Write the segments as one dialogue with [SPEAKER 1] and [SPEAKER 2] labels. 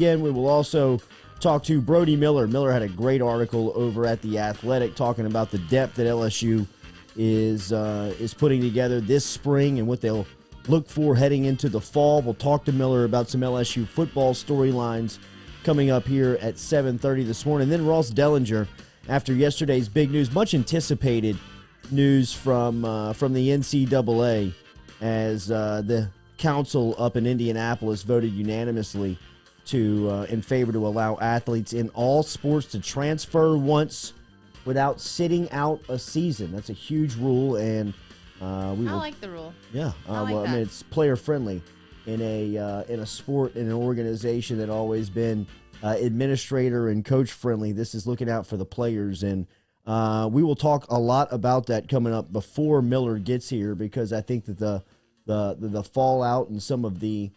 [SPEAKER 1] Again, we will also talk to Brody Miller. Miller had a great article over at The Athletic talking about the depth that LSU is putting together this spring and what they'll look for heading into the fall. We'll talk to Miller about some LSU football storylines coming up here at 7:30 this morning. Then Ross Dellenger, after yesterday's big news, much anticipated news from the NCAA, as the council up in Indianapolis voted unanimously in favor to allow athletes in all sports to transfer once without sitting out a season. That's a huge rule, and I
[SPEAKER 2] like the rule.
[SPEAKER 1] Yeah,
[SPEAKER 2] I mean,
[SPEAKER 1] it's player friendly in a sport, in an organization that always been administrator and coach friendly. This is looking out for the players, and we will talk a lot about that coming up before Miller gets here, because I think that the fallout and some of the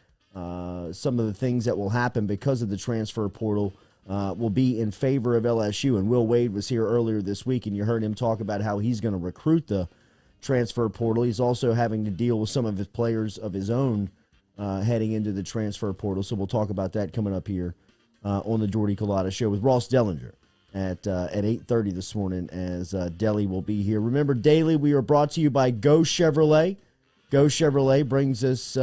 [SPEAKER 1] things that will happen because of the transfer portal will be in favor of LSU. And Will Wade was here earlier this week, and you heard him talk about how he's going to recruit the transfer portal. He's also having to deal with some of his players of his own heading into the transfer portal. So we'll talk about that coming up here on the Jordy Culotta Show with Ross Dellenger at 8:30 this morning, as Delly will be here. Remember, daily we are brought to you by Go Chevrolet. Go Chevrolet brings us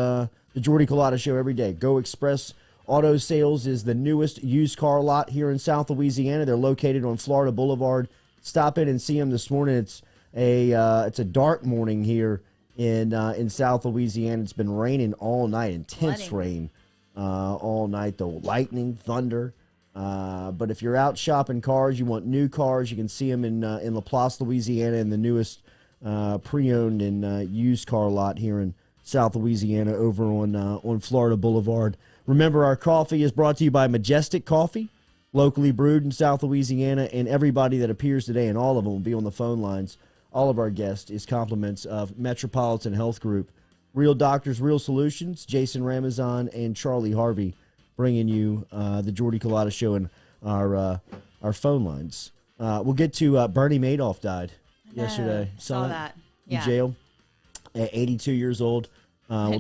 [SPEAKER 1] the Jordy Culotta Show every day. Go Express Auto Sales is the newest used car lot here in South Louisiana. They're located on Florida Boulevard. Stop in and see them this morning. It's a dark morning here in South Louisiana. It's been raining all night, intense rain all night, though. Lightning, thunder. But if you're out shopping cars, you want new cars, you can see them in Laplace, Louisiana, in the newest pre-owned and used car lot here in South Louisiana over on Florida Boulevard. Remember, our coffee is brought to you by Majestic Coffee, locally brewed in South Louisiana, and everybody that appears today, and all of them will be on the phone lines. All of our guests is compliments of Metropolitan Health Group. Real doctors, real solutions. Jason Ramazan and Charlie Harvey bringing you the Jordy Culotta Show and our phone lines. We'll get to Bernie Madoff died yesterday.
[SPEAKER 2] Saw that. Yeah.
[SPEAKER 1] In jail at 82 years old.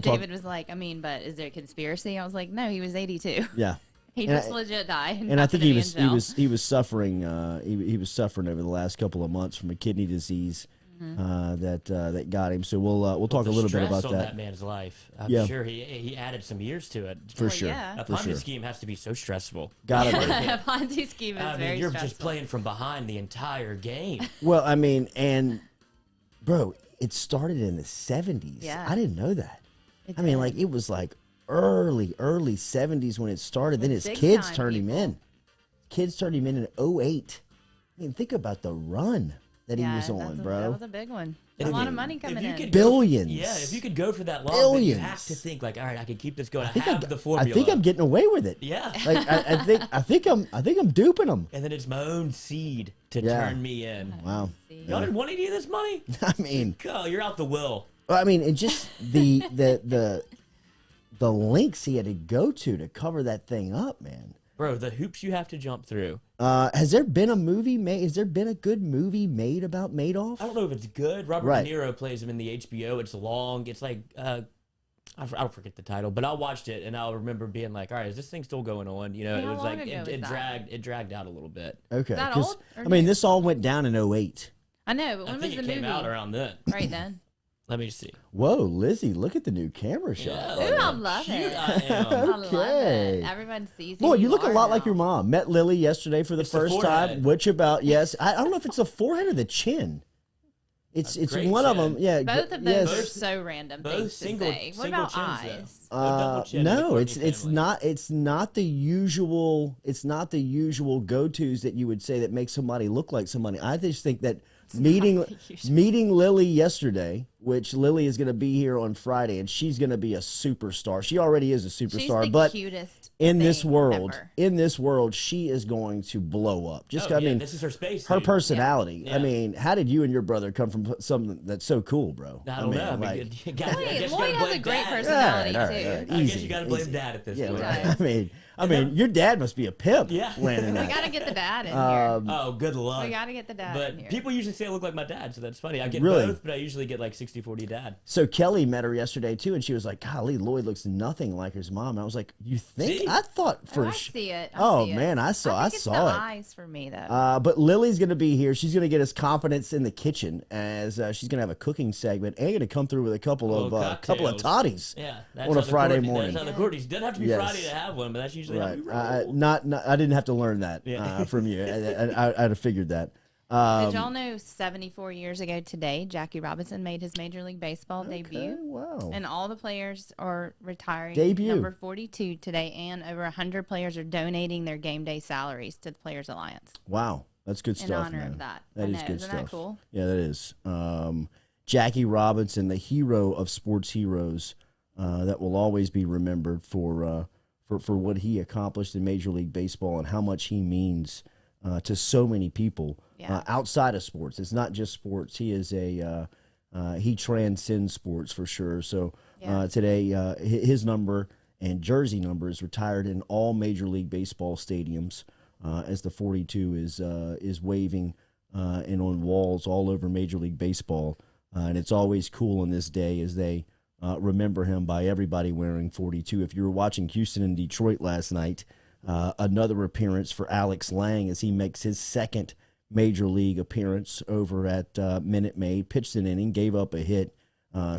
[SPEAKER 2] David was like, but is there a conspiracy? I was like, no, he was 82.
[SPEAKER 1] Yeah.
[SPEAKER 2] He just legit died.
[SPEAKER 1] And I think he was suffering he was suffering over the last couple of months from a kidney disease that got him. So we'll talk a little bit about that
[SPEAKER 3] man's life. I'm sure he added some years to it.
[SPEAKER 1] For sure.
[SPEAKER 2] Yeah.
[SPEAKER 3] A Ponzi scheme has to be so stressful.
[SPEAKER 1] Got it.
[SPEAKER 2] A Ponzi scheme is very
[SPEAKER 3] you're
[SPEAKER 2] stressful.
[SPEAKER 3] just playing from behind the entire game.
[SPEAKER 1] Well, and bro, it started in the 70s.
[SPEAKER 2] Yeah.
[SPEAKER 1] I didn't know that. It was like early 70s when it started. Then his kids turned him in. Kids turned him in 2008. Think about the run that he was on, bro.
[SPEAKER 2] That was a big one. A lot of money coming in.
[SPEAKER 1] Billions.
[SPEAKER 3] If you could go for that long,
[SPEAKER 1] Billions.
[SPEAKER 3] you have to think like, all right, I can keep this going. I have the formula.
[SPEAKER 1] I think I'm getting away with it.
[SPEAKER 3] Yeah.
[SPEAKER 1] I think I'm duping them.
[SPEAKER 3] And then it's my own seed to turn me in.
[SPEAKER 1] Wow.
[SPEAKER 3] Y'all didn't want any of this money? God, you're out the will.
[SPEAKER 1] And just the lengths he had to go to cover that thing up, man.
[SPEAKER 3] Bro, the hoops you have to jump through.
[SPEAKER 1] Has there been a movie made? Has there been a good movie made about Madoff?
[SPEAKER 3] I don't know if it's good. Robert De Niro plays him in the HBO. It's long. It's like I'll forget the title, but I watched it and I'll remember being like, all right, is this thing still going on? You know, it was like it dragged out a old?
[SPEAKER 1] Okay.
[SPEAKER 2] Is that old?
[SPEAKER 1] This all went down in 2008.
[SPEAKER 2] I know, but when was the movie?
[SPEAKER 3] It came out around then.
[SPEAKER 2] Right then.
[SPEAKER 3] Let me see.
[SPEAKER 1] Whoa, Lizzie, look at the new camera shot.
[SPEAKER 2] Ooh, I love it. I love it. Everyone sees
[SPEAKER 1] Boy, you look a lot
[SPEAKER 2] now.
[SPEAKER 1] like your mom. Met Lily yesterday for the first time. Which yes. I don't know if it's the forehead or the chin. It's one of them. Yeah.
[SPEAKER 2] Both of those are so random things to say. What about eyes?
[SPEAKER 1] No, it's not the usual go-tos that you would say that make somebody look like somebody. I just think that meeting Lily yesterday, which Lily is going to be here on Friday, and she's going to be a superstar. She already is a superstar,
[SPEAKER 2] she's the
[SPEAKER 1] but
[SPEAKER 2] cutest
[SPEAKER 1] in this world,
[SPEAKER 2] ever.
[SPEAKER 1] she is going to blow up.
[SPEAKER 3] This is her space.
[SPEAKER 1] Her personality.
[SPEAKER 3] Yeah.
[SPEAKER 1] How did you and your brother come from something that's so cool, bro?
[SPEAKER 3] I don't know.
[SPEAKER 2] Lloyd has a great personality too.
[SPEAKER 3] I guess you got to blame Dad at this point.
[SPEAKER 1] Your dad must be a pimp.
[SPEAKER 3] Yeah.
[SPEAKER 2] We got to get the dad in here.
[SPEAKER 3] Oh, good luck.
[SPEAKER 2] We got to get the dad in here.
[SPEAKER 3] But people usually say I look like my dad, so that's funny. I get
[SPEAKER 1] Really?
[SPEAKER 3] both, but I usually get like 60% 60-40 dad.
[SPEAKER 1] So Kelly met her yesterday too, and she was like, "Golly, Lloyd looks nothing like his mom." And I was like, "You think?"
[SPEAKER 3] See?
[SPEAKER 1] I thought for
[SPEAKER 2] I see it.
[SPEAKER 1] man, I saw
[SPEAKER 2] it's the
[SPEAKER 1] it.
[SPEAKER 2] eyes for me though.
[SPEAKER 1] But Lily's going to be here. She's going to get us confidence in the kitchen as she's going to have a cooking segment and going to come through with a couple of totties.
[SPEAKER 3] Yeah,
[SPEAKER 1] on a Friday morning.
[SPEAKER 3] That's on the Courtney's. Doesn't have to be Friday to have one, but that's usually how we roll.
[SPEAKER 1] Not I didn't have to learn that from you. I'd have figured that.
[SPEAKER 2] Did y'all know 74 years ago today, Jackie Robinson made his Major League Baseball debut?
[SPEAKER 1] Wow.
[SPEAKER 2] And all the players are retiring
[SPEAKER 1] Debut.
[SPEAKER 2] number 42 today, and over 100 players are donating their game day salaries to the Players Alliance.
[SPEAKER 1] Wow. That's good stuff,
[SPEAKER 2] in honor
[SPEAKER 1] man.
[SPEAKER 2] of that.
[SPEAKER 1] That is good
[SPEAKER 2] Isn't
[SPEAKER 1] stuff.
[SPEAKER 2] that cool?
[SPEAKER 1] Yeah, that is. Jackie Robinson, the hero of sports heroes, that will always be remembered for what he accomplished in Major League Baseball and how much he means to so many people outside of sports. It's not just sports. He is he transcends sports for sure. So today, his number and jersey number is retired in all Major League Baseball stadiums as the 42 is waving and on walls all over Major League Baseball. And it's always cool on this day as they remember him by everybody wearing 42. If you were watching Houston and Detroit last night, another appearance for Alex Lang as he makes his second Major League appearance over at Minute Maid. Pitched an inning, gave up a hit,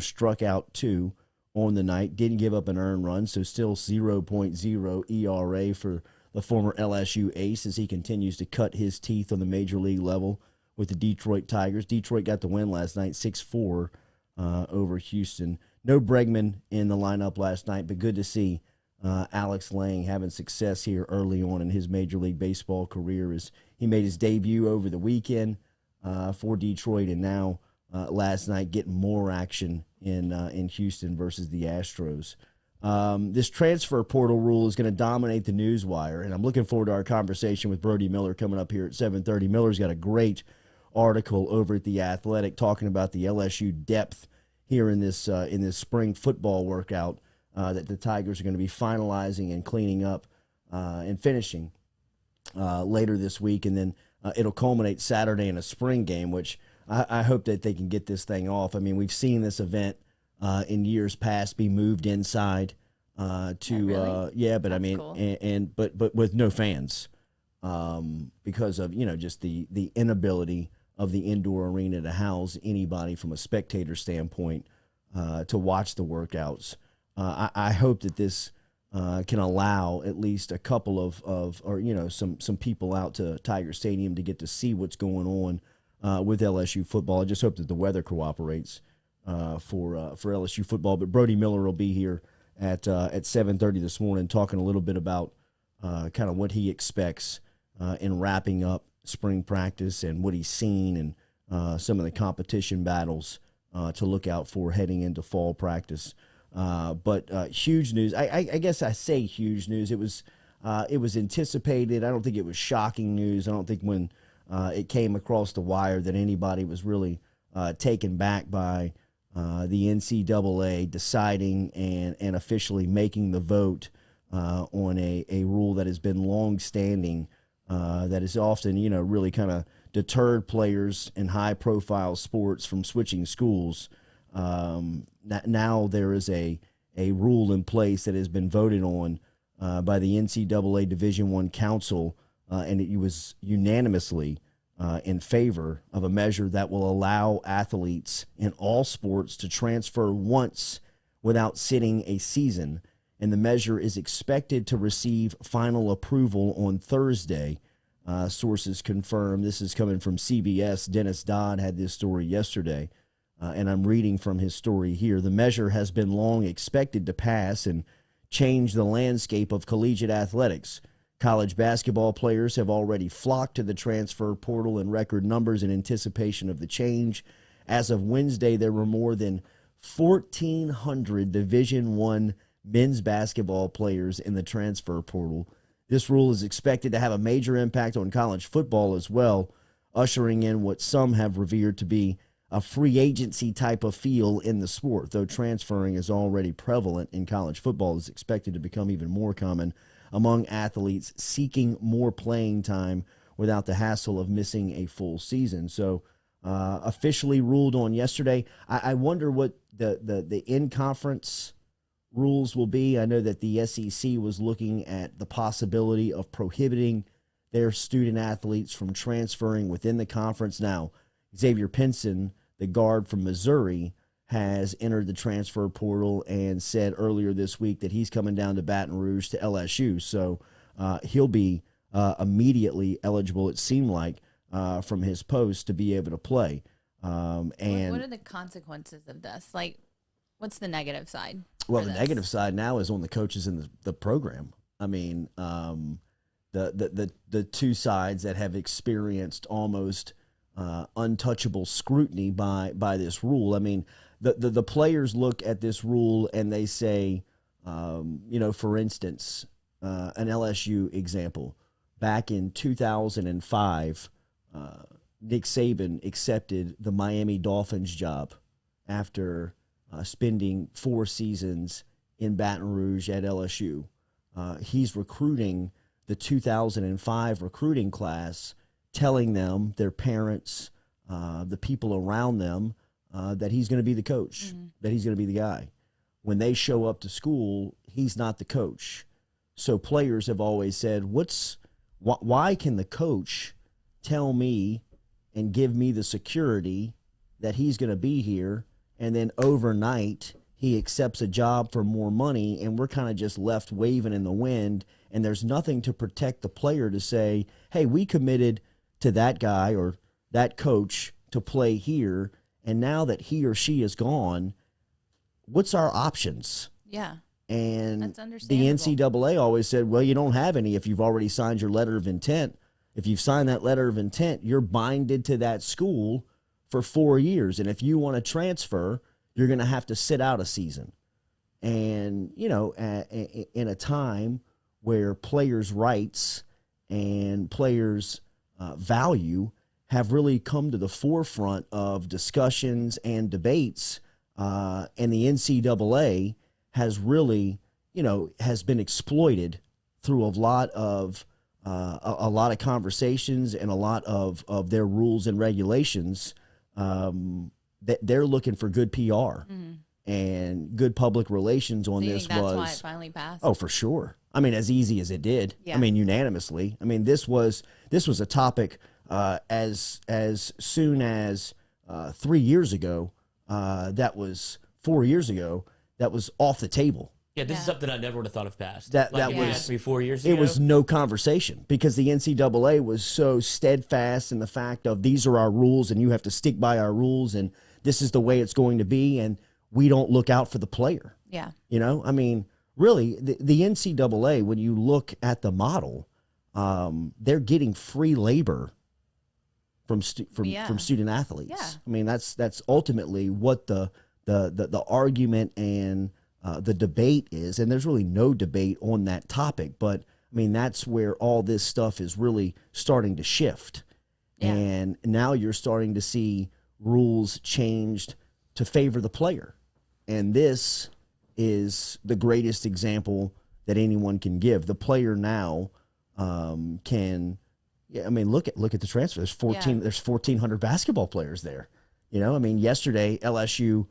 [SPEAKER 1] struck out 2 on the night, didn't give up an earned run, so still 0.0 ERA for the former LSU ace as he continues to cut his teeth on the Major League level with the Detroit Tigers. Detroit got the win last night, 6-4 over Houston. No Bregman in the lineup last night, but good to see Alex Lang having success here early on in his Major League Baseball career as he made his debut over the weekend for Detroit, and now last night getting more action in Houston versus the Astros. This transfer portal rule is going to dominate the news wire, and I'm looking forward to our conversation with Brody Miller coming up here at 7:30. Miller's got a great article over at The Athletic talking about the LSU depth here in this spring football workout that the Tigers are going to be finalizing and cleaning up and finishing later this week. And then it'll culminate Saturday in a spring game, which I hope that they can get this thing off. I mean, we've seen this event in years past be moved inside
[SPEAKER 2] really?
[SPEAKER 1] But I mean, cool. but with no fans because of, just the inability of the indoor arena to house anybody from a spectator standpoint to watch the workouts. I hope that this can allow at least a couple of some people out to Tiger Stadium to get to see what's going on with LSU football. I just hope that the weather cooperates for LSU football. But Brody Miller will be here at 7:30 this morning talking a little bit about kind of what he expects in wrapping up spring practice and what he's seen and some of the competition battles to look out for heading into fall practice. But huge news. I guess I say huge news. It was anticipated. I don't think it was shocking news. I don't think when it came across the wire that anybody was really taken back by the NCAA deciding and officially making the vote on a rule that has been long-standing, that has often, really kind of deterred players in high-profile sports from switching schools. Now there is a rule in place that has been voted on by the NCAA Division I Council, and it was unanimously in favor of a measure that will allow athletes in all sports to transfer once without sitting a season. And the measure is expected to receive final approval on Thursday. Sources confirm. This is coming from CBS. Dennis Dodd had this story yesterday, and I'm reading from his story here. The measure has been long expected to pass and change the landscape of collegiate athletics. College basketball players have already flocked to the transfer portal in record numbers in anticipation of the change. As of Wednesday, there were more than 1,400 Division I men's basketball players in the transfer portal. This rule is expected to have a major impact on college football as well, ushering in what some have revered to be a free agency type of feel in the sport. Though transferring is already prevalent in college football, is expected to become even more common among athletes seeking more playing time without the hassle of missing a full season. So officially ruled on yesterday. I wonder what the in-conference rules will be. I know that the SEC was looking at the possibility of prohibiting their student athletes from transferring within the conference. Now, Xavier Pinson, the guard from Missouri, has entered the transfer portal and said earlier this week that he's coming down to Baton Rouge to LSU. So he'll be immediately eligible, it seemed like, from his post to be able to play. And
[SPEAKER 2] what are the consequences of this? Like, what's the negative side?
[SPEAKER 1] Well, the negative side now is on the coaches in the program. I mean, the two sides that have experienced almost untouchable scrutiny by this rule. I mean, the players look at this rule and they say, for instance, an LSU example. Back in 2005, Nick Saban accepted the Miami Dolphins job after spending 4 seasons in Baton Rouge at LSU. He's recruiting the 2005 recruiting class, telling them, their parents, the people around them, that he's going to be the coach, that he's going to be the guy. When they show up to school, he's not the coach. So players have always said, why can the coach tell me and give me the security that he's going to be here, and then overnight he accepts a job for more money, and we're kind of just left waving in the wind, and there's nothing to protect the player to say, hey, we committed to that guy or that coach to play here, and now that he or she is gone, what's our options?
[SPEAKER 2] Yeah.
[SPEAKER 1] And
[SPEAKER 2] That's
[SPEAKER 1] the
[SPEAKER 2] understandable.
[SPEAKER 1] NCAA always said, well, you don't have any if you've already signed your letter of intent. If you've signed that letter of intent, you're binded to that school for 4 years. And if you want to transfer, you're going to have to sit out a season. And, in a time where players' rights and players' value have really come to the forefront of discussions and debates, and the NCAA has really, has been exploited through a lot of conversations and a lot of their rules and regulations. That they're looking for good PR and good public relations on this.
[SPEAKER 2] That's why it finally passed.
[SPEAKER 1] Oh, for sure. I mean, as easy as it did.
[SPEAKER 2] Yeah.
[SPEAKER 1] I mean, unanimously. I mean, this was a topic as soon as 3 years ago. That was 4 years ago. That was off the table.
[SPEAKER 3] Yeah, this is something I never would have thought of passed.
[SPEAKER 1] That
[SPEAKER 3] you
[SPEAKER 1] was
[SPEAKER 3] asked me 4 years ago.
[SPEAKER 1] It was no conversation because the NCAA was so steadfast in the fact of these are our rules and you have to stick by our rules and this is the way it's going to be, and we don't look out for the player.
[SPEAKER 2] Yeah.
[SPEAKER 1] I mean, really, the NCAA, when you look at the model, they're getting free labor from student athletes.
[SPEAKER 2] Yeah.
[SPEAKER 1] I mean, that's ultimately what the argument and the debate is, and there's really no debate on that topic, but I mean, that's where all this stuff is really starting to shift. Yeah. And now you're starting to see rules changed to favor the player. And this is the greatest example that anyone can give. The player now can, I mean, look at the transfer. There's 1,400 basketball players there. I mean, yesterday LSU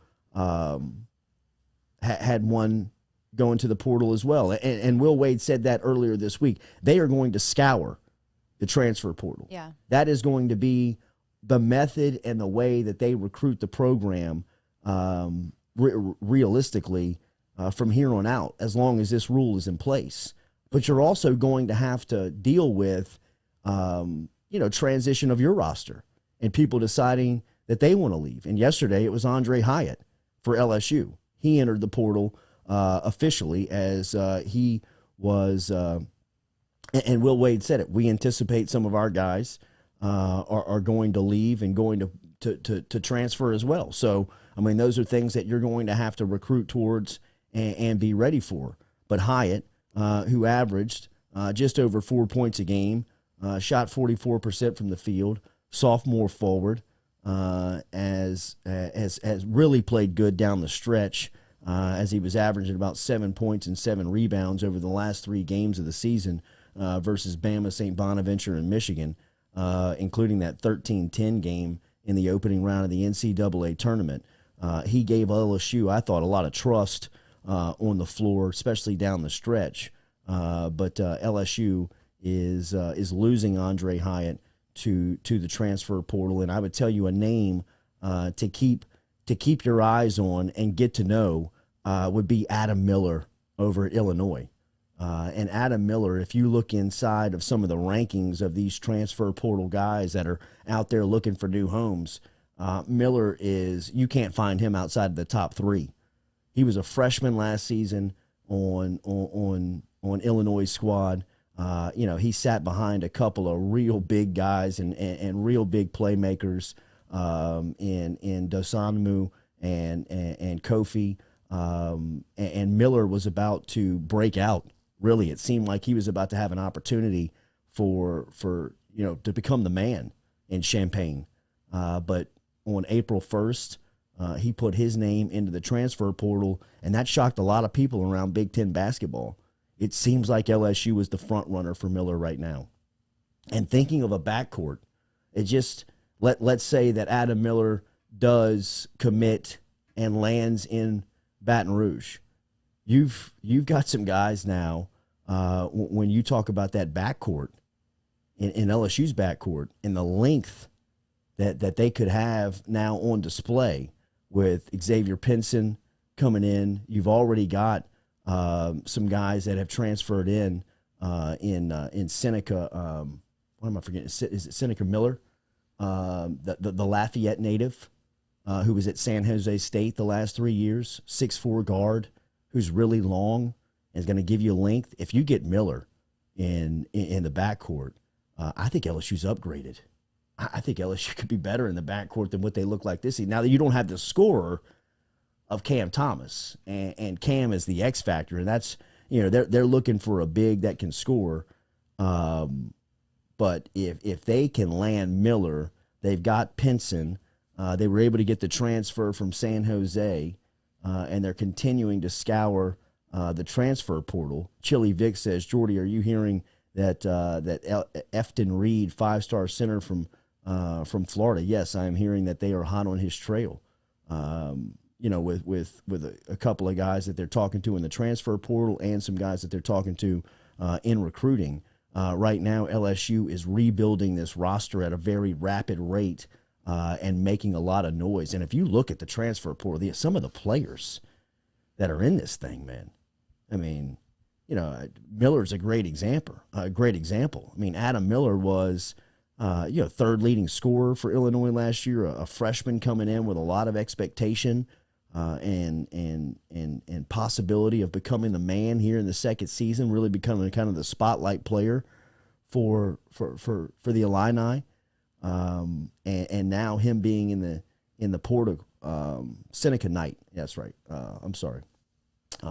[SPEAKER 1] had one going to the portal as well. And Will Wade said that earlier this week. They are going to scour the transfer portal.
[SPEAKER 2] Yeah.
[SPEAKER 1] That is going to be the method and the way that they recruit the program realistically from here on out, as long as this rule is in place. But you're also going to have to deal with, transition of your roster and people deciding that they want to leave. And yesterday it was Andre Hyatt for LSU. He entered the portal officially as he was, and Will Wade said it, we anticipate some of our guys are going to leave and going to transfer as well. So, I mean, those are things that you're going to have to recruit towards and be ready for. But Hyatt, who averaged just over 4 points a game, shot 44% from the field, sophomore forward, has really played good down the stretch, as he was averaging about 7 points and 7 rebounds over the last 3 games of the season versus Bama, St. Bonaventure, and Michigan, including that 13-10 game in the opening round of the NCAA tournament. He gave LSU, I thought, a lot of trust on the floor, especially down the stretch. But LSU is losing Andre Hyatt to the transfer portal, and I would tell you a name to keep your eyes on and get to know would be Adam Miller over at Illinois. And Adam Miller, if you look inside of some of the rankings of these transfer portal guys that are out there looking for new homes, Miller you can't find him outside of the top 3. He was a freshman last season on Illinois' squad. He sat behind a couple of real big guys and real big playmakers in Dosunmu and Kofi. And Miller was about to break out. Really, it seemed like he was about to have an opportunity for to become the man in Champaign. But on April 1st, he put his name into the transfer portal, and that shocked a lot of people around Big Ten basketball. It seems like LSU is the front runner for Miller right now. And thinking of a backcourt, it just let's say that Adam Miller does commit and lands in Baton Rouge. You've got some guys now. When you talk about that backcourt in LSU's backcourt and the length that they could have now on display with Xavier Pinson coming in, you've already got some guys that have transferred in Seneca. What am I forgetting? Is it Seneca Miller, the Lafayette native, who was at San Jose State the last 3 years, 6'4" guard, who's really long and is going to give you length. If you get Miller in the backcourt, I think LSU's upgraded. I think LSU could be better in the backcourt than what they look like this season. Now that you don't have the scorer of Cam Thomas, and Cam is the X factor, and that's, they're looking for a big that can score. But if they can land Miller, they've got Pinson. They were able to get the transfer from San Jose, and they're continuing to scour the transfer portal. Chili Vic says, Jordy, are you hearing that Efton Reed, 5-star center from Florida? Yes, I am hearing that they are hot on his trail. With a couple of guys that they're talking to in the transfer portal and some guys that they're talking to in recruiting. Right now, LSU is rebuilding this roster at a very rapid rate and making a lot of noise. And if you look at the transfer portal, some of the players that are in this thing, man, I mean, Miller's a great example. I mean, Adam Miller was, third leading scorer for Illinois last year, a freshman coming in with a lot of expectation and possibility of becoming the man here in the second season, really becoming kind of the spotlight player for the Illini. And now him being in the portal, Seneca Knight. That's right. I'm sorry.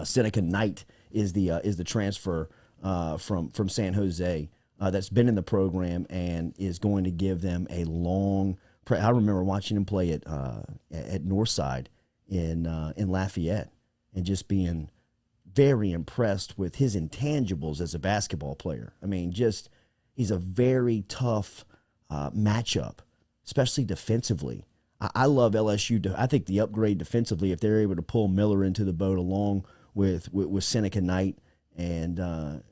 [SPEAKER 1] Seneca Knight is the transfer from San Jose that's been in the program and is going to give them a long. I remember watching him play at Northside in Lafayette and just being very impressed with his intangibles as a basketball player. I mean, he's a very tough matchup, especially defensively. I love LSU. I think the upgrade defensively, if they're able to pull Miller into the boat along with Seneca Knight, and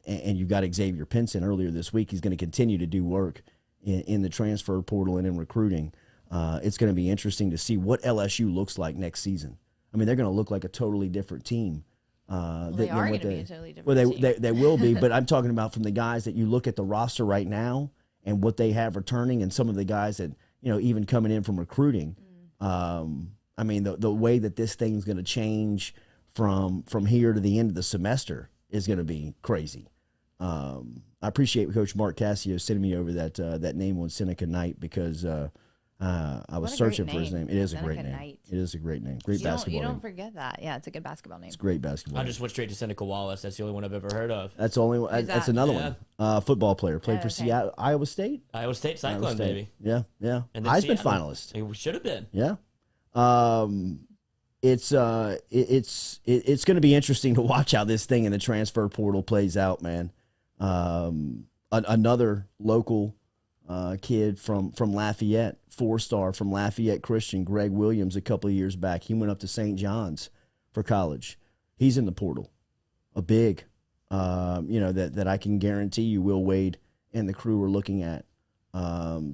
[SPEAKER 1] you got Xavier Pinson earlier this week, he's going to continue to do work in the transfer portal and in recruiting. It's going to be interesting to see what LSU looks like next season. I mean, they're going to look like a totally different team.
[SPEAKER 2] They are going to be a totally different team.
[SPEAKER 1] They will be, but I'm talking about from the guys that you look at the roster right now and what they have returning, and some of the guys that, even coming in from recruiting. I mean, the way that this thing's going to change from here to the end of the semester is going to be crazy. I appreciate Coach Mark Cassio sending me over that name on Seneca Knight, because I was searching for his name. It is a great name.
[SPEAKER 2] Knight.
[SPEAKER 1] It is a great name. Great basketball name.
[SPEAKER 2] You don't forget that. Yeah, it's a good basketball name.
[SPEAKER 1] It's a great basketball
[SPEAKER 3] I
[SPEAKER 1] name.
[SPEAKER 3] just went straight to Seneca Wallace. That's the only one I've ever heard of.
[SPEAKER 1] That's another one. Football player. Played for Seattle, Iowa State.
[SPEAKER 3] Iowa State Cyclone, baby.
[SPEAKER 1] Yeah.
[SPEAKER 3] And
[SPEAKER 1] Heisman finalist.
[SPEAKER 3] We should have been.
[SPEAKER 1] Yeah. It's going to be interesting to watch how this thing in the transfer portal plays out, man. Another local kid from Lafayette, 4-star from Lafayette Christian, Greg Williams, a couple of years back. He went up to St. John's for college. He's in the portal. A big, that I can guarantee you Will Wade and the crew are looking at.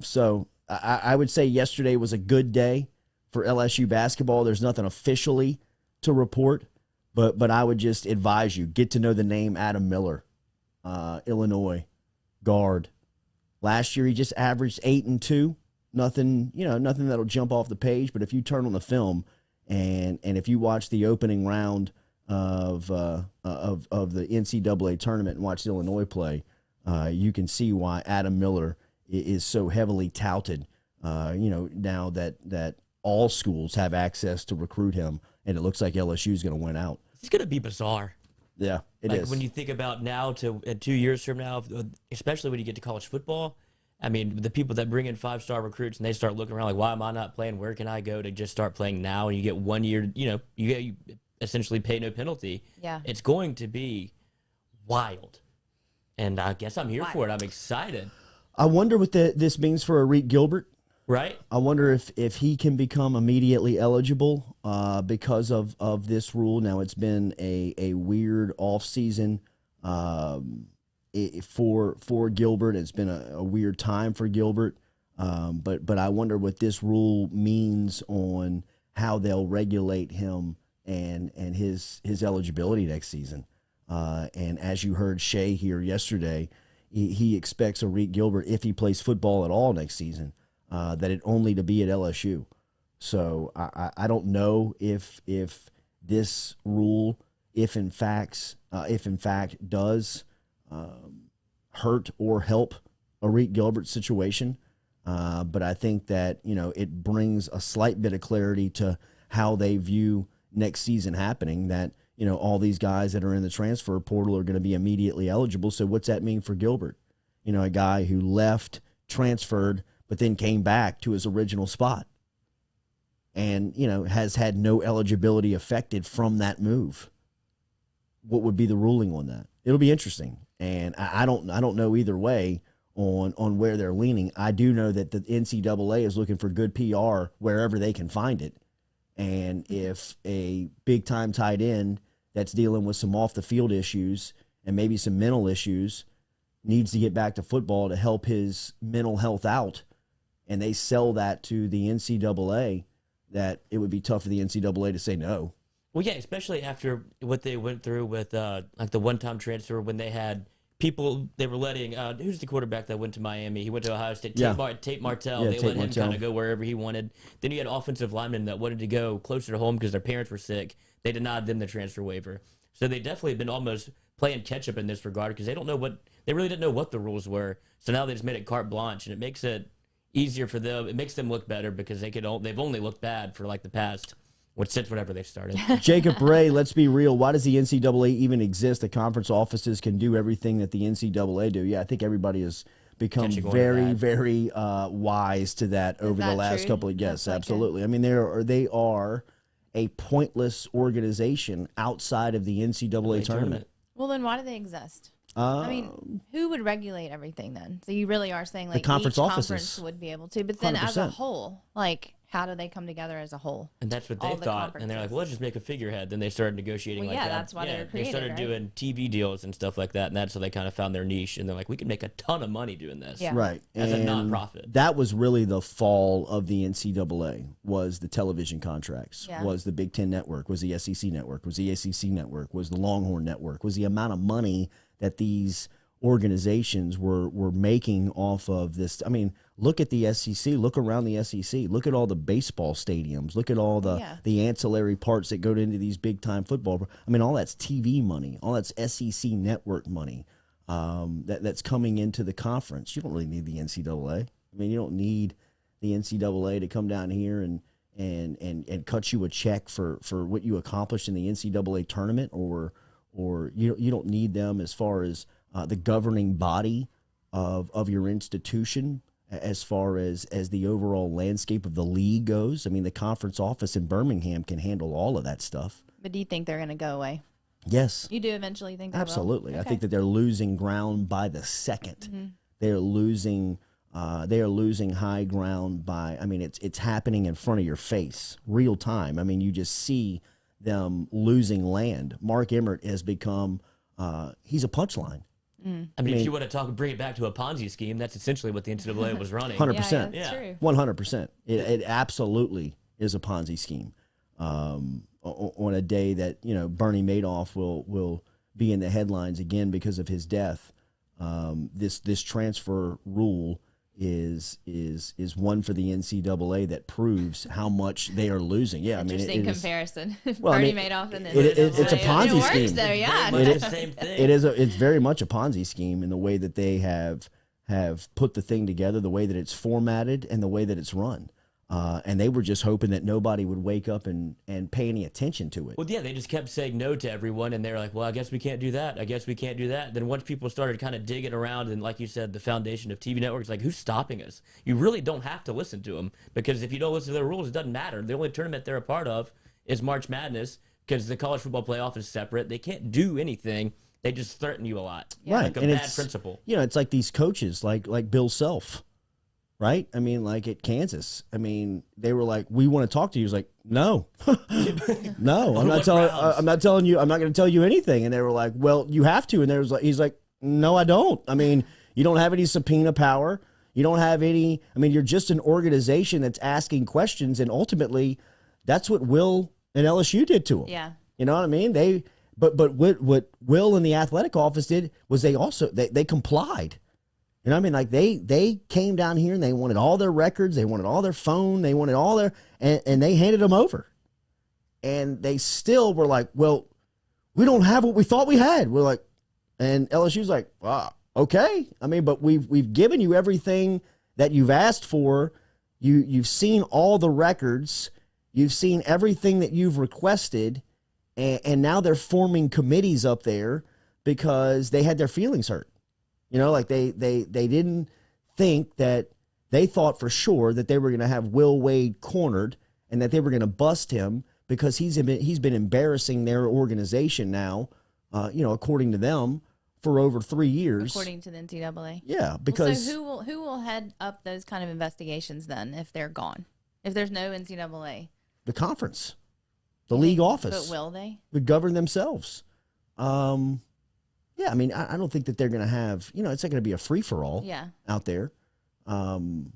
[SPEAKER 1] So I would say yesterday was a good day for LSU basketball. There's nothing officially to report, but I would just advise you, get to know the name Adam Miller, Illinois guard. Last year, he just averaged 8 and 2. Nothing that'll jump off the page. But if you turn on the film and if you watch the opening round of the NCAA tournament and watch Illinois play, you can see why Adam Miller is so heavily touted. Now that all schools have access to recruit him, and it looks like LSU is going to win out.
[SPEAKER 3] It's going to be bizarre.
[SPEAKER 1] Yeah, it is.
[SPEAKER 3] When you think about now to 2 years from now, especially when you get to college football, I mean, the people that bring in 5-star recruits and they start looking around like, why am I not playing? Where can I go to just start playing now? And you get 1 year, you essentially pay no penalty.
[SPEAKER 2] Yeah. It's
[SPEAKER 3] going to be wild. And I guess I'm here for it. I'm excited.
[SPEAKER 1] I wonder what this means for Arik Gilbert.
[SPEAKER 3] Right.
[SPEAKER 1] I wonder if he can become immediately eligible because of this rule. Now, it's been a weird offseason for Gilbert. It's been a weird time for Gilbert. But I wonder what this rule means on how they'll regulate him and his eligibility next season. And as you heard Shay here yesterday, he expects Arik Gilbert, if he plays football at all next season, that it only to be at LSU. So I don't know if this rule, if in fact does hurt or help Arik Gilbert's situation. But I think that it brings a slight bit of clarity to how they view next season happening. That all these guys that are in the transfer portal are going to be immediately eligible. So what's that mean for Gilbert? A guy who left, transferred, but then came back to his original spot and, has had no eligibility affected from that move. What would be the ruling on that? It'll be interesting. And I don't know either way on where they're leaning. I do know that the NCAA is looking for good PR wherever they can find it. And if a big-time tight end that's dealing with some off-the-field issues and maybe some mental issues needs to get back to football to help his mental health out, and they sell that to the NCAA, that it would be tough for the NCAA to say no.
[SPEAKER 3] Well, yeah, especially after what they went through with like the one-time transfer when they had people they were letting who's the quarterback that went to Miami? He went to Ohio State. Tate Martell. They let him kind of go wherever he wanted. Then you had offensive linemen that wanted to go closer to home because their parents were sick. They denied them the transfer waiver. So they definitely have been almost playing catch up in this regard because they really didn't know what the rules were. So now they just made it carte blanche, and it makes it easier for them. It makes them look better because they've only looked bad for like the past. Since whenever they started.
[SPEAKER 1] Jacob Ray, let's be real. Why does the NCAA even exist? The conference offices can do everything that the NCAA do. Yeah, I think everybody has become very, very wise to that over the last couple of years. Yes, absolutely. I mean, they are a pointless organization outside of the NCAA tournament.
[SPEAKER 2] Well, then why do they exist? I mean, who would regulate everything then? So you really are saying like
[SPEAKER 1] the conference
[SPEAKER 2] each
[SPEAKER 1] offices
[SPEAKER 2] conference would be able to, but then 100%. As a whole, like how do they come together as a whole?
[SPEAKER 3] And that's what they thought. And they're like, well, let's just make a figurehead. Then they started negotiating like that.
[SPEAKER 2] Yeah, that's why they were created,
[SPEAKER 3] they started doing TV deals and stuff like that. And that's how they kind of found their niche. And they're like, we can make a ton of money doing this.
[SPEAKER 2] Yeah.
[SPEAKER 1] Right.
[SPEAKER 3] As a nonprofit.
[SPEAKER 1] That was really the fall of the NCAA, was the television contracts, was the Big Ten Network, was the SEC Network, was the ACC Network, was the Longhorn Network, was the amount of money that these organizations were making off of this. I mean, look at the SEC, look around the SEC, look at all the baseball stadiums, look at all the ancillary parts that go into these big time football. I mean, all that's TV money, all that's SEC network money that's coming into the conference. You don't really need the NCAA. I mean, you don't need the NCAA to come down here and cut you a check for what you accomplished in the NCAA tournament, or you don't need them as far as the governing body of your institution as far as the overall landscape of the league goes. I mean, the conference office in Birmingham can handle all of that stuff.
[SPEAKER 2] But do you think they're going to go away?
[SPEAKER 1] Yes.
[SPEAKER 2] You do eventually think they
[SPEAKER 1] Absolutely.
[SPEAKER 2] will?
[SPEAKER 1] Okay. I think that they're losing ground by the second. Mm-hmm. They're losing They are losing high ground by, I mean, it's happening in front of your face, real time. I mean, you just see them losing land. Mark Emmert has become, he's a punchline.
[SPEAKER 3] I mean, if you want to bring it back to a Ponzi scheme, that's essentially what the NCAA was running.
[SPEAKER 1] 100%.
[SPEAKER 2] Yeah, that's true.
[SPEAKER 1] 100%. It absolutely is a Ponzi scheme. On a day that, Bernie Madoff will be in the headlines again because of his death. This transfer rule is one for the NCAA that proves how much they are losing. Yeah,
[SPEAKER 2] interesting comparison.
[SPEAKER 1] Well,
[SPEAKER 2] Bernie Madoff and then
[SPEAKER 1] it's a Ponzi scheme.
[SPEAKER 2] Works though, yeah.
[SPEAKER 3] It's the same thing.
[SPEAKER 1] It's very much a Ponzi scheme in the way that they have put the thing together, the way that it's formatted, and the way that it's run. And they were just hoping that nobody would wake up and pay any attention to it.
[SPEAKER 3] Well, yeah, they just kept saying no to everyone, and they're like, well, I guess we can't do that. I guess we can't do that. Then once people started kind of digging around, and like you said, the foundation of TV networks, like, who's stopping us? You really don't have to listen to them, because if you don't listen to their rules, it doesn't matter. The only tournament they're a part of is March Madness, because the college football playoff is separate. They can't do anything. They just threaten you a lot.
[SPEAKER 1] Yeah. Right.
[SPEAKER 3] Like a bad principle.
[SPEAKER 1] It's like these coaches, like Bill Self. Right? I mean, like at Kansas, they were like, we want to talk to you. He was like, no, no, I'm not telling you, I'm not going to tell you anything. And they were like, well, you have to. And he's like, no, I don't. You don't have any subpoena power. You don't have any, you're just an organization that's asking questions. And ultimately that's what Will and LSU did to him.
[SPEAKER 2] Yeah.
[SPEAKER 1] You know what I mean? But what Will and the athletic office did was they complied. You know what I mean? Like they came down here and they wanted all their records, they wanted all their phone, they wanted all their, and they handed them over. And they still were like, well, we don't have what we thought we had. We're like, and LSU's like, okay. But we've given you everything that you've asked for. You've seen all the records, you've seen everything that you've requested, and now they're forming committees up there because they had their feelings hurt. They didn't think that, they thought for sure that they were going to have Will Wade cornered and that they were going to bust him because he's been embarrassing their organization now, according to them, for over 3 years.
[SPEAKER 2] According to the NCAA.
[SPEAKER 1] Yeah, because
[SPEAKER 2] so who will head up those kind of investigations then if they're gone? If there's no NCAA?
[SPEAKER 1] The conference, the league office.
[SPEAKER 2] But will they?
[SPEAKER 1] Would govern themselves. Yeah, I don't think that they're going to have, it's not going to be a free-for-all out there. That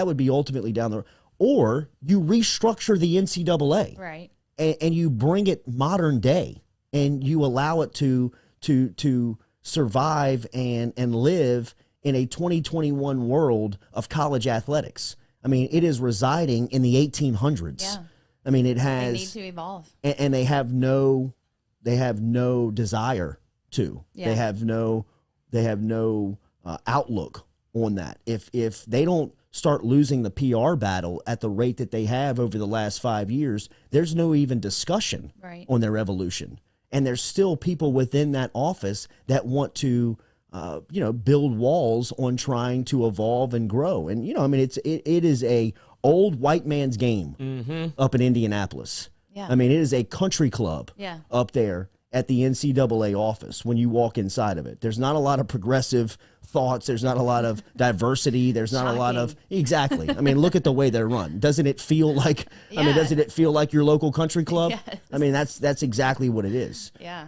[SPEAKER 1] would be ultimately down the road. Or you restructure the NCAA.
[SPEAKER 2] Right.
[SPEAKER 1] And you bring it modern day and you allow it to survive and live in a 2021 world of college athletics. It is residing in the 1800s.
[SPEAKER 2] Yeah.
[SPEAKER 1] It has...
[SPEAKER 2] They need to evolve.
[SPEAKER 1] And they have no desire to. Yeah. They have no outlook on that. If they don't start losing the PR battle at the rate that they have over the last 5 years, there's no even discussion on their evolution. And there's still people within that office that want to, build walls on trying to evolve and grow. And it is a old white man's game up in Indianapolis.
[SPEAKER 2] Yeah.
[SPEAKER 1] It is a country club up there at the NCAA office when you walk inside of it. There's not a lot of progressive thoughts. There's not a lot of diversity. There's not a lot of... Exactly. Look at the way they're run. Doesn't it feel like... doesn't it feel like your local country club? Yes. That's exactly what it is.
[SPEAKER 2] Yeah.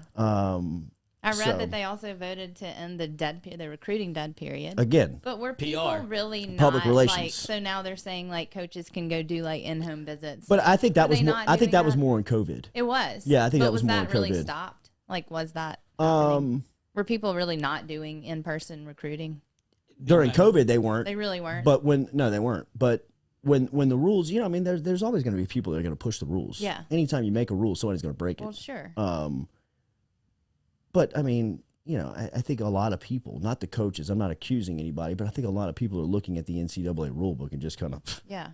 [SPEAKER 2] I read that they also voted to end the recruiting dead period.
[SPEAKER 1] Again.
[SPEAKER 2] But were people really not...
[SPEAKER 1] Public relations.
[SPEAKER 2] So now they're saying coaches can go do in-home visits.
[SPEAKER 1] But I think that was more... I think that was more in COVID.
[SPEAKER 2] It was.
[SPEAKER 1] Yeah, I think that was more in COVID.
[SPEAKER 2] Was that really stopped? Was that happening? Were people really not doing in-person recruiting?
[SPEAKER 1] During COVID, they weren't.
[SPEAKER 2] They really weren't.
[SPEAKER 1] But no, they weren't. But when the rules, there's always going to be people that are going to push the rules.
[SPEAKER 2] Yeah.
[SPEAKER 1] Anytime you make a rule, somebody's going to break it.
[SPEAKER 2] Well, sure.
[SPEAKER 1] But I think a lot of people, not the coaches, I'm not accusing anybody, but I think a lot of people are looking at the NCAA rule book and just kind of...
[SPEAKER 2] Yeah.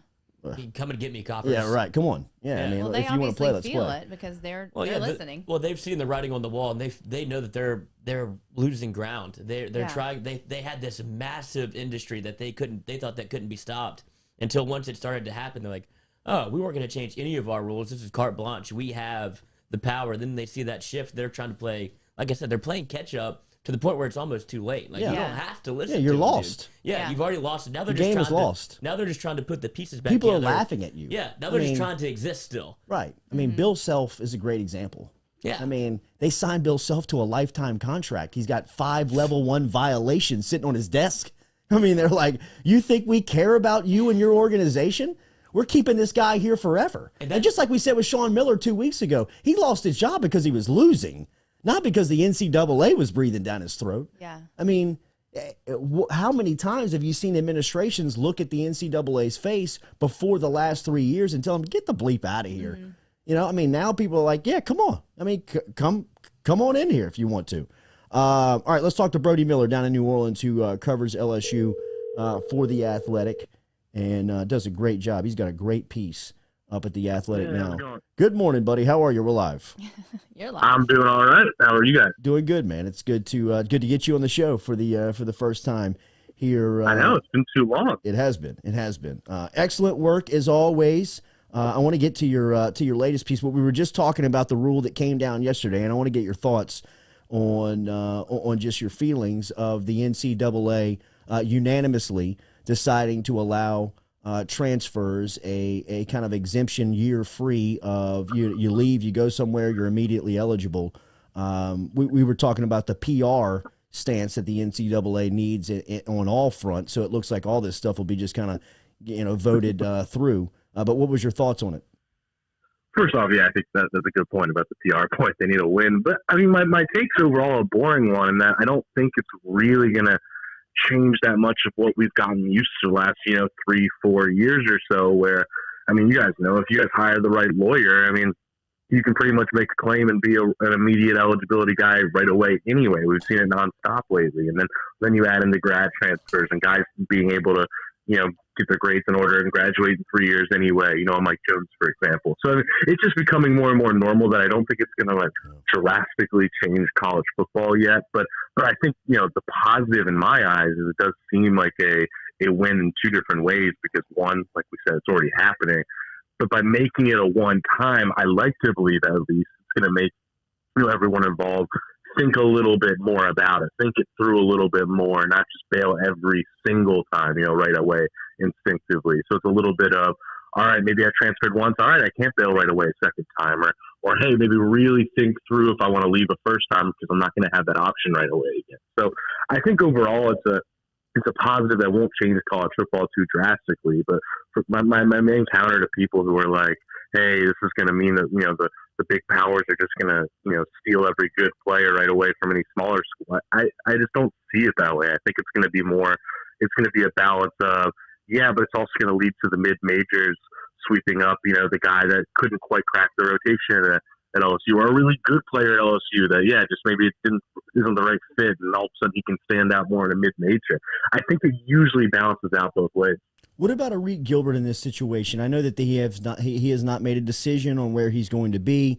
[SPEAKER 3] Come and get me, coppers.
[SPEAKER 1] Yeah, right. Come on. Yeah,
[SPEAKER 2] well,
[SPEAKER 1] if you want to play, let's play.
[SPEAKER 2] It because they're listening.
[SPEAKER 3] They've seen the writing on the wall, and they know that they're losing ground. They're trying. They had this massive industry that they thought that couldn't be stopped until once it started to happen. They're like, oh, we weren't going to change any of our rules. This is carte blanche. We have the power. Then they see that shift. They're trying to play. Like I said, they're playing catch up to the point where it's almost too late. Like, you don't have to listen.
[SPEAKER 1] Yeah, you're
[SPEAKER 3] to
[SPEAKER 1] lost.
[SPEAKER 3] Yeah, you've already lost it. Now
[SPEAKER 1] the game is lost.
[SPEAKER 3] Now they're just trying to put the pieces back
[SPEAKER 1] People
[SPEAKER 3] together.
[SPEAKER 1] are laughing at you.
[SPEAKER 3] Yeah, now they're just trying to exist still.
[SPEAKER 1] Right. I mean, Bill Self is a great example.
[SPEAKER 3] Yeah.
[SPEAKER 1] I mean, they signed Bill Self to a lifetime contract. He's got 5 level 1 violations sitting on his desk. I mean, they're like, you think we care about you and your organization? We're keeping this guy here forever. And just like we said with Sean Miller 2 weeks ago, he lost his job because he was losing, not because the NCAA was breathing down his throat.
[SPEAKER 2] Yeah.
[SPEAKER 1] I mean, how many times have you seen administrations look at the NCAA's face before the last 3 years and tell them, get the bleep out of here? You know, I mean, now people are like, yeah, come on. I mean, come on in here if you want to. All right, let's talk to Brody Miller down in New Orleans, who covers LSU for The Athletic and does a great job. He's got a great piece up at The Athletic now. Good morning, buddy. How are you? We're live.
[SPEAKER 2] You're live.
[SPEAKER 4] I'm doing all right. How are you guys?
[SPEAKER 1] Doing good, man. It's good to get you on the show for the first time here.
[SPEAKER 4] I know, it's been too long.
[SPEAKER 1] It has been. It has been. Excellent work as always. I want to get to your latest piece, but we were just talking about the rule that came down yesterday, and I want to get your thoughts on just your feelings of the NCAA unanimously deciding to allow transfers a kind of exemption year free of you leave, you go somewhere, you're immediately eligible. We were talking about the PR stance that the NCAA needs on all fronts, so it looks like all this stuff will be just kind of voted through. But what was your thoughts on it?
[SPEAKER 4] First off, yeah, I think that's a good point about the PR point. They need a win. But, I mean, my take's overall a boring one in that I don't think it's really going to change that much of what we've gotten used to the last, 3-4 years or so where, I mean, you guys know, if you guys hire the right lawyer, I mean, you can pretty much make a claim and be an immediate eligibility guy right away anyway. We've seen it nonstop lately. And then you add in the grad transfers and guys being able to, get their grades in order and graduate in 3 years anyway, Mike Jones, for example. So I mean, it's just becoming more and more normal that I don't think it's going to drastically change college football yet. But I think, the positive in my eyes is it does seem like a win in 2 different ways because one, like we said, it's already happening. But by making it a one time, I like to believe at least it's going to make everyone involved think a little bit more about it, think it through a little bit more, not just bail every single time, right away instinctively. So it's a little bit of, all right, maybe I transferred once. All right, I can't bail right away a second time. Or hey, maybe really think through if I want to leave a first time because I'm not going to have that option right away again. So I think overall it's a positive that won't change college football too drastically. But for my main counter to people who are like, hey, this is going to mean that, the big powers are just going to, steal every good player right away from any smaller school. I just don't see it that way. I think it's going to be a balance of, yeah, but it's also going to lead to the mid-majors sweeping up, the guy that couldn't quite crack the rotation at LSU, or a really good player at LSU that, just maybe it isn't the right fit, and all of a sudden he can stand out more in a mid-major. I think it usually balances out both ways.
[SPEAKER 1] What about Arik Gilbert in this situation? I know that he has not made a decision on where he's going to be.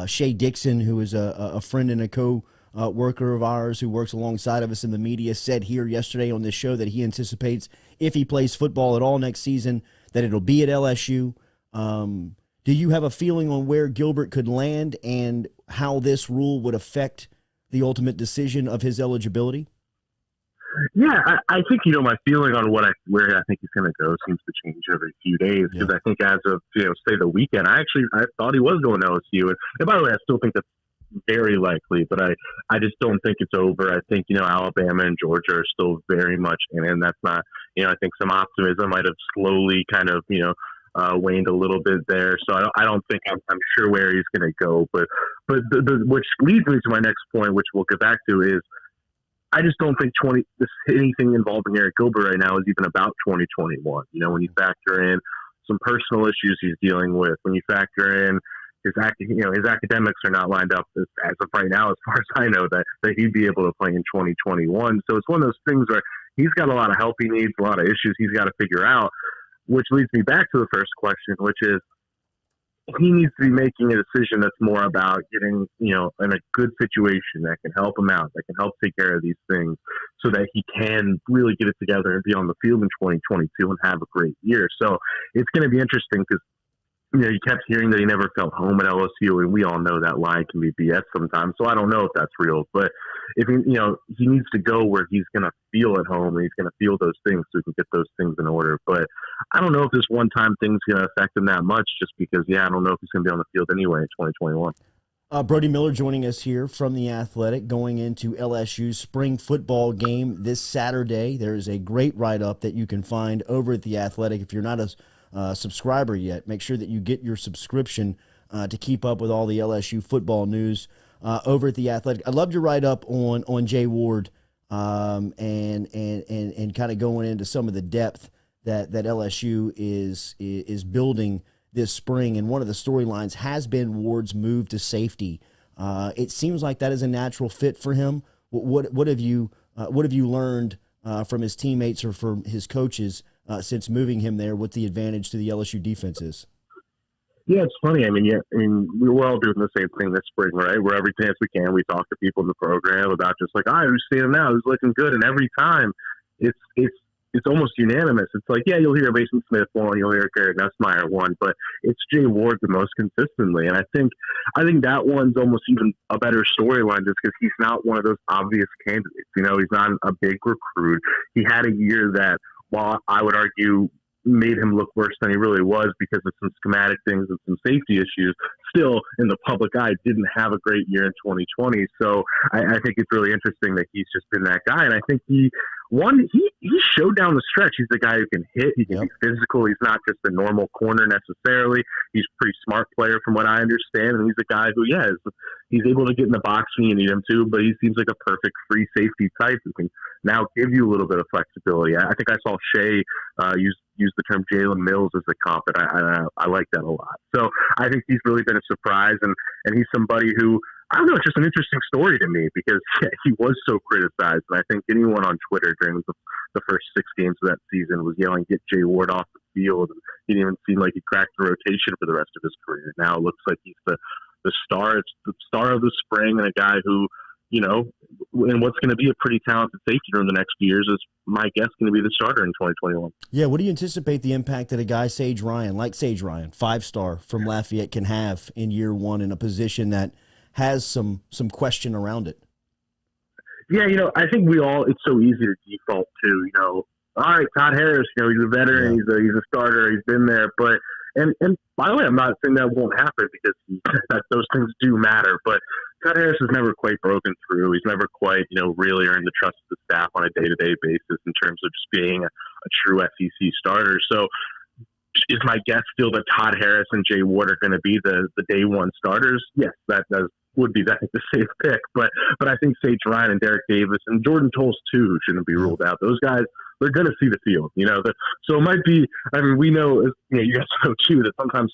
[SPEAKER 1] Shea Dixon, who is a friend and a co-worker of ours who works alongside of us in the media, said here yesterday on this show that he anticipates if he plays football at all next season, that it'll be at LSU. Do you have a feeling on where Gilbert could land and how this rule would affect the ultimate decision of his eligibility?
[SPEAKER 4] Yeah, I think, my feeling on where I think he's going to go seems to change every few days because I think as of, say the weekend, I thought he was going to LSU. And by the way, I still think that's very likely, but I just don't think it's over. I think, Alabama and Georgia are still very much in it, and that's not, I think some optimism might have slowly kind of, waned a little bit there. So I don't think I'm sure where he's going to go. But which leads me to my next point, which we'll get back to, is I just don't think anything involving Arik Gilbert right now is even about 2021. When you factor in some personal issues he's dealing with, when you factor in his academics are not lined up as of right now, as far as I know, that he'd be able to play in 2021. So it's one of those things where he's got a lot of help he needs, a lot of issues he's got to figure out, which leads me back to the first question, which is, he needs to be making a decision that's more about getting, in a good situation that can help him out, that can help take care of these things so that he can really get it together and be on the field in 2022 and have a great year. So it's going to be interesting because you kept hearing that he never felt home at LSU, and we all know that line can be BS sometimes. So I don't know if that's real, but if he needs to go where he's going to feel at home and he's going to feel those things so he can get those things in order. But I don't know if this one-time thing's going to affect him that much, just because I don't know if he's going to be on the field anyway in 2021.
[SPEAKER 1] Brody Miller joining us here from The Athletic, going into LSU's spring football game this Saturday. There is a great write-up that you can find over at The Athletic. If you're not a subscriber yet, make sure that you get your subscription to keep up with all the LSU football news over at The Athletic. I loved your write-up on Jay Ward and kind of going into some of the depth that LSU is building this spring, and one of the storylines has been Ward's move to safety. It seems like that is a natural fit for him. What have you learned from his teammates or from his coaches since moving him there? What the advantage to the LSU defense is?
[SPEAKER 4] Yeah, it's funny. I mean, we're all doing the same thing this spring, right? Where every chance we can, we talk to people in the program about just like, who's standing out, who's looking good, and every time it's almost unanimous. It's like, you'll hear Mason Smith one, you'll hear Garrett Nussmeier one, but it's Jay Ward the most consistently. And I think that one's almost even a better storyline just because he's not one of those obvious candidates. He's not a big recruit. He had a year that, while I would argue made him look worse than he really was because of some schematic things and some safety issues, still in the public eye didn't have a great year in 2020. So I think it's really interesting that he's just been that guy. And I think he showed down the stretch. He's the guy who can hit. He can be physical. He's not just a normal corner necessarily. He's a pretty smart player from what I understand. And he's a guy who, he's able to get in the box when you need him to, but he seems like a perfect free safety type who can now give you a little bit of flexibility. I think I saw Shea use the term Jalen Mills as a comp, and I like that a lot. So I think he's really been a surprise, and he's somebody who, I don't know, it's just an interesting story to me because he was so criticized. And I think anyone on Twitter during the first 6 games of that season was yelling, "Get Jay Ward off the field." And he didn't even seem like he cracked the rotation for the rest of his career. Now it looks like he's the star. It's the star of the spring, and a guy who, in what's going to be a pretty talented safety room the next few years, is my guess going to be the starter in 2021.
[SPEAKER 1] Yeah, what do you anticipate the impact that a guy Sage Ryan, 5-star from Lafayette, can have in year one in a position that has some question around it?
[SPEAKER 4] Yeah, I think it's so easy to default to, all right, Todd Harris, he's a veteran, he's a starter, he's been there, but and by the way, I'm not saying that won't happen because those things do matter, but Todd Harris has never quite broken through. He's never quite, really earned the trust of the staff on a day-to-day basis in terms of just being a true SEC starter. So is my guess still that Todd Harris and Jay Ward are going to be the day one starters? Yes, that would be the safe pick. But I think Sage Ryan and Derek Davis and Jordan Tolles too, who shouldn't be ruled out. Those guys, they're going to see the field, so it might be, we know, you guys know too, that sometimes,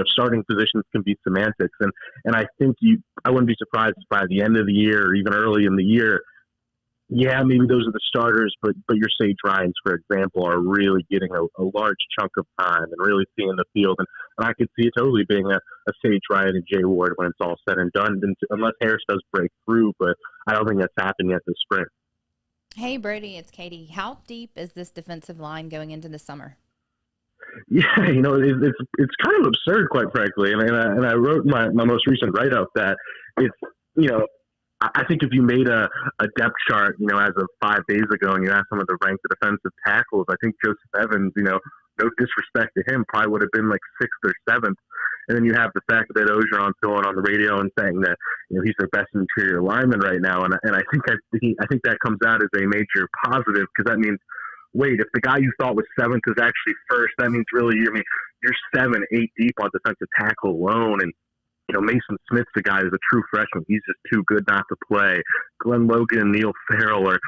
[SPEAKER 4] starting positions can be semantics. And I think I wouldn't be surprised if by the end of the year or even early in the year, maybe those are the starters, but your Sage Ryans, for example, are really getting a large chunk of time and really seeing the field. And I could see it totally being a Sage Ryan and Jay Ward when it's all said and done, unless Harris does break through, but I don't think that's happened yet this spring.
[SPEAKER 2] Hey, Brody, it's Katie. How deep is this defensive line going into the summer?
[SPEAKER 4] Yeah, it's kind of absurd, quite frankly. And I wrote my most recent write-up that it's, I think if you made a depth chart, as of 5 days ago, and you asked some of the ranked defensive tackles, I think Joseph Evans, no disrespect to him, probably would have been like 6th or 7th. And then you have the fact that Ogeron's going on the radio and saying that he's their best interior lineman right now, and I think that comes out as a major positive, because that means, wait, if the guy you thought was 7th is actually 1st, that means really you're 7, 8 deep on defensive tackle alone. And Mason Smith's a guy who's a true freshman. He's just too good not to play. Glenn Logan and Neil Farrell are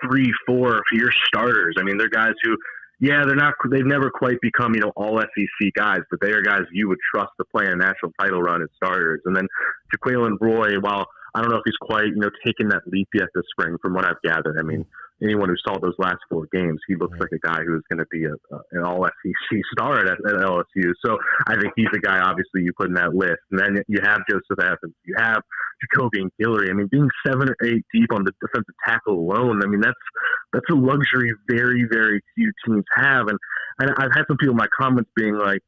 [SPEAKER 4] 3, 4 year starters. I mean, they're guys who, they've never quite become, all SEC guys, but they are guys you would trust to play a national title run as starters. And then Jaquelin Roy, while I don't know if he's quite, taken that leap yet this spring from what I've gathered. I mean, anyone who saw those last 4 games, he looks like a guy who is going to be an all-SEC star at LSU. So I think he's a guy, obviously, you put in that list. And then you have Joseph Evans. You have Jacoby and Guillory. I mean, being 7 or 8 deep on the defensive tackle alone, I mean, that's a luxury very, very few teams have. And I've had some people in my comments being like,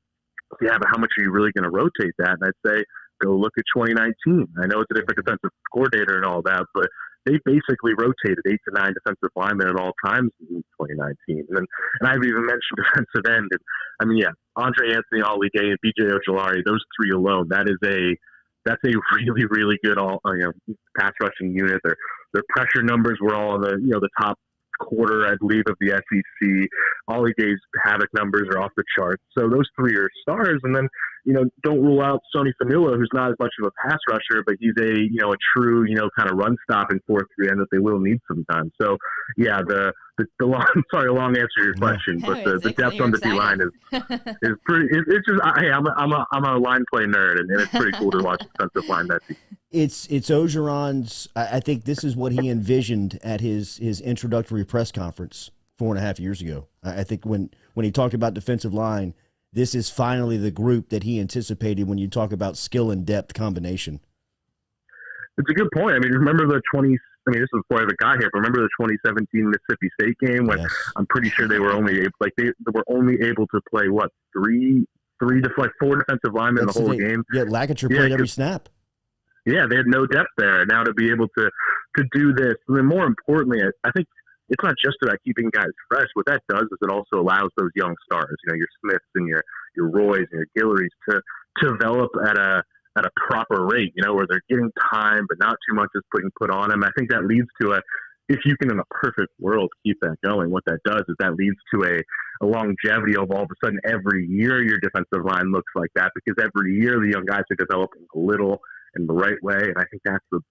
[SPEAKER 4] yeah, but how much are you really going to rotate that? And I'd say, go look at 2019. I know it's a different defensive coordinator and all that, but they basically rotated 8 to 9 defensive linemen at all times in 2019. And I've even mentioned defensive end. And, I mean, yeah, Andre Anthony, Ollie Gay, and BJ Ojolari, those three alone, that's a really, really good pass rushing unit. Their pressure numbers were all in the top quarter, I believe, of the SEC. Ollie Gay's havoc numbers are off the charts. So those three are stars. And then, don't rule out Sonny Fanula, who's not as much of a pass rusher, but he's a true, kind of run stop in 4-3 end that they will need sometimes. So yeah, the long answer to your question, but the depth on the D line is pretty. It's just, hey, I'm a line play nerd, and it's pretty cool to watch defensive line that team.
[SPEAKER 1] It's Orgeron's. I think this is what he envisioned at his introductory press conference 4.5 years ago. I think when he talked about defensive line, this is finally the group that he anticipated when you talk about skill and depth combination.
[SPEAKER 4] It's a good point. I mean, remember this is before I ever got here, but remember the 2017 Mississippi State game when I'm pretty sure they were only able to play four defensive linemen the whole game.
[SPEAKER 1] Yeah, Lagature played every snap.
[SPEAKER 4] Yeah, they had no depth there. Now to be able to do this, and then more importantly, I think it's not just about keeping guys fresh. What that does is it also allows those young stars, your Smiths and your Roys and your Guillory's to develop at a proper rate, where they're getting time, but not too much is put on them. I think that leads to if you can in a perfect world keep that going, what that does is that leads to a longevity of all of a sudden every year your defensive line looks like that, because every year the young guys are developing a little in the right way. And I think that's the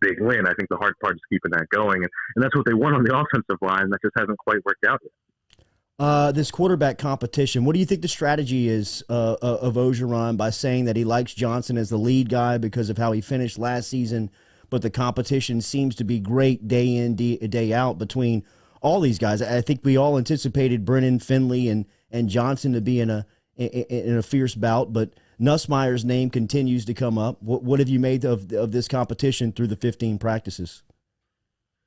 [SPEAKER 4] big win. I think the hard part is keeping that going. And that's what they want on the offensive line. That just hasn't quite worked out yet.
[SPEAKER 1] This quarterback competition, what do you think the strategy is of Orgeron by saying that he likes Johnson as the lead guy because of how he finished last season, but the competition seems to be great day in, day out between all these guys? I think we all anticipated Brennan, Finley, and Johnson to be in a fierce bout, but Nussmeier's name continues to come up. What have you made of this competition through the 15 practices?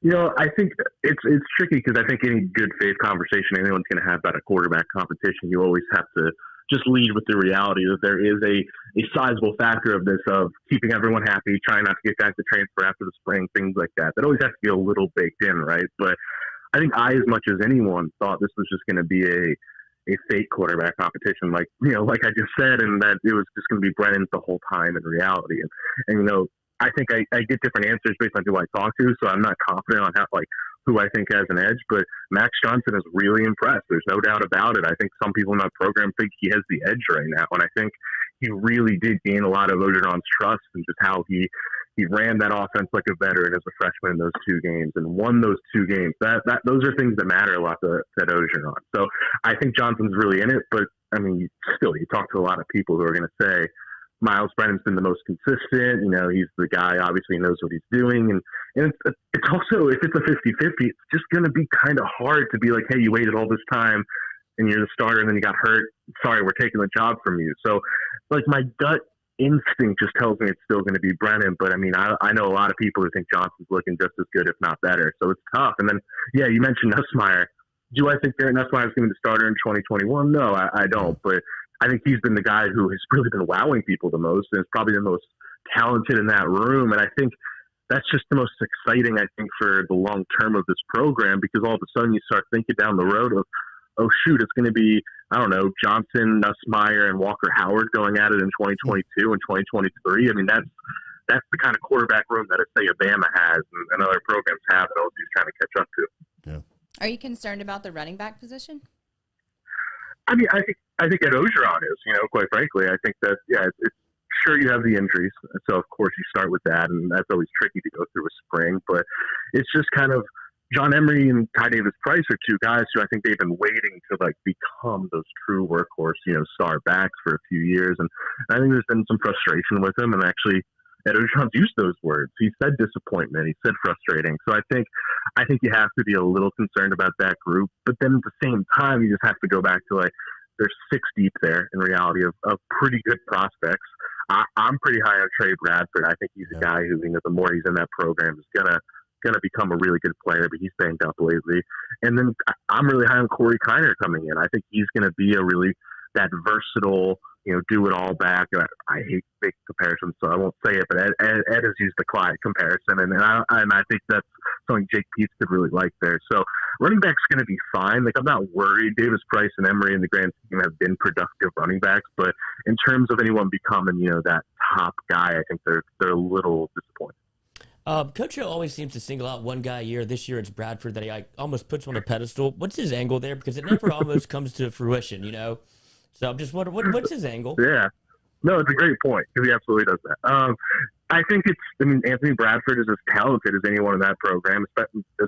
[SPEAKER 4] I think it's tricky because I think any good faith conversation anyone's going to have about a quarterback competition, you always have to just lead with the reality that there is a sizable factor of this, of keeping everyone happy, trying not to get guys to transfer after the spring, things like that. That always has to be a little baked in, right? But I think as much as anyone, thought this was just going to be a fake quarterback competition, like I just said, and that it was just going to be Brennan's the whole time in reality. And I think I get different answers based on who I talk to, so I'm not confident on who I think has an edge. But Max Johnson is really impressed. There's no doubt about it. I think some people in that program think he has the edge right now, and I think he really did gain a lot of Orgeron's trust and just how he ran that offense like a veteran as a freshman in those 2 games and won those 2 games. Those are things that matter a lot to Orgeron. So I think Johnson's really in it, but I mean, still, you talk to a lot of people who are going to say Miles Brennan's been the most consistent. He's the guy, obviously knows what he's doing. And it's also, if it's a 50-50, it's just going to be kind of hard to be like, hey, you waited all this time and you're the starter and then you got hurt. Sorry, we're taking the job from you. So like my gut instinct just tells me it's still going to be Brennan. But I mean, I know a lot of people who think Johnson's looking just as good, if not better. So it's tough. And then, yeah, you mentioned Nussmeier. Do I think Garrett Nussmeier is going to be the starter in 2021? No, I don't. But I think he's been the guy who has really been wowing people the most and is probably the most talented in that room. And I think that's just the most exciting, I think, for the long term of this program, because all of a sudden you start thinking down the road of, oh, shoot, it's going to be, I don't know, Johnson, Nussmeier, and Walker Howard going at it in 2022 and 2023. I mean, that's the kind of quarterback room that, say, Alabama has and other programs have that LSU's trying to catch up to.
[SPEAKER 1] Yeah.
[SPEAKER 2] Are you concerned about the running back position?
[SPEAKER 4] I mean, I think Ed Orgeron is, quite frankly. I think that, yeah, it's sure you have the injuries. So, of course, you start with that, and that's always tricky to go through a spring. But it's just kind of John Emery and Ty Davis-Price are 2 guys who I think they've been waiting to, become those true workhorse, star backs for a few years. And I think there's been some frustration with them. And actually, Ed Orgeron's used those words. He said disappointment. He said frustrating. So I think you have to be a little concerned about that group. But then at the same time, you just have to go back to there's 6 deep there in reality of pretty good prospects. I'm pretty high on Trey Bradford. I think he's a guy who, the more he's in that program, is gonna become a really good player. But he's banged up lately. And then I'm really high on Corey Kiner coming in. I think he's gonna be that versatile do it all back. I hate big comparisons, so I won't say it. But Ed has used the Clyde comparison, and I think that's something Jake Peetz could really like there. So running back's going to be fine. Like, I'm not worried. Davis Price and Emery in the grand scheme have been productive running backs, but in terms of anyone becoming that top guy, I think they're a little disappointed.
[SPEAKER 3] Coach O always seems to single out one guy a year. This year it's Bradford that he almost puts on a pedestal. What's his angle there? Because it never almost comes to fruition, So I'm just wondering, what's his angle?
[SPEAKER 4] Yeah. No, it's a great point because he absolutely does that. I think Anthony Bradford is as talented as anyone in that program, as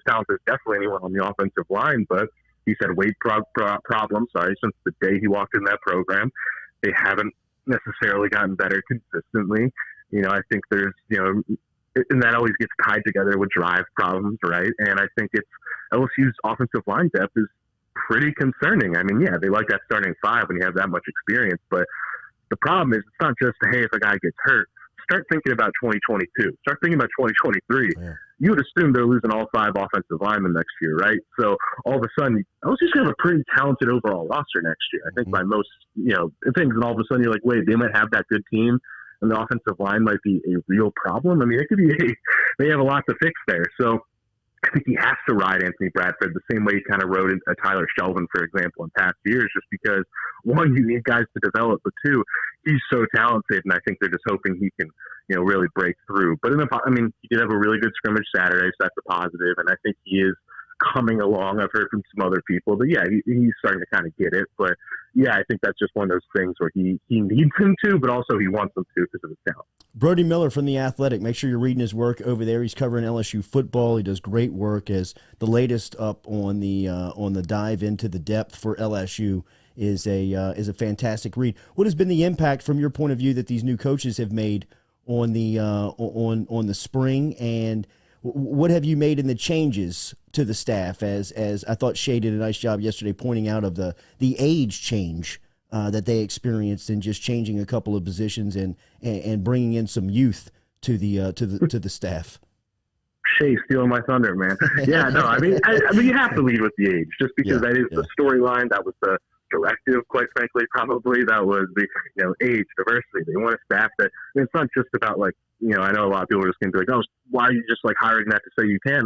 [SPEAKER 4] talented as definitely anyone on the offensive line, but he's had weight problems, since the day he walked in that program. They haven't necessarily gotten better consistently. I think there's, and that always gets tied together with drive problems, right? And I think LSU's offensive line depth is pretty concerning. They like that starting five when you have that much experience, but the problem is it's not just, hey, if a guy gets hurt. Start thinking about 2022. Start thinking about 2023. Yeah. You would assume they're losing all five offensive linemen next year, right? So all of a sudden, LSU's going to have a pretty talented overall roster next year. I think by most, things, and all of a sudden you're like, wait, they might have that good team, and the offensive line might be a real problem. It could be they have a lot to fix there. So I think he has to ride Anthony Bradford the same way he kind of rode Tyler Shelvin, for example, in past years, just because, one, you need guys to develop, but two, he's so talented, and I think they're just hoping he can, really break through. But he did have a really good scrimmage Saturday, so that's a positive, and I think he is coming along. I've heard from some other people, but yeah, he's starting to kind of get it. But yeah, I think that's just one of those things where he needs him to, but also he wants him to because of his talent.
[SPEAKER 1] Brody Miller from The Athletic. Make sure you're reading his work over there. He's covering LSU football. He does great work as the latest up on the dive into the depth for LSU is a fantastic read. What has been the impact from your point of view that these new coaches have made on the spring, and what have you made in the changes to the staff? As I thought Shea did a nice job yesterday pointing out of the age change that they experienced in just changing a couple of positions and bringing in some youth to the staff.
[SPEAKER 4] Shea stealing my thunder, man. Yeah, no, I mean you have to lead with the age, just because that is the storyline. That was the directive, quite frankly, probably. That was the age, diversity. They want a staff that, it's not just about I know a lot of people are just going to be like, oh, why are you just hiring that to say you can?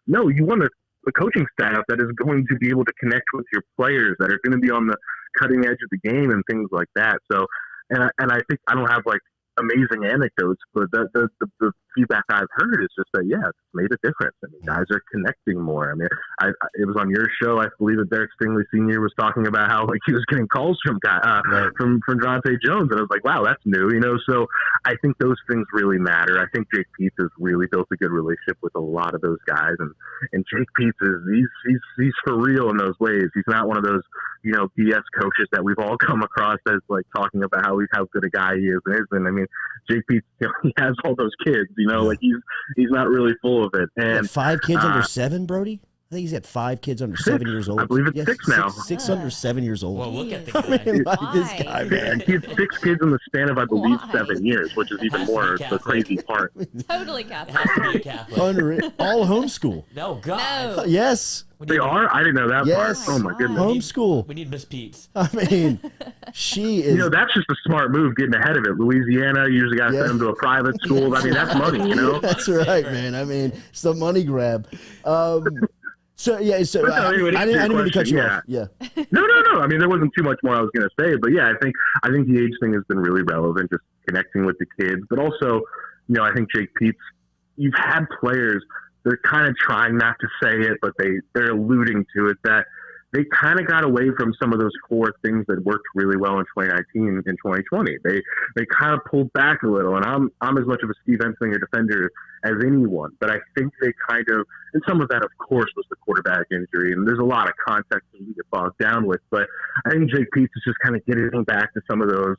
[SPEAKER 4] No, you want a coaching staff that is going to be able to connect with your players, that are going to be on the cutting edge of the game and things like that. So, and I think I don't have amazing anecdotes, but the feedback I've heard is just that, it's made a difference. Guys are connecting more. It was on your show, I believe, that Derek Stingley Sr. was talking about how he was getting calls from Dronte Jones, and I was like, wow, that's new, So I think those things really matter. I think Jake Peetz has really built a good relationship with a lot of those guys, and Jake Peetz he's for real in those ways. He's not one of those BS coaches that we've all come across as talking about how good a guy he is and isn't. Jake Peetz, he has all those kids, he's not really full of it. And
[SPEAKER 1] 5 kids under 7, Brody? I think he's got 5 kids under 7 years old.
[SPEAKER 4] I believe it's 6 now.
[SPEAKER 1] 6 under 7 years old.
[SPEAKER 3] Well, look at the guy.
[SPEAKER 1] This guy, man.
[SPEAKER 4] He had 6 kids in the span of, I believe, 7 years, which is even more the crazy part.
[SPEAKER 2] Totally Catholic.
[SPEAKER 3] It has to be a Catholic.
[SPEAKER 1] All homeschool.
[SPEAKER 3] No, God.
[SPEAKER 2] No.
[SPEAKER 1] Yes.
[SPEAKER 4] They are? I didn't know that part. Oh, my goodness.
[SPEAKER 1] Homeschool.
[SPEAKER 3] We need Miss Peetz.
[SPEAKER 1] She is.
[SPEAKER 4] That's just a smart move, getting ahead of it. Louisiana, you usually got to send them to a private school. That's money,
[SPEAKER 1] That's right, man. It's the money grab. So I didn't mean to cut you off. Yeah.
[SPEAKER 4] No. There wasn't too much more I was going to say, but yeah, I think the age thing has been really relevant, just connecting with the kids. But also, I think Jake Peetz, you've had players, they're kind of trying not to say it, but they're alluding to it, that they kind of got away from some of those core things that worked really well in 2019 and 2020. They kind of pulled back a little, and I'm as much of a Steve Enslinger defender as anyone, but I think they kind of, and some of that, of course, was the quarterback injury, and there's a lot of context that we get bogged down with, but I think Jake Peetz is just kind of getting back to some of those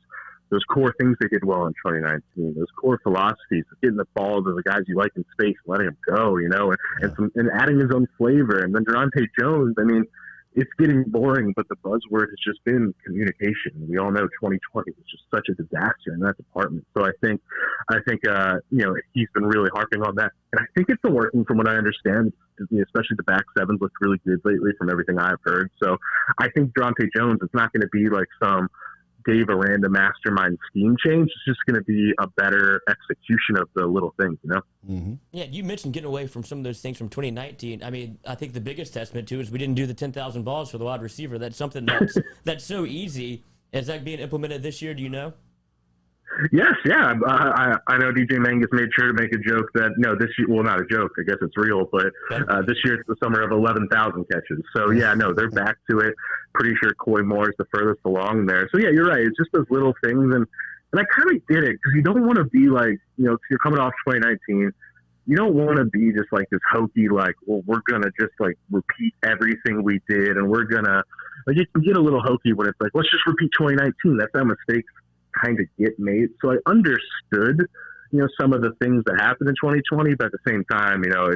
[SPEAKER 4] core things they did well in 2019, those core philosophies of getting the ball to the guys you like in space, letting them go, and adding his own flavor. And then Dronte Jones, it's getting boring, but the buzzword has just been communication. We all know 2020 was just such a disaster in that department. So I think he's been really harping on that, and I think it's been working from what I understand. Especially the back sevens looked really good lately from everything I've heard. So I think Dronte Jones, it's not going to be like some Dave Aranda mastermind scheme change. It's just going to be a better execution of the little things, you know?
[SPEAKER 1] Mm-hmm.
[SPEAKER 3] Yeah, you mentioned getting away from some of those things from 2019. I mean, I think the biggest testament to is we didn't do the 10,000 balls for the wide receiver. That's something that's so easy. Is that being implemented this year? Do you know?
[SPEAKER 4] Yes, yeah. I know DJ Mangus made sure to make a joke that, no, this year, well, not a joke, I guess it's real, but this year it's the summer of 11,000 catches. So, yeah, no, they're back to it. Pretty sure Coy Moore is the furthest along there. So, yeah, you're right. It's just those little things. And I kind of get it because you don't want to be like, you know, if you're coming off 2019, you don't want to be just like this hokey, like, well, we're going to just like repeat everything we did. And we're going to, like, you can get a little hokey when it's like, let's just repeat 2019. That's how mistakes kind of get made. So I understood, you know, some of the things that happened in 2020, but at the same time, you know,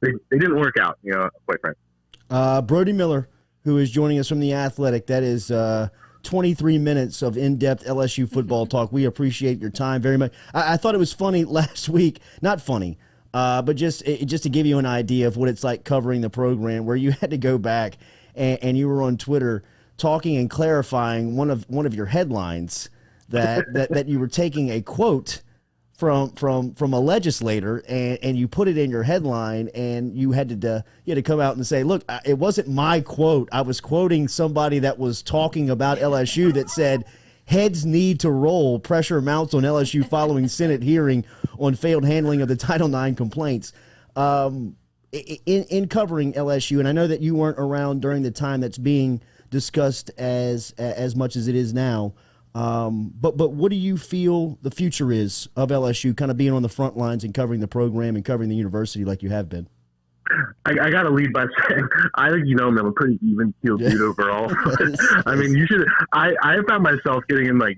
[SPEAKER 4] they didn't work out, you know, quite frankly.
[SPEAKER 1] Brody Miller, who is joining us from The Athletic. That is 23 minutes of in-depth LSU football talk. We appreciate your time very much. I thought it was funny last week, not funny, but just to give you an idea of what it's like covering the program, where you had to go back and you were on Twitter talking and clarifying one of your headlines that you were taking a quote from a legislator and you put it in your headline, and you had to come out and say, look, it wasn't my quote. I was quoting somebody that was talking about LSU that said, heads need to roll. Pressure mounts on LSU following Senate hearing on failed handling of the Title IX complaints. In covering LSU, and I know that you weren't around during the time that's being discussed as much as it is now, but what do you feel the future is of LSU, kind of being on the front lines and covering the program and covering the university like you have been?
[SPEAKER 4] I got to lead by saying, I think, you know, I'm a pretty even-keeled dude overall. I mean, you should. I found myself getting in like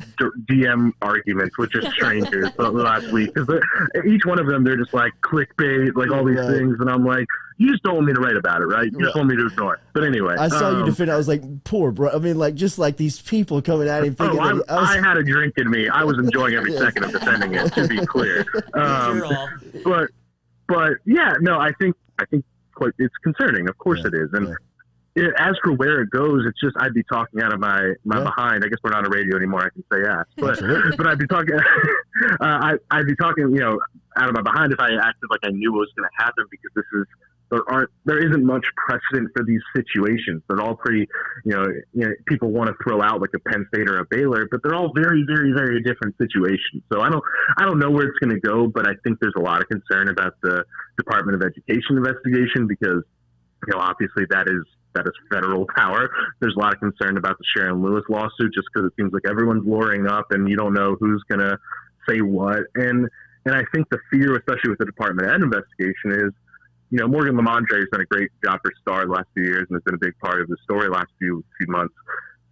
[SPEAKER 4] DM arguments with just strangers the last week, because each one of them, they're just like clickbait, like all these things, and I'm like, you just don't want me to write about it, right? You just want me to ignore it. But anyway,
[SPEAKER 1] I saw you defend. I was like, poor bro. I mean, like, just like these people coming at him. Thinking
[SPEAKER 4] I had a drink in me. I was enjoying every second of defending it, to be clear. But yeah, no, I think quite, it's concerning. Of course it is. And as for where it goes, it's just, I'd be talking out of my behind. I guess we're not on radio anymore. I can say ass, but I'd be talking, I'd be talking, you know, out of my behind if I acted like I knew what was going to happen, because there isn't much precedent for these situations. They're all pretty, you know, people want to throw out like a Penn State or a Baylor, but they're all very, very, very different situations. So I don't know where it's going to go, but I think there's a lot of concern about the Department of Education investigation, because, you know, obviously that is federal power. There's a lot of concern about the Sharon Lewis lawsuit, just because it seems like everyone's lawyering up and you don't know who's going to say what. And I think the fear, especially with the Department Ed investigation, is, you know, Morgan Lamondre has done a great job for Star the last few years and has been a big part of the story the last few months.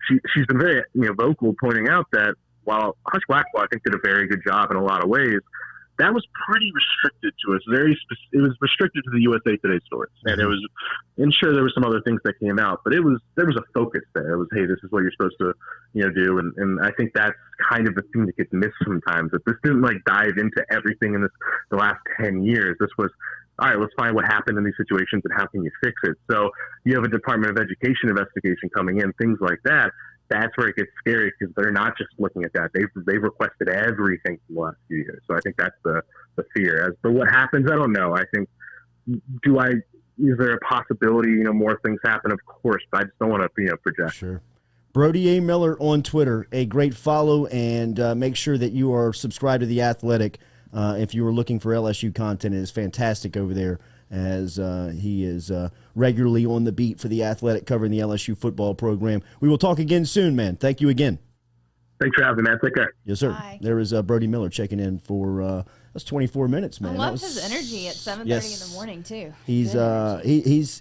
[SPEAKER 4] She's been very, you know, vocal, pointing out that while Hush Blackwell, I think, did a very good job in a lot of ways, that was pretty restricted to us. It was restricted to the USA Today stories, and sure, there were some other things that came out, but there was a focus there. It was, hey, this is what you're supposed to, you know, do, and I think that's kind of the thing that gets missed sometimes. That this didn't like dive into everything in the last 10 years. This was, all right, let's find what happened in these situations and how can you fix it. So you have a Department of Education investigation coming in, things like that. That's where it gets scary, because they're not just looking at that. They've requested everything from the last few years. So I think that's the fear. As for what happens, I don't know. I think, is there a possibility, you know, more things happen? Of course, but I just don't want to, you know, project.
[SPEAKER 1] Sure. Brody A. Miller on Twitter, a great follow, and make sure that you are subscribed to The Athletic. If you were looking for LSU content, it is fantastic over there, as he is regularly on the beat for The Athletic, covering the LSU football program. We will talk again soon, man. Thank you again.
[SPEAKER 4] Thanks for having me, man. Take care.
[SPEAKER 1] Yes, sir.
[SPEAKER 2] Bye.
[SPEAKER 1] There is Brody Miller checking in for that's 24 minutes, man.
[SPEAKER 2] I love his energy at 7:30 in the morning too.
[SPEAKER 1] He's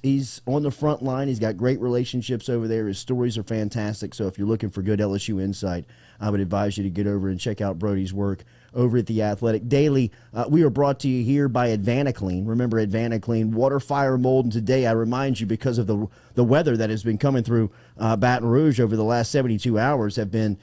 [SPEAKER 1] he's on the front line. He's got great relationships over there. His stories are fantastic. So if you're looking for good LSU insight, I would advise you to get over and check out Brody's work over at The Athletic. Daily, we are brought to you here by Advanaclean. Remember Advanaclean, water, fire, mold, and today I remind you, because of the weather that has been coming through Baton Rouge over the last 72 hours have been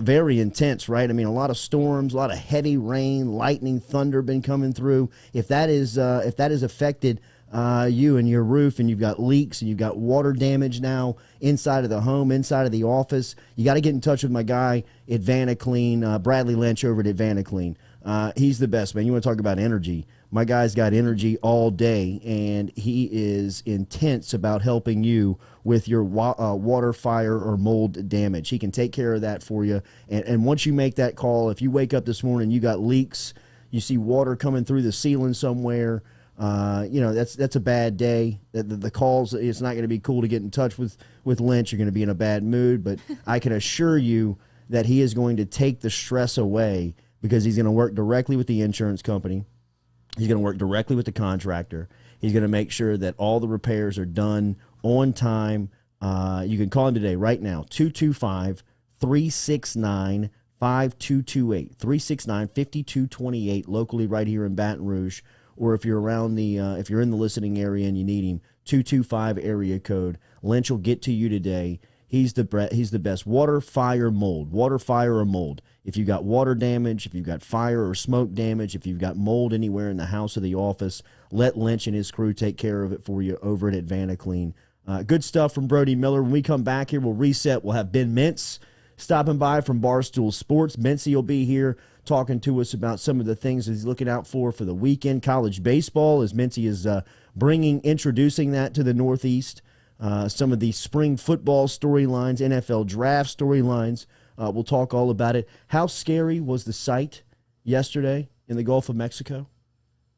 [SPEAKER 1] very intense, right? I mean, a lot of storms, a lot of heavy rain, lightning, thunder been coming through. If that is affected you and your roof, and you've got leaks and you've got water damage now inside of the home, inside of the office, you got to get in touch with my guy at Vanaclean, Bradley Lynch over at Vanaclean. He's the best, man. You want to talk about energy? My guy's got energy all day, and he is intense about helping you with your water, fire, or mold damage. He can take care of that for you. And once you make that call, if you wake up this morning, you got leaks, you see water coming through the ceiling somewhere, that's a bad day. The calls, it's not going to be cool to get in touch with Lynch. You're going to be in a bad mood, but I can assure you that he is going to take the stress away, because he's going to work directly with the insurance company. He's going to work directly with the contractor. He's going to make sure that all the repairs are done on time. You can call him today, right now, 225-369-5228, 369-5228, locally right here in Baton Rouge. Or if you're around if you're in the listening area and you need him, 225 area code. Lynch will get to you today. He's the best. Water, fire, mold. Water, fire, or mold. If you've got water damage, if you've got fire or smoke damage, if you've got mold anywhere in the house or the office, let Lynch and his crew take care of it for you over at Vanaclean. Good stuff from Brody Miller. When we come back here, we'll reset. We'll have Ben Mintz stopping by from Barstool Sports. Mintzy will be here talking to us about some of the things that he's looking out for the weekend. College baseball, as Mintzy is introducing that to the Northeast. Some of the spring football storylines, NFL draft storylines. We'll talk all about it. How scary was the sight yesterday in the Gulf of Mexico?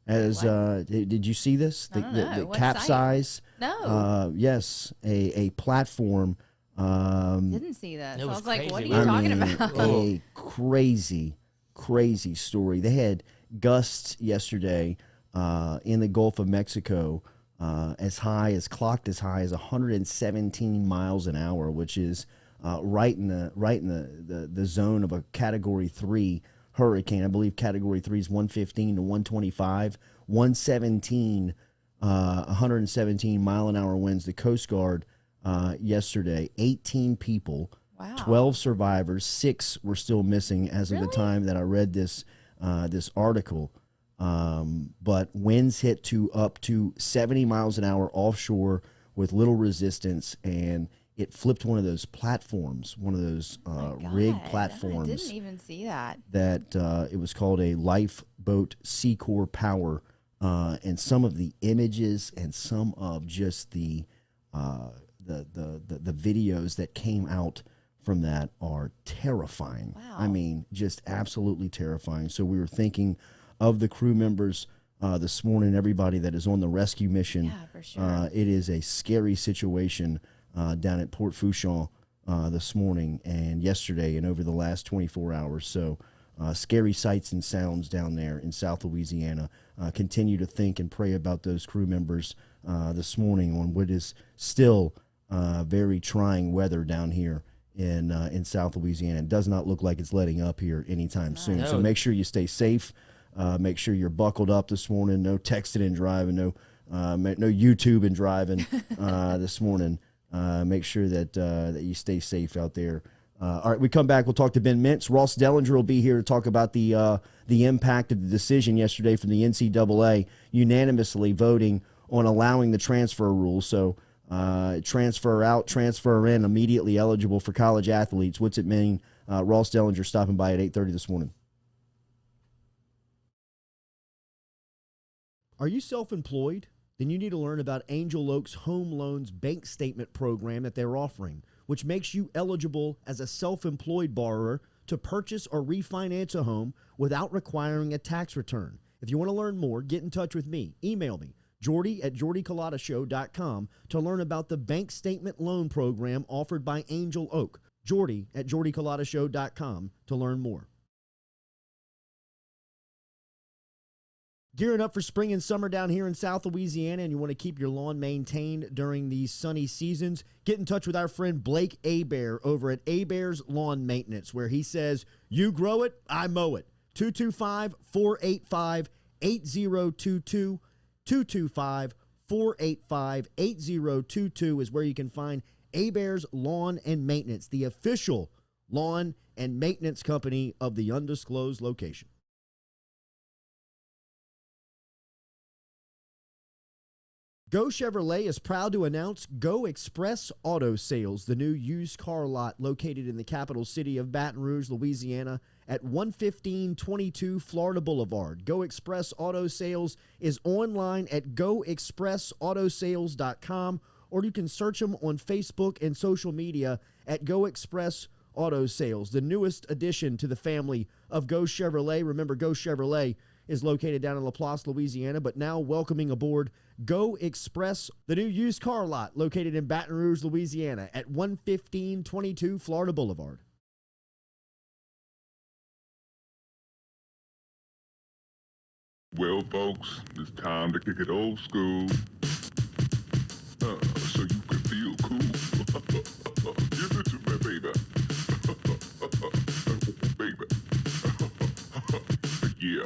[SPEAKER 1] Did you see this? The capsize?
[SPEAKER 2] No.
[SPEAKER 1] Yes, a platform.
[SPEAKER 2] Didn't see that. So I was like, what are you talking about?
[SPEAKER 1] A crazy story. They had gusts yesterday in the Gulf of Mexico clocked as high as 117 miles an hour, which is right in the zone of a Category 3 hurricane. I believe Category 3 is 115 to 125. 117 mile an hour winds. The Coast Guard yesterday, 18 people,
[SPEAKER 2] wow.
[SPEAKER 1] 12 survivors, 6 were still missing as of the time that I read this article. But winds hit up to 70 miles an hour offshore with little resistance, and it flipped one of those platforms, one of those rig platforms.
[SPEAKER 2] I didn't even see that.
[SPEAKER 1] It was called a lifeboat Seacor Power, and some of the images and some of just the videos that came out from that are terrifying.
[SPEAKER 2] Wow.
[SPEAKER 1] I mean, just absolutely terrifying. So we were thinking of the crew members this morning, everybody that is on the rescue mission.
[SPEAKER 2] Yeah, for sure.
[SPEAKER 1] It is a scary situation down at Port Fourchon this morning and yesterday and over the last 24 hours. So scary sights and sounds down there in South Louisiana. Continue to think and pray about those crew members this morning on what is still very trying weather down here in South Louisiana. It does not look like it's letting up here anytime soon. So make sure you stay safe. Make sure you're buckled up this morning. No texting and driving. No YouTube and driving this morning. Make sure that you stay safe out there. All right, we come back. We'll talk to Ben Mintz. Ross Dellenger will be here to talk about the impact of the decision yesterday from the NCAA unanimously voting on allowing the transfer rule. So transfer out, transfer in, immediately eligible for college athletes. What's it mean? Ross Dellenger stopping by at 8:30 this morning. Are you self-employed? Then you need to learn about Angel Oak's Home Loans Bank Statement program that they're offering, which makes you eligible as a self-employed borrower to purchase or refinance a home without requiring a tax return. If you want to learn more, get in touch with me. Email me, Jordy at jordyculotta.show.com, to learn about the bank statement loan program offered by Angel Oak. Jordy at jordyculotta.show.com to learn more. Gearing up for spring and summer down here in South Louisiana, and you want to keep your lawn maintained during these sunny seasons, get in touch with our friend Blake Abear over at Abear's Lawn Maintenance, where he says, you grow it, I mow it. 225-485-8022. 225-485-8022 is where you can find Abear's Lawn and Maintenance, the official lawn and maintenance company of the undisclosed location. Go Chevrolet is proud to announce Go Express Auto Sales, the new used car lot located in the capital city of Baton Rouge, Louisiana, at 11522 Florida Boulevard. Go Express Auto Sales is online at goexpressautosales.com, or you can search them on Facebook and social media at Go Express Auto Sales, the newest addition to the family of Go Chevrolet. Remember, Go Chevrolet is located down in Laplace, Louisiana, but now welcoming aboard Go Express, the new used car lot located in Baton Rouge, Louisiana at 11522 Florida Boulevard.
[SPEAKER 5] Well, folks, it's time to kick it old school. So you can feel cool. Give it to me, baby. Baby. Yeah.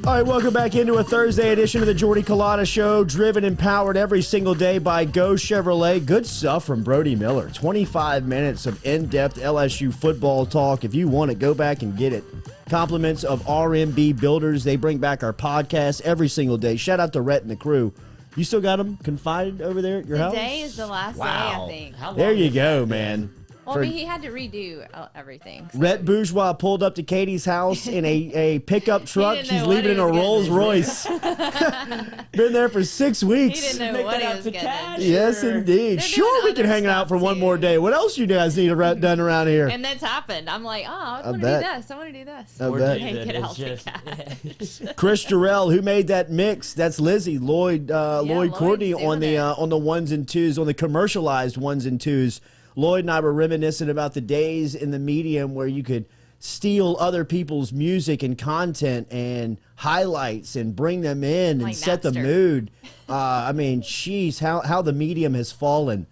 [SPEAKER 1] All right, welcome back into a Thursday edition of the Jordy Culotta Show, driven and powered every single day by Go Chevrolet. Good stuff from Brody Miller. 25 minutes of in-depth LSU football talk. If you want it, go back and get it. Compliments of RMB Builders. They bring back our podcast every single day. Shout out to Rhett and the crew. You still got them confined over there at your house?
[SPEAKER 2] Today is the last day, I think.
[SPEAKER 1] There you go, man.
[SPEAKER 2] Well, I mean, he had to redo everything.
[SPEAKER 1] So. Rhett Bourgeois pulled up to Katie's house in a pickup truck. She's leaving in a Rolls Royce. Been there for 6 weeks.
[SPEAKER 2] He didn't know what he was getting.
[SPEAKER 1] Yes, indeed. Sure, we can hang out for one more day. What else you guys need done around here?
[SPEAKER 2] And that's happened. I'm like, I want to do this. I want to do this.
[SPEAKER 1] I bet.
[SPEAKER 2] Get out the cash.
[SPEAKER 1] Chris Jarrell, who made that mix? That's Lizzie. Lloyd Courtney on the ones and twos, on the commercialized ones and twos. Lloyd and I were reminiscing about the days in the medium where you could steal other people's music and content and highlights and bring them in and set the mood. I mean, geez, how the medium has fallen.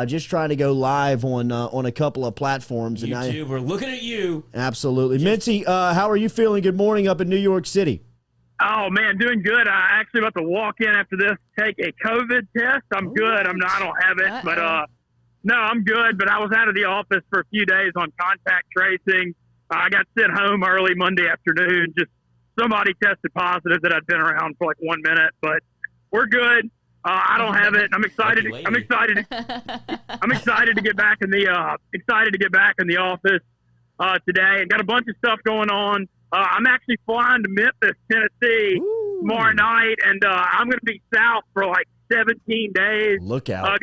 [SPEAKER 1] Just trying to go live on a couple of platforms.
[SPEAKER 3] YouTube, we're looking at you.
[SPEAKER 1] Absolutely. Mintzy, how are you feeling? Good morning up in New York City.
[SPEAKER 6] Oh, man, doing good. I actually about to walk in after this, take a COVID test. I'm good. I don't have it, but no, I'm good, but I was out of the office for a few days on contact tracing. I got sent home early Monday afternoon. Just somebody tested positive that I'd been around for like 1 minute, but we're good. I don't have it. I'm excited. I'm excited to get back in the office today. I got a bunch of stuff going on. I'm actually flying to Memphis, Tennessee tomorrow night, and I'm going to be south for like 17 days.
[SPEAKER 1] Look out!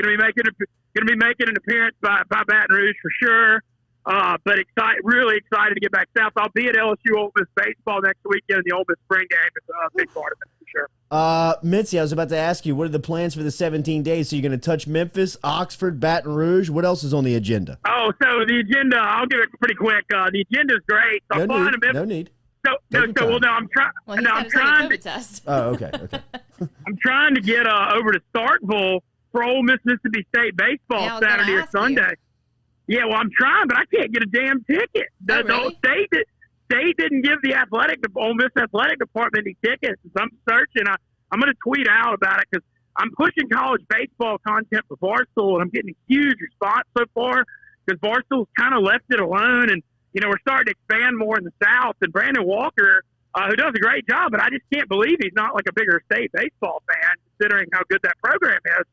[SPEAKER 6] Going to be making an appearance by Baton Rouge for sure. But really excited to get back south. I'll be at LSU Ole Miss baseball next weekend in the Ole Miss spring game. It's a big part of it for sure.
[SPEAKER 1] Mintzy, I was about to ask you, what are the plans for the 17 days? So you're going to touch Memphis, Oxford, Baton Rouge. What else is on the agenda?
[SPEAKER 6] Oh, so the agenda, I'll give it pretty quick. The agenda is great. So I'm flying to Memphis.
[SPEAKER 1] No need.
[SPEAKER 6] I'm trying. I'm trying to
[SPEAKER 2] test.
[SPEAKER 1] Oh, okay.
[SPEAKER 6] I'm trying to get over to Starkville for Ole Miss Mississippi State baseball Saturday or Sunday. Yeah, well, I'm trying, but I can't get a damn ticket. The state didn't give the Ole Miss athletic department any tickets. So I'm searching. I'm going to tweet out about it because I'm pushing college baseball content for Barstool, and I'm getting a huge response so far. because Barstool's kind of left it alone. And, we're starting to expand more in the South. And Brandon Walker, who does a great job, but I just can't believe he's not like a bigger state baseball fan, considering how good that program is.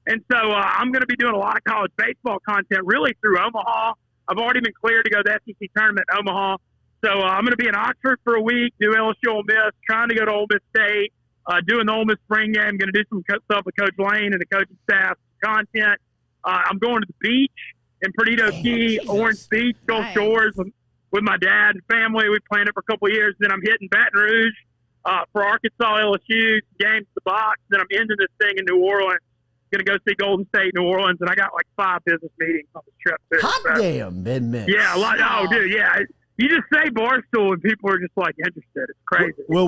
[SPEAKER 6] And so I'm going to be doing a lot of college baseball content really through Omaha. I've already been cleared to go to the SEC tournament in Omaha. So I'm going to be in Oxford for a week, do LSU Ole Miss, trying to go to Ole Miss State, doing the Ole Miss spring game, going to do some stuff with Coach Lane and the coaching staff, content. I'm going to the beach in Perdido Key, Orange Beach, Gulf Shores with my dad and family. We planned it for a couple of years. Then I'm hitting Baton Rouge for Arkansas LSU, games to the box. Then I'm ending this thing in New Orleans. Going to go see Golden State, New Orleans, and I got like 5 business meetings on this trip too.
[SPEAKER 1] Hot damn, Ben Mintz.
[SPEAKER 6] Yeah, oh, dude, yeah. You just say Barstool and people are just like interested. It's crazy.
[SPEAKER 1] Well,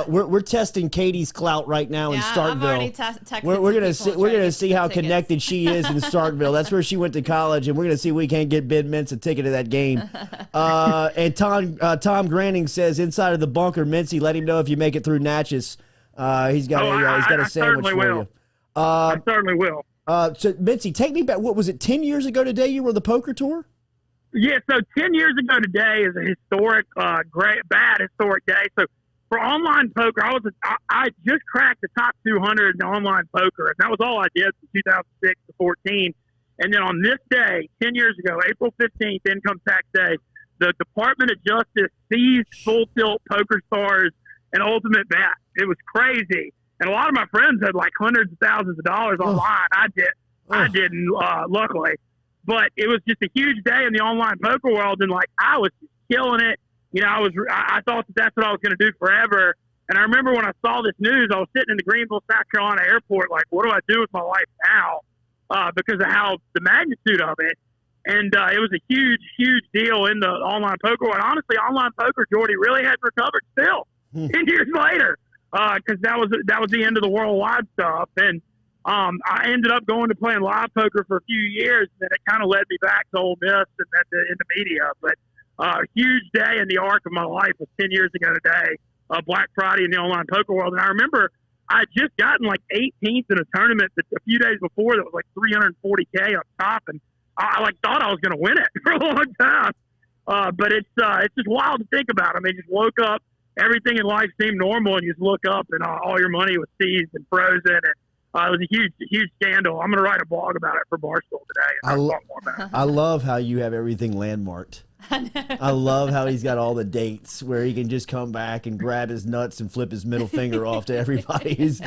[SPEAKER 1] we're testing Katie's clout right now in Starkville.
[SPEAKER 2] I've already texted
[SPEAKER 1] we're gonna see how connected she is in Starkville. That's where she went to college, and we're gonna see if we can't get Ben Mintz a ticket to that game. And Tom Granning says inside of the bunker, Mintzy, let him know if you make it through Natchez. He's got a sandwich for you.
[SPEAKER 6] I certainly will.
[SPEAKER 1] So Mintzy, take me back. What was it? 10 years ago today, you were on the poker tour.
[SPEAKER 6] Yeah, so 10 years ago today is a historic, bad historic day. So for online poker, I just cracked the top 200 in online poker, and that was all I did from 2006 to 14. And then on this day, 10 years ago, April 15th, Income Tax Day, the Department of Justice seized Full Tilt, Poker Stars, and Ultimate Bet. It was crazy. And a lot of my friends had like hundreds of thousands of dollars online. I didn't, luckily. But it was just a huge day in the online poker world, and like I was just killing it. I thought that's what I was going to do forever. And I remember when I saw this news, I was sitting in the Greenville, South Carolina airport, like, what do I do with my life now? Because of how the magnitude of it. And it was a huge, huge deal in the online poker world. Honestly, online poker, Jordy, really hadn't recovered still 10 years later, because that was the end of the worldwide stuff. And I ended up going to playing live poker for a few years, and it kind of led me back to Ole Miss and in the media. But a huge day in the arc of my life was 10 years ago today, Black Friday in the online poker world. And I remember I had just gotten like 18th in a tournament that a few days before that was like $340K on top, and I like thought I was going to win it for a long time. But it's just wild to think about. I mean, just woke up, everything in life seemed normal, and you just look up and all your money was seized and frozen, and it was a huge scandal. I'm going to write a blog about it for Barstool today. And talk more about it.
[SPEAKER 1] I love how you have everything landmarked. I love how he's got all the dates where he can just come back and grab his nuts and flip his middle finger off to everybody who's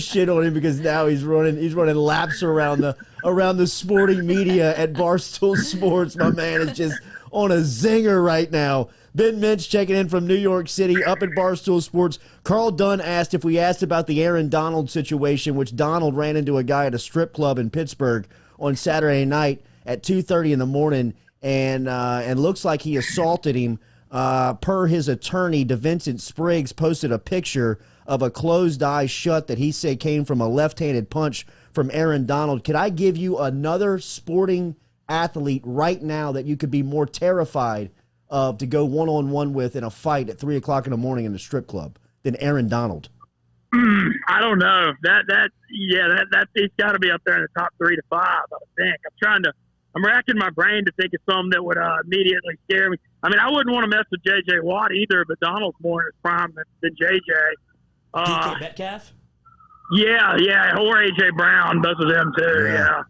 [SPEAKER 1] shit on him, because now he's running laps around the sporting media at Barstool Sports. My man is just on a zinger right now. Ben Mintz checking in from New York City up at Barstool Sports. Carl Dunn asked if we asked about the Aaron Donald situation, which Donald ran into a guy at a strip club in Pittsburgh on Saturday night at 2:30 in the morning, and looks like he assaulted him. Per his attorney, DeVincent Spriggs posted a picture of a closed eye shut that he said came from a left-handed punch from Aaron Donald. Could I give you another sporting athlete right now that you could be more terrified of to go one-on-one with in a fight at 3 o'clock in the morning in a strip club than Aaron Donald?
[SPEAKER 6] I don't know. He's got to be up there in the top 3 to 5, I think. I'm racking my brain to think of some that would immediately scare me. I mean, I wouldn't want to mess with J.J. Watt either, but Donald's more in his prime than J.J.
[SPEAKER 3] DK Metcalf?
[SPEAKER 6] Yeah, or A.J. Brown, both of them too, yeah.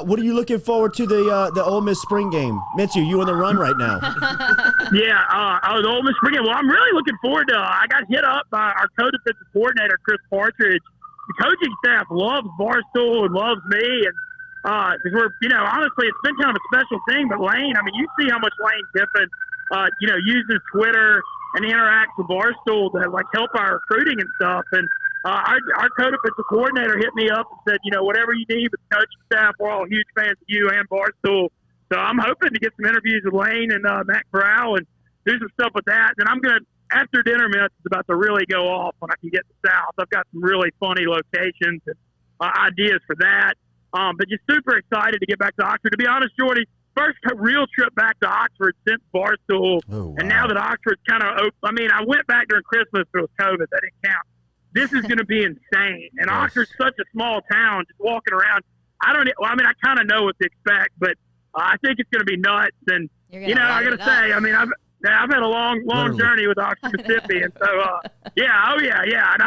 [SPEAKER 1] What are you looking forward to the Ole Miss spring game? Mintzy, you on the run right now?
[SPEAKER 6] The Ole Miss spring game. Well, I'm really looking forward to. I got hit up by our co-defensive coordinator, Chris Partridge. The coaching staff loves Barstool and loves me, and because we're, honestly, it's been kind of a special thing. But Lane, I mean, you see how much Lane Kiffin, uses Twitter and interacts with Barstool to like help our recruiting and stuff. And our co-defensive coordinator hit me up and said, whatever you need with the coaching staff, we're all huge fans of you and Barstool. So I'm hoping to get some interviews with Lane and Matt Corral and do some stuff with that. And I'm going to, after dinner minutes, is about to really go off when I can get to the South. I've got some really funny locations and ideas for that. But just super excited to get back to Oxford. To be honest, Jordy, first real trip back to Oxford since Barstool.
[SPEAKER 1] Oh, wow.
[SPEAKER 6] And now that Oxford's kind of open, I mean, I went back during Christmas, but it was COVID. That didn't count. This is going to be insane. And Oxford's such a small town, just walking around. I kind of know what to expect, but I think it's going to be nuts. And, I got to say, I mean, I've had a long journey with Oxford, Mississippi. And so, yeah. And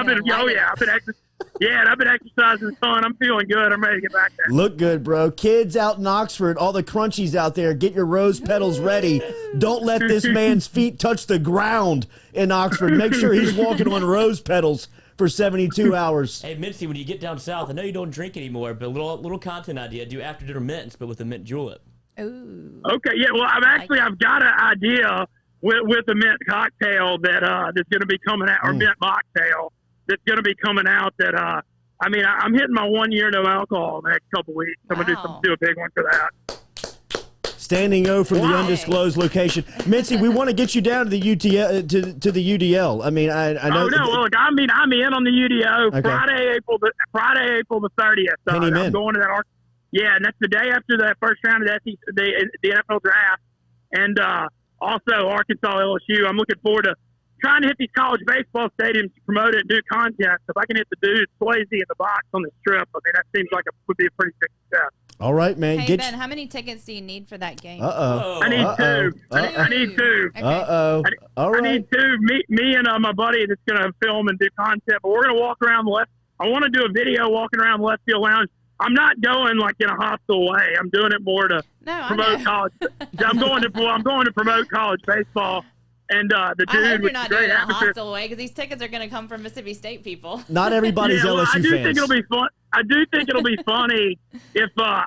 [SPEAKER 6] I've been exercising a ton. I'm feeling good. I'm ready to get back there.
[SPEAKER 1] Look good, bro. Kids out in Oxford, all the crunchies out there, get your rose petals ready. Don't let this man's feet touch the ground in Oxford. Make sure he's walking on rose petals for 72 hours.
[SPEAKER 3] Hey, Mintzy, when you get down south, I know you don't drink anymore, but a little content idea. Do after dinner mints, but with a mint julep.
[SPEAKER 2] Ooh.
[SPEAKER 6] Okay, yeah. Well, I've got an idea with a mint cocktail that's going to be coming out, or mint mocktail that's going to be coming out. That I'm hitting my 1 year no alcohol the next couple weeks. I'm gonna do a big one for that.
[SPEAKER 1] Standing O from the undisclosed location. Mintzy, we want to get you down to the UTL to the UDL. I mean, I know.
[SPEAKER 6] Oh no, look, I'm in on the UDO Friday, April the 30th. I'm going to that. Yeah, and that's the day after the first round of the NFL draft, and also Arkansas LSU. I'm looking forward to trying to hit these college baseball stadiums to promote it and do content. If I can hit the dude Swayze in the box on the strip, I mean, that seems like would be a pretty big success.
[SPEAKER 1] All right, man.
[SPEAKER 2] Hey, Ben, how many tickets do you need for that game?
[SPEAKER 6] I need two. I need two.
[SPEAKER 2] Okay.
[SPEAKER 1] All right.
[SPEAKER 6] I need two. Me and my buddy that's going to film and do content, but we're going to walk around the left. I want to do a video walking around the left field lounge. I'm not going like in a hostile way. I'm doing it more to promote college. I'm going to promote college baseball. And the dude,
[SPEAKER 2] I hope you're not doing it in a hostile way, because these tickets are going to come from Mississippi State people.
[SPEAKER 1] Not everybody's LSU fans.
[SPEAKER 6] Think it'll be fun. I do think it'll be funny if I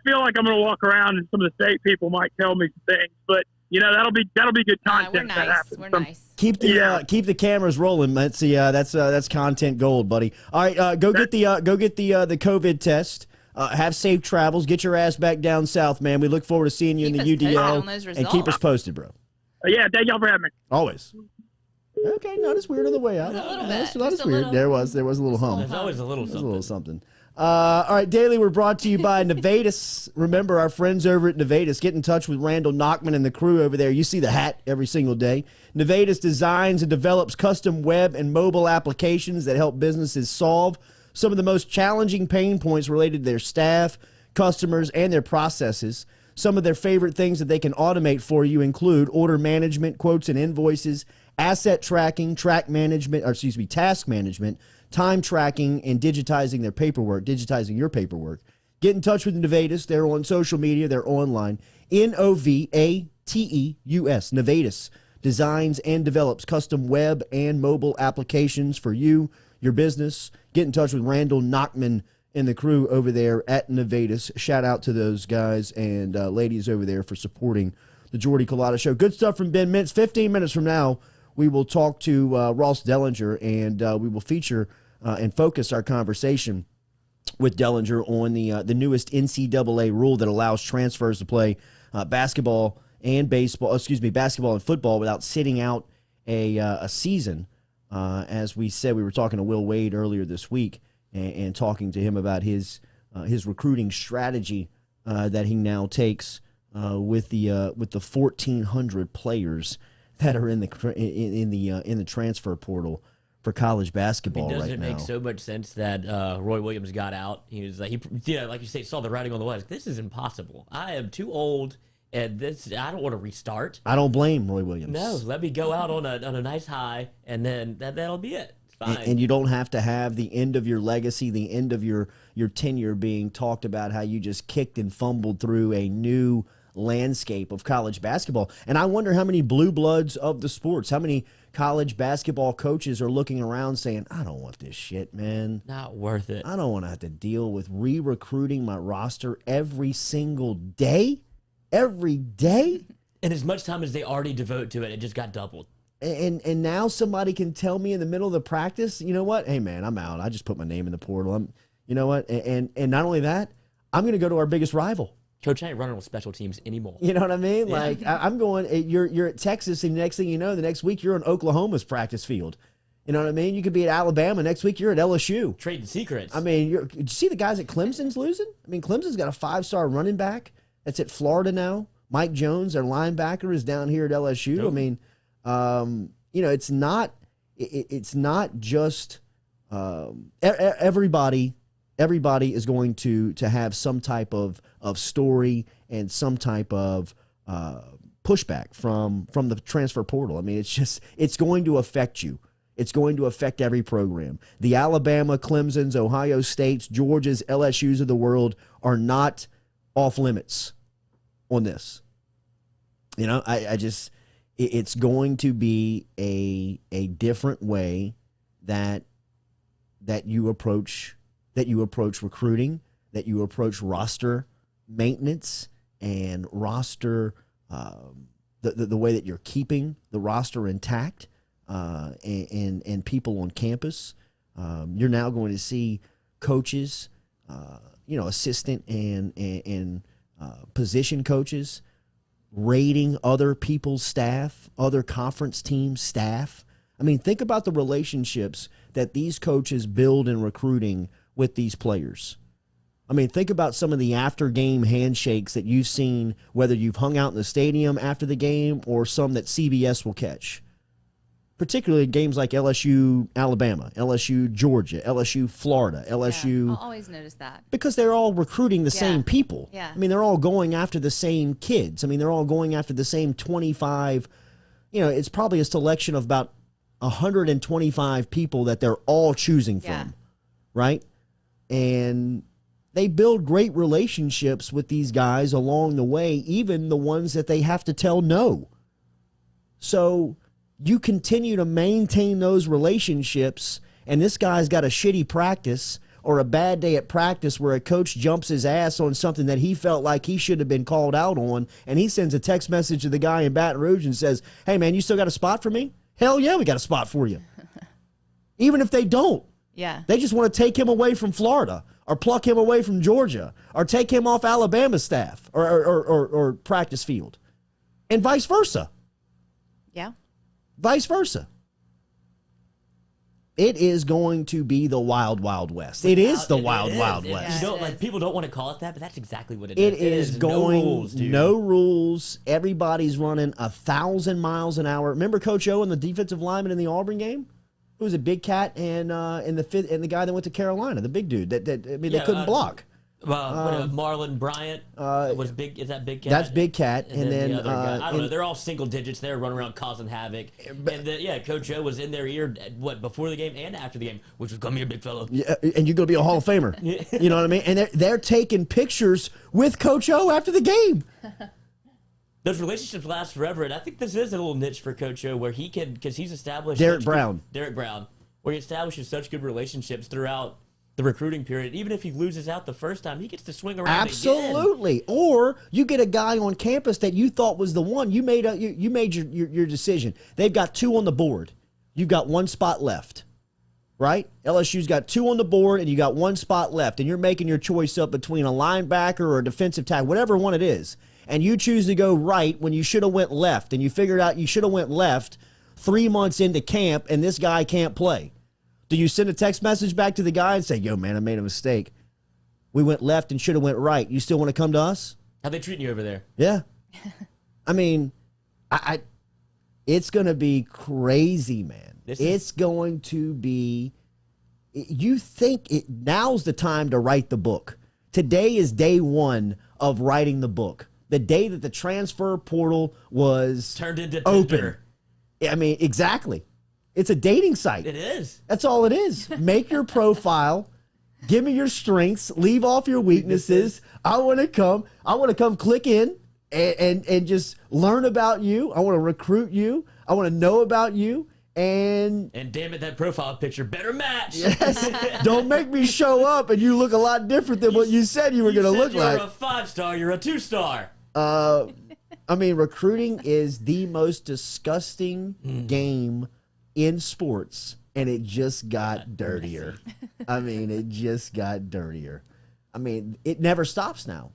[SPEAKER 6] feel like I'm going to walk around and some of the state people might tell me some things, but that'll be good content.
[SPEAKER 2] We're nice. We're nice.
[SPEAKER 1] Keep the cameras rolling. That's content gold, buddy. All right, go get the COVID test. Have safe travels. Get your ass back down south, man. We look forward to seeing you in the UDL, and keep us posted, bro.
[SPEAKER 6] Yeah, thank y'all for having me.
[SPEAKER 1] Always. Okay, not as weird on the way out.
[SPEAKER 2] A little bit.
[SPEAKER 1] Not as weird. There was a little hum.
[SPEAKER 3] There's always a little something.
[SPEAKER 1] All right, Daily, we're brought to you by Nevadis. Remember, our friends over at Nevadis. Get in touch with Randall Nachman and the crew over there. You see the hat every single day. Nevadis designs and develops custom web and mobile applications that help businesses solve some of the most challenging pain points related to their staff, customers, and their processes. Some of their favorite things that they can automate for you include order management, quotes and invoices, asset tracking, task management, time tracking, and digitizing your paperwork. Get in touch with Nevadis. They're on social media. They're online. Novateus. Nevadis designs and develops custom web and mobile applications for you, your business. Get in touch with Randall Nachman and the crew over there at Nevadis. Shout out to those guys and ladies over there for supporting the Jordy Culotta Show. Good stuff from Ben Mintz. 15 minutes from now, we will talk to Ross Dellenger, and we will feature and focus our conversation with Dellenger on the newest NCAA rule that allows transfers to play basketball and football without sitting out a season. As we said, we were talking to Will Wade earlier this week, and talking to him about his recruiting strategy that he now takes with the 1,400 players that are in the transfer portal for college basketball right now.
[SPEAKER 3] Doesn't it make so much sense that Roy Williams got out? He was like, like you say, saw the writing on the wall. Like, this is impossible. I am too old, and I don't want to restart.
[SPEAKER 1] I don't blame Roy Williams.
[SPEAKER 3] No, let me go out on a nice high, and then that'll be it.
[SPEAKER 1] And you don't have to have the end of your legacy, the end of your tenure being talked about how you just kicked and fumbled through a new landscape of college basketball. And I wonder how many blue bloods of the sports, how many college basketball coaches are looking around saying, I don't want this shit, man.
[SPEAKER 3] Not worth it.
[SPEAKER 1] I don't want to have to deal with re-recruiting my roster every single day. Every day.
[SPEAKER 3] And as much time as they already devote to it, it just got doubled.
[SPEAKER 1] And now somebody can tell me in the middle of the practice, you know what? Hey, man, I'm out. I just put my name in the portal. You know what? And not only that, I'm going to go to our biggest rival.
[SPEAKER 3] Coach, I ain't running with special teams anymore.
[SPEAKER 1] You know what I mean? Yeah. Like, I'm going, you're at Texas, and the next thing you know, the next week you're on Oklahoma's practice field. You know what I mean? You could be at Alabama. Next week you're at LSU.
[SPEAKER 3] Trading secrets.
[SPEAKER 1] I mean, did you see the guys at Clemson's losing? I mean, Clemson's got a 5-star running back that's at Florida now. Mike Jones, their linebacker, is down here at LSU. Nope. I mean, it's not just everybody everybody is going to have some type of story and some type of pushback from the transfer portal. I mean, it's going to affect you. It's going to affect every program. The Alabama, Clemson's, Ohio State's, Georgia's, LSU's of the world are not off limits on this. You know, it's going to be a different way that you approach recruiting, that you approach roster maintenance and roster the way that you're keeping the roster intact and people on campus. You're now going to see coaches, assistant and position coaches rating other people's staff, other conference team staff. I mean, think about the relationships that these coaches build in recruiting with these players. I mean, think about some of the after-game handshakes that you've seen, whether you've hung out in the stadium after the game or some that CBS will catch. Particularly games like LSU, Alabama, LSU, Georgia, LSU, Florida, LSU.
[SPEAKER 2] Yeah, I'll always notice that.
[SPEAKER 1] Because they're all recruiting the same people.
[SPEAKER 2] Yeah.
[SPEAKER 1] I mean, they're all going after the same kids. I mean, they're all going after the same 25. It's probably a selection of about 125 people that they're all choosing from, right? And they build great relationships with these guys along the way, even the ones that they have to tell no. So you continue to maintain those relationships, and this guy's got a shitty practice or a bad day at practice where a coach jumps his ass on something that he felt like he should have been called out on, and he sends a text message to the guy in Baton Rouge and says, "Hey, man, you still got a spot for me?" Hell yeah, we got a spot for you. Even if they don't.
[SPEAKER 2] Yeah.
[SPEAKER 1] They just want to take him away from Florida or pluck him away from Georgia or take him off Alabama's staff or practice field, and vice versa.
[SPEAKER 2] Yeah.
[SPEAKER 1] Vice versa. It is going to be the wild, wild west. It is the wild, wild west.
[SPEAKER 3] People don't want to call it that, but that's exactly what it
[SPEAKER 1] is.
[SPEAKER 3] It
[SPEAKER 1] is going
[SPEAKER 3] no rules, dude.
[SPEAKER 1] No rules. Everybody's running 1,000 miles an hour. Remember Coach O and the defensive lineman in the Auburn game? Who was a big cat and the guy that went to Carolina, the big dude that they couldn't block.
[SPEAKER 3] Marlon Bryant was big. Is that Big Cat?
[SPEAKER 1] That's Big Cat, and then
[SPEAKER 3] the other guy, I don't know. They're all single digits. They're running around causing havoc. And Coach O was in their ear before the game and after the game, which was "Come here, big fella."
[SPEAKER 1] Yeah, and you're going to be a Hall of Famer. You know what I mean? And they're taking pictures with Coach O after the game.
[SPEAKER 3] Those relationships last forever, and I think this is a little niche for Coach O where he can, because he's established
[SPEAKER 1] Derek Brown,
[SPEAKER 3] where he establishes such good relationships throughout the recruiting period. Even if he loses out the first time, he gets to swing around
[SPEAKER 1] absolutely again. Or you get a guy on campus that you thought was the one. You made your decision. They've got 2 on the board. You've got 1 spot left, right? LSU's got 2 on the board, and you got 1 spot left, and you're making your choice up between a linebacker or a defensive tackle, whatever one it is, and you choose to go right when you should have went left, and you figured out you should have went left 3 months into camp, and this guy can't play. Do you send a text message back to the guy and say, "Yo, man, I made a mistake. We went left and should have went right. You still want to come to us?"
[SPEAKER 3] How they treating you over there?
[SPEAKER 1] Yeah. I mean, it's going to be crazy, man. It's going to be, you think now's the time to write the book. Today is day 1 of writing the book. The day that the transfer portal was
[SPEAKER 3] turned into
[SPEAKER 1] open.
[SPEAKER 3] Tinder.
[SPEAKER 1] I mean, exactly. It's a dating site.
[SPEAKER 3] It is.
[SPEAKER 1] That's all it is. Make your profile. Give me your strengths. Leave off your weaknesses. I want to come click in and just learn about you. I want to recruit you. I want to know about you. And
[SPEAKER 3] damn it, that profile picture better match.
[SPEAKER 1] Yes. Don't make me show up and you look a lot different than what you said you were going to look like.
[SPEAKER 3] You're a 5-star. You're a 2-star.
[SPEAKER 1] I mean, recruiting is the most disgusting game in sports, and it just got dirtier. I mean, it just got dirtier. I mean, it never stops now.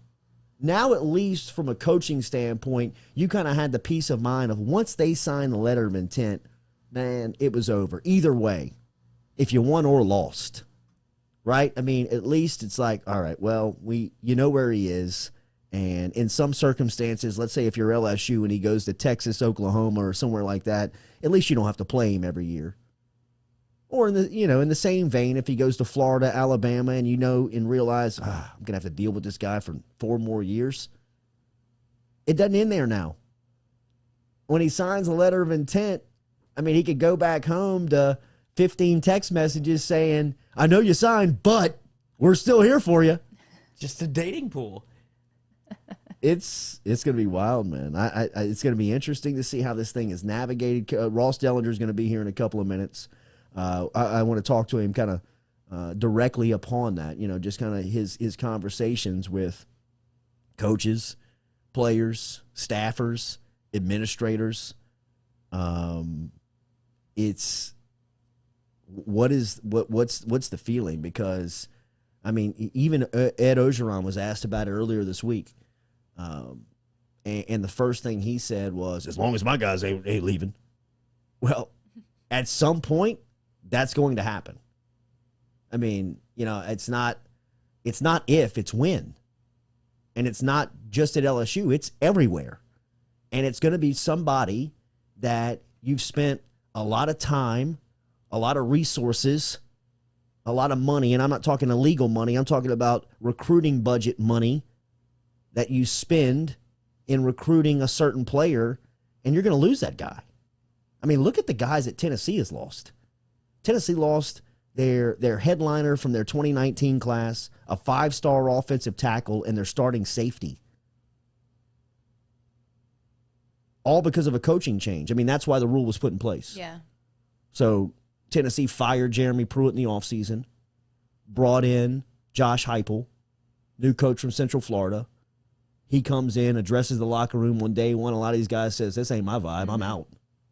[SPEAKER 1] Now, at least from a coaching standpoint, you kind of had the peace of mind of once they signed the letter of intent, man, it was over. Either way, if you won or lost, right? I mean, at least it's like, all right, well, you know where he is. And in some circumstances, let's say if you're LSU and he goes to Texas, Oklahoma, or somewhere like that, at least you don't have to play him every year. Or in the same vein, if he goes to Florida, Alabama, and and realize, I'm going to have to deal with this guy for 4 more years. It doesn't end there now. When he signs a letter of intent, I mean, he could go back home to 15 text messages saying, I know you signed, but we're still here for you.
[SPEAKER 3] Just a dating pool.
[SPEAKER 1] It's going to be wild, man. It's going to be interesting to see how this thing is navigated. Ross Dellenger is going to be here in a couple of minutes. I want to talk to him kind of directly upon that, just kind of his conversations with coaches, players, staffers, administrators. It's what's the feeling? Because I mean, even Ed Ogeron was asked about it earlier this week, and the first thing he said was, "As long as my guys ain't leaving." Well, at some point, that's going to happen. I mean, it's not if, it's when. And it's not just at LSU, it's everywhere. And it's going to be somebody that you've spent a lot of time, a lot of resources, a lot of money, and I'm not talking illegal money, I'm talking about recruiting budget money that you spend in recruiting a certain player, and you're going to lose that guy. I mean, look at the guys that Tennessee has lost. Tennessee lost their headliner from their 2019 class, a 5-star offensive tackle, and their starting safety. All because of a coaching change. I mean, that's why the rule was put in place.
[SPEAKER 2] Yeah.
[SPEAKER 1] So Tennessee fired Jeremy Pruitt in the offseason, brought in Josh Heupel, new coach from Central Florida. He comes in, addresses the locker room on day one. A lot of these guys says, this ain't my vibe. I'm out.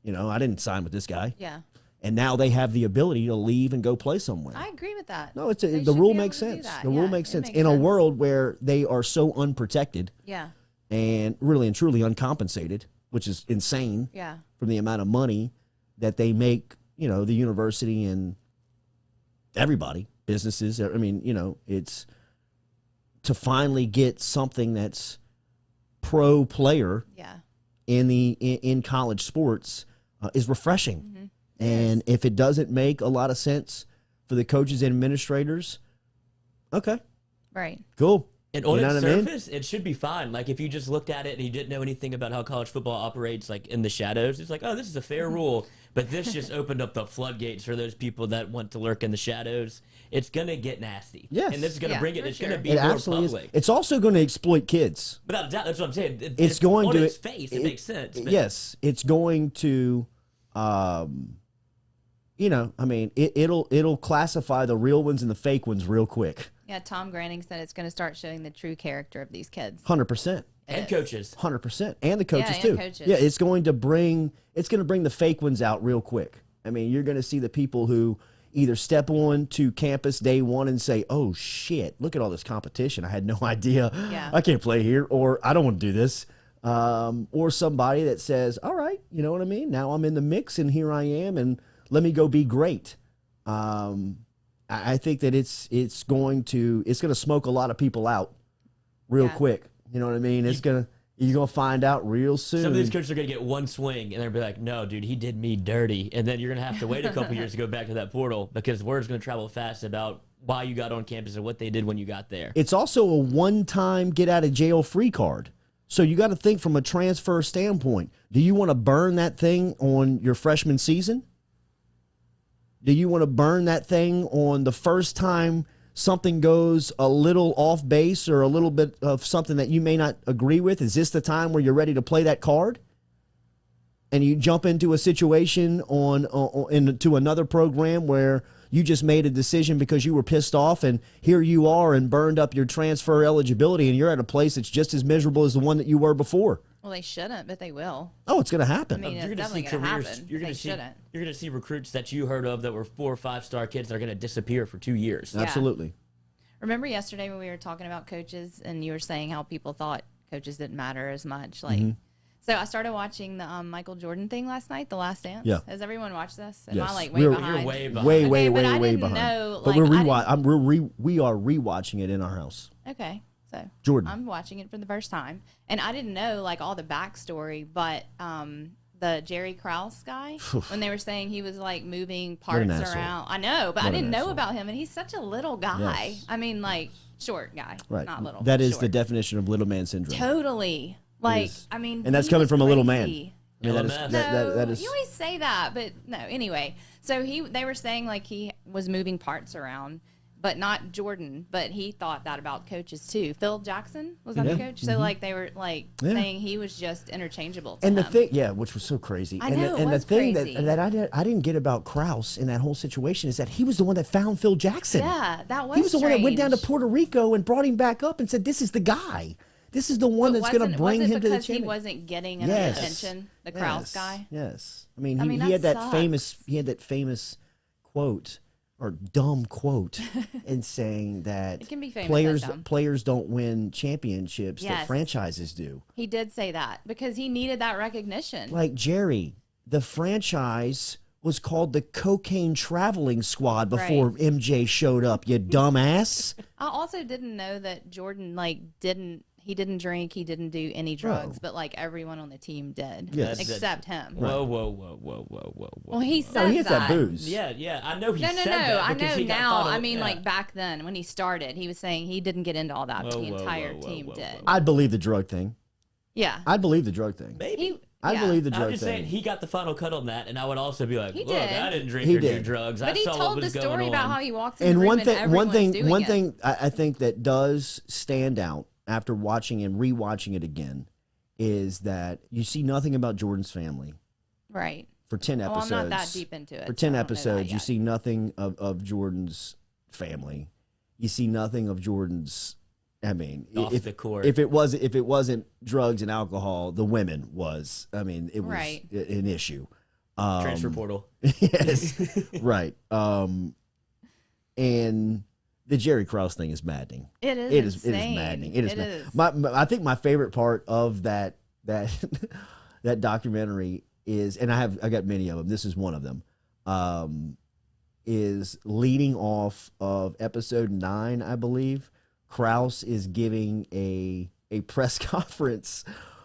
[SPEAKER 1] I didn't sign with this guy.
[SPEAKER 2] Yeah.
[SPEAKER 1] And now they have the ability to leave and go play somewhere.
[SPEAKER 2] I agree with that.
[SPEAKER 1] No, the rule makes sense. The rule makes sense in a world where they are so unprotected.
[SPEAKER 2] Yeah.
[SPEAKER 1] And really and truly uncompensated, which is insane.
[SPEAKER 2] Yeah.
[SPEAKER 1] From the amount of money that they make, the university and everybody, businesses. I mean, it's to finally get something that's pro player.
[SPEAKER 2] Yeah.
[SPEAKER 1] In college sports is refreshing. Mm-hmm. And if it doesn't make a lot of sense for the coaches and administrators, okay.
[SPEAKER 2] Right.
[SPEAKER 1] Cool.
[SPEAKER 3] And on its surface, it should be fine. Like, if you just looked at it and you didn't know anything about how college football operates, like, in the shadows, it's like, oh, this is a fair rule. But this just opened up the floodgates for those people that want to lurk in the shadows. It's going to get nasty.
[SPEAKER 1] Yes.
[SPEAKER 3] And this is going to bring it. It's going to be
[SPEAKER 1] more
[SPEAKER 3] public.
[SPEAKER 1] It's also going to exploit kids.
[SPEAKER 3] Without a doubt, that's what I'm saying.
[SPEAKER 1] It's going
[SPEAKER 3] on
[SPEAKER 1] to
[SPEAKER 3] its face. It makes sense.
[SPEAKER 1] Yes. It's going to... it'll classify the real ones and the fake ones real quick.
[SPEAKER 2] Yeah, Tom Granning said it's going to start showing the true character of these kids.
[SPEAKER 1] 100%.
[SPEAKER 3] And coaches.
[SPEAKER 1] 100%. And the coaches,
[SPEAKER 2] too.
[SPEAKER 1] Coaches. Yeah, it's going to bring the fake ones out real quick. I mean, you're going to see the people who either step on to campus day one and say, oh, shit, look at all this competition. I had no idea.
[SPEAKER 2] Yeah.
[SPEAKER 1] I can't play here, or I don't want to do this. Or somebody that says, all right, you know what I mean? Now I'm in the mix, and here I am, and let me go be great. I think that it's going to smoke a lot of people out real quick. You know what I mean? You're gonna find out real soon.
[SPEAKER 3] Some of these coaches are gonna get one swing and they'll be like, "No, dude, he did me dirty," and then you're gonna have to wait a couple years to go back to that portal because word's gonna travel fast about why you got on campus and what they did when you got there.
[SPEAKER 1] It's also a one-time get-out-of-jail-free card. So you got to think from a transfer standpoint. Do you want to burn that thing on your freshman season? Do you want to burn that thing on the first time something goes a little off base or a little bit of something that you may not agree with? Is this the time where you're ready to play that card? And you jump into a situation into another program where you just made a decision because you were pissed off, and here you are and burned up your transfer eligibility, and you're at a place that's just as miserable as the one that you were before.
[SPEAKER 2] Well, they shouldn't, but they will.
[SPEAKER 1] Oh, it's going to happen.
[SPEAKER 2] I mean, it's definitely going to happen. You're going
[SPEAKER 3] to see recruits that you heard of that were 4- or 5-star kids that are going to disappear for 2 years.
[SPEAKER 2] Yeah.
[SPEAKER 1] Absolutely.
[SPEAKER 2] Remember yesterday when we were talking about coaches, and you were saying how people thought coaches didn't matter as much, like. So I started watching the Michael Jordan thing last night, The Last Dance.
[SPEAKER 1] Yeah.
[SPEAKER 2] Has everyone watched this?
[SPEAKER 1] Yes.
[SPEAKER 2] Am I like way behind?
[SPEAKER 3] You're way behind.
[SPEAKER 1] Way
[SPEAKER 2] behind.
[SPEAKER 1] Know,
[SPEAKER 2] like,
[SPEAKER 1] but we are rewatching it in our house.
[SPEAKER 2] Okay. So
[SPEAKER 1] Jordan.
[SPEAKER 2] I'm watching it for the first time. And I didn't know like all the backstory, but the Jerry Krause guy when they were saying he was like moving parts around. I know, but I didn't know about him, and he's such a little guy.
[SPEAKER 1] Yes.
[SPEAKER 2] I mean, like short guy, not little.
[SPEAKER 1] That is
[SPEAKER 2] short.
[SPEAKER 1] the definition of little man syndrome.
[SPEAKER 2] Totally. Like, I mean,
[SPEAKER 1] and that's coming from a little man.
[SPEAKER 2] I mean,
[SPEAKER 1] that is.
[SPEAKER 2] You always say that, but no. Anyway, so they were saying like he was moving parts around, but not Jordan. But he thought that about coaches too. Phil Jackson was that the coach? So like they were like saying he was just interchangeable. To
[SPEAKER 1] and
[SPEAKER 2] him.
[SPEAKER 1] the thing, which was so crazy.
[SPEAKER 2] I know,
[SPEAKER 1] and the thing
[SPEAKER 2] crazy.
[SPEAKER 1] that I didn't get about Krause in that whole situation is that he was the one that found Phil Jackson.
[SPEAKER 2] Yeah, that was.
[SPEAKER 1] He was the one that went down to Puerto Rico and brought him back up and said, "This is the guy. This is the one that's going to bring him to the championship."
[SPEAKER 2] Because he wasn't getting enough attention, the Krause guy.
[SPEAKER 1] Yes, I mean he had that famous quote or dumb quote in saying that
[SPEAKER 2] it can be famous
[SPEAKER 1] players don't win championships that franchises do.
[SPEAKER 2] He did say that because he needed that recognition.
[SPEAKER 1] Like Jerry, the franchise was called the Cocaine Traveling Squad before MJ showed up. You dumbass.
[SPEAKER 2] I also didn't know that Jordan He didn't drink. He didn't do any drugs, but like everyone on the team did, except him.
[SPEAKER 3] Whoa.
[SPEAKER 2] Well, he said
[SPEAKER 1] he has that booze.
[SPEAKER 3] Yeah. I know he said that.
[SPEAKER 2] No. I know now.
[SPEAKER 3] I
[SPEAKER 2] mean, like back then when he started, he was saying he didn't get into all that, but the entire team did.
[SPEAKER 1] I'd believe the drug thing.
[SPEAKER 2] Yeah.
[SPEAKER 1] I'd believe the drug thing.
[SPEAKER 3] Maybe.
[SPEAKER 1] I believe the drug thing.
[SPEAKER 3] I'm just saying he got the final cut on that, and I would also be like,
[SPEAKER 2] He
[SPEAKER 3] look,
[SPEAKER 2] did.
[SPEAKER 3] I didn't drink or do drugs.
[SPEAKER 2] But
[SPEAKER 3] I
[SPEAKER 2] he
[SPEAKER 3] saw
[SPEAKER 2] told
[SPEAKER 3] what
[SPEAKER 2] the
[SPEAKER 3] was
[SPEAKER 2] story
[SPEAKER 3] going
[SPEAKER 2] about
[SPEAKER 3] on.
[SPEAKER 2] how he walks in the room and
[SPEAKER 1] one thing I think that does stand out after watching and rewatching it again is that you see nothing about Jordan's family.
[SPEAKER 2] Right.
[SPEAKER 1] For 10 episodes.
[SPEAKER 2] I'm not that deep into it.
[SPEAKER 1] For 10 episodes, you see nothing of Jordan's family. You see nothing of Jordan's. I mean,
[SPEAKER 3] off the court.
[SPEAKER 1] If it wasn't drugs and alcohol, the women was. I mean, it was an issue.
[SPEAKER 3] Transfer portal.
[SPEAKER 1] Yes, right. And the Jerry Krause thing is maddening.
[SPEAKER 2] It is.
[SPEAKER 1] It is maddening. It is. I think my favorite part of that that documentary is, and I got many of them. This is one of them. Is leading off of episode 9, I believe. Krause is giving a press conference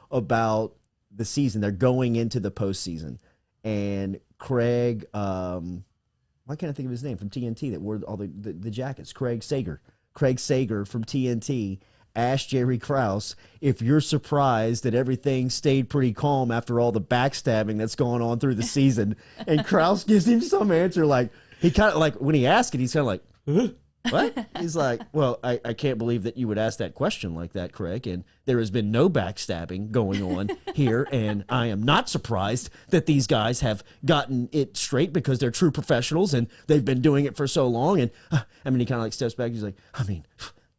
[SPEAKER 1] about the season. They're going into the postseason, and Craig, why can't I think of his name from TNT that wore all the jackets? Craig Sager from TNT asked Jerry Krause if you're surprised that everything stayed pretty calm after all the backstabbing that's going on through the season, and Krause gives him some answer like he kind of like when he asked it, he's kind of like. Huh? What? He's like, well, I can't believe that you would ask that question like that, Craig, and there has been no backstabbing going on here, and I am not surprised that these guys have gotten it straight because they're true professionals and they've been doing it for so long, and I mean, he kind of like steps back, he's like, I mean,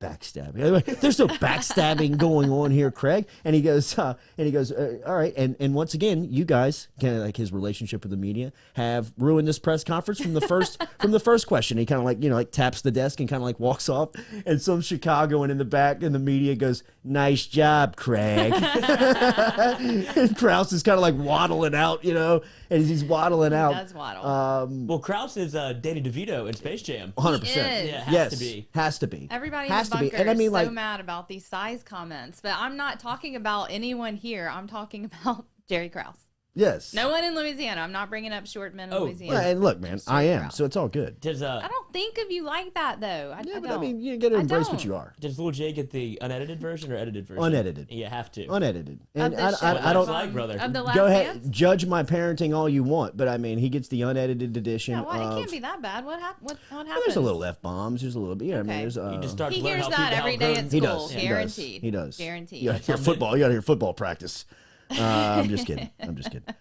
[SPEAKER 1] backstabbing. There's no backstabbing going on here, Craig. And he goes, all right. And once again, you guys, kind of like his relationship with the media, have ruined this press conference from the first question. He kind of like taps the desk and kind of like walks off. And some Chicagoan in the back in the media goes, "Nice job, Craig." And Krause is kind of like waddling out, and as he's waddling out.
[SPEAKER 2] He does waddle.
[SPEAKER 3] Well, Krause is Danny DeVito in Space Jam.
[SPEAKER 1] 100%.
[SPEAKER 3] Yeah, has to be.
[SPEAKER 1] Has to be.
[SPEAKER 2] Everybody
[SPEAKER 1] has
[SPEAKER 2] in the
[SPEAKER 1] to be.
[SPEAKER 2] bunker
[SPEAKER 1] And I mean,
[SPEAKER 2] is so mad about these size comments, but I'm not talking about anyone here. I'm talking about Jerry Krause.
[SPEAKER 1] Yes.
[SPEAKER 2] No one in Louisiana. I'm not bringing up short men in Louisiana.
[SPEAKER 1] Well, and look, man, I am, so it's all good.
[SPEAKER 2] I don't think of you like that, though. I
[SPEAKER 1] but
[SPEAKER 2] don't.
[SPEAKER 1] I mean, you got to embrace what you are.
[SPEAKER 3] Does Lil J get the unedited version or edited version?
[SPEAKER 1] Unedited.
[SPEAKER 3] You have to.
[SPEAKER 1] Unedited. And
[SPEAKER 3] I don't like, brother.
[SPEAKER 2] Of the Last
[SPEAKER 1] Go ahead,
[SPEAKER 2] Dance?
[SPEAKER 1] judge my parenting all you want, but I mean, he gets the unedited edition.
[SPEAKER 2] Yeah, it can't be that bad. What happens?
[SPEAKER 1] There's a little F-bombs. There's a little bit. Yeah, I mean, there's.
[SPEAKER 3] You just start to
[SPEAKER 2] He
[SPEAKER 3] learn
[SPEAKER 2] hears
[SPEAKER 3] how
[SPEAKER 2] that
[SPEAKER 3] people
[SPEAKER 2] every day at
[SPEAKER 1] He
[SPEAKER 2] school.
[SPEAKER 1] does.
[SPEAKER 2] Guaranteed.
[SPEAKER 1] He does.
[SPEAKER 2] Guaranteed.
[SPEAKER 1] You got football. You got to hear football practice. I'm just kidding.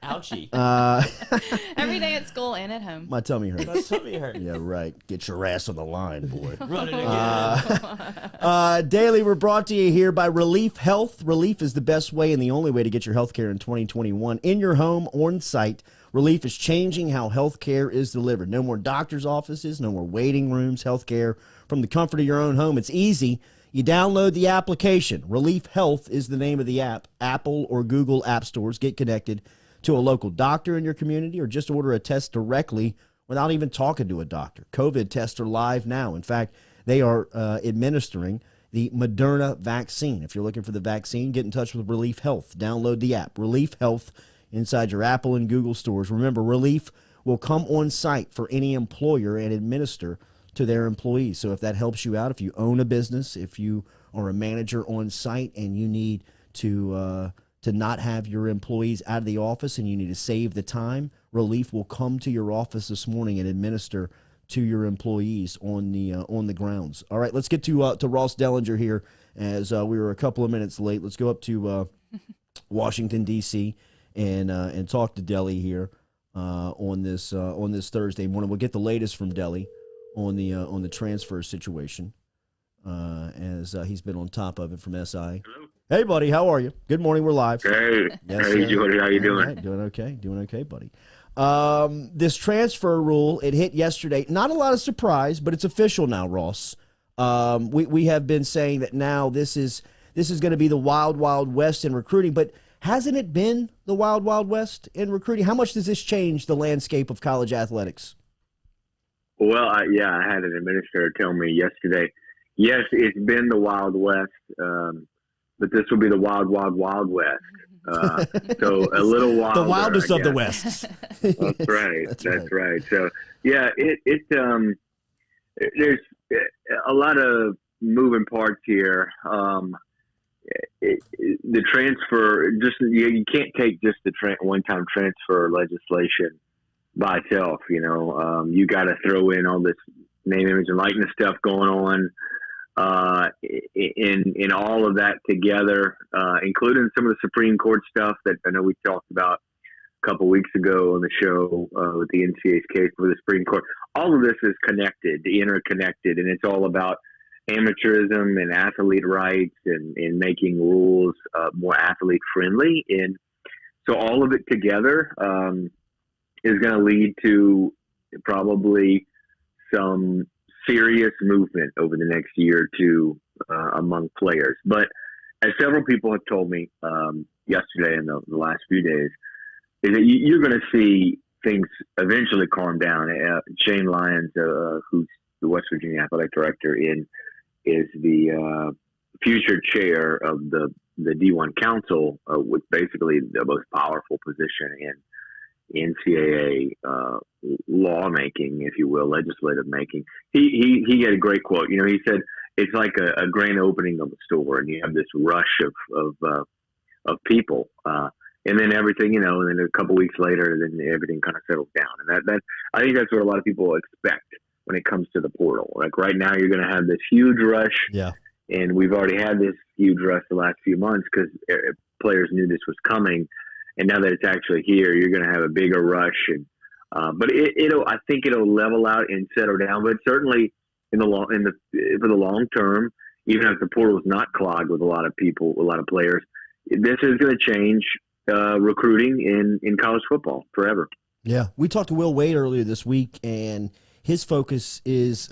[SPEAKER 3] Ouchie.
[SPEAKER 2] Every day at school and at home.
[SPEAKER 1] My tummy hurts.
[SPEAKER 3] My tummy hurts.
[SPEAKER 1] Yeah, right. Get your ass on the line, boy.
[SPEAKER 3] Run it again.
[SPEAKER 1] Daily, we're brought to you here by Relief Health. Relief is the best way and the only way to get your health care in 2021. In your home or on site, Relief is changing how health care is delivered. No more doctor's offices, no more waiting rooms, health care from the comfort of your own home. It's easy. You download the application. Relief Health is the name of the app. Apple or Google app stores. Get connected to a local doctor in your community or just order a test directly without even talking to a doctor. COVID tests are live now. In fact, they are administering the Moderna vaccine. If you're looking for the vaccine, get in touch with Relief Health. Download the app. Relief Health. inside your Apple and Google stores. Remember, Relief will come on site for any employer and administer to their employees. So if that helps you out, if you own a business, if you are a manager on site and you need to not have your employees out of the office and you need to save the time, Relief will come to your office this morning and administer to your employees on the grounds. All right, let's get to Ross Dellenger here, as we were a couple of minutes late. Let's go up to Washington D.C. and talk to Delly here on this Thursday morning. We'll get the latest from Delly on the transfer situation, as he's been on top of it from SI.
[SPEAKER 7] Hello.
[SPEAKER 1] Hey, buddy, how are you? Good morning. We're live.
[SPEAKER 7] Hey,
[SPEAKER 1] yes,
[SPEAKER 7] hey, Jordy, how you doing?
[SPEAKER 1] Right, doing okay, buddy. This transfer rule, it hit yesterday. Not a lot of surprise, but it's official now, Ross. We have been saying that now this is going to be the wild, wild west in recruiting, but hasn't it been the wild, wild west in recruiting? How much does this change the landscape of college athletics?
[SPEAKER 7] Well, I had an administrator tell me yesterday, yes, it's been the wild west, but this will be the wild, wild, wild west. So a little wilder,
[SPEAKER 1] the wildest of the West.
[SPEAKER 7] That's right. That's right. So yeah, there's a lot of moving parts here. The transfer, you can't take just the one-time transfer legislation by itself. You got to throw in all this name, image, and likeness stuff going on. In all of that together, including some of the Supreme Court stuff that I know we talked about a couple weeks ago on the show with the NCAA's case for the Supreme Court. All of this is connected, interconnected, and it's all about amateurism and athlete rights and making rules more athlete friendly. And so all of it together is going to lead to probably some serious movement over the next year or two among players. But as several people have told me yesterday and the last few days, is that you're going to see things eventually calm down. Shane Lyons, who's the West Virginia athletic director, is the future chair of the D1 Council, which basically the most powerful position in NCAA lawmaking, if you will, legislative making. He had a great quote. He said it's like a grand opening of a store, and you have this rush of people, and then everything, and then a couple weeks later, then everything kind of settles down. And that I think that's what a lot of people expect when it comes to the portal. Like right now, you're going to have this huge rush. Yeah. And we've already had this huge rush the last few months because players knew this was coming. And now that it's actually here, you're going to have a bigger rush. And but I think it'll level out and settle down. But certainly for the long term, even if the portal is not clogged with a lot of people, a lot of players, this is going to change recruiting in college football forever.
[SPEAKER 1] Yeah, we talked to Will Wade earlier this week, and his focus is,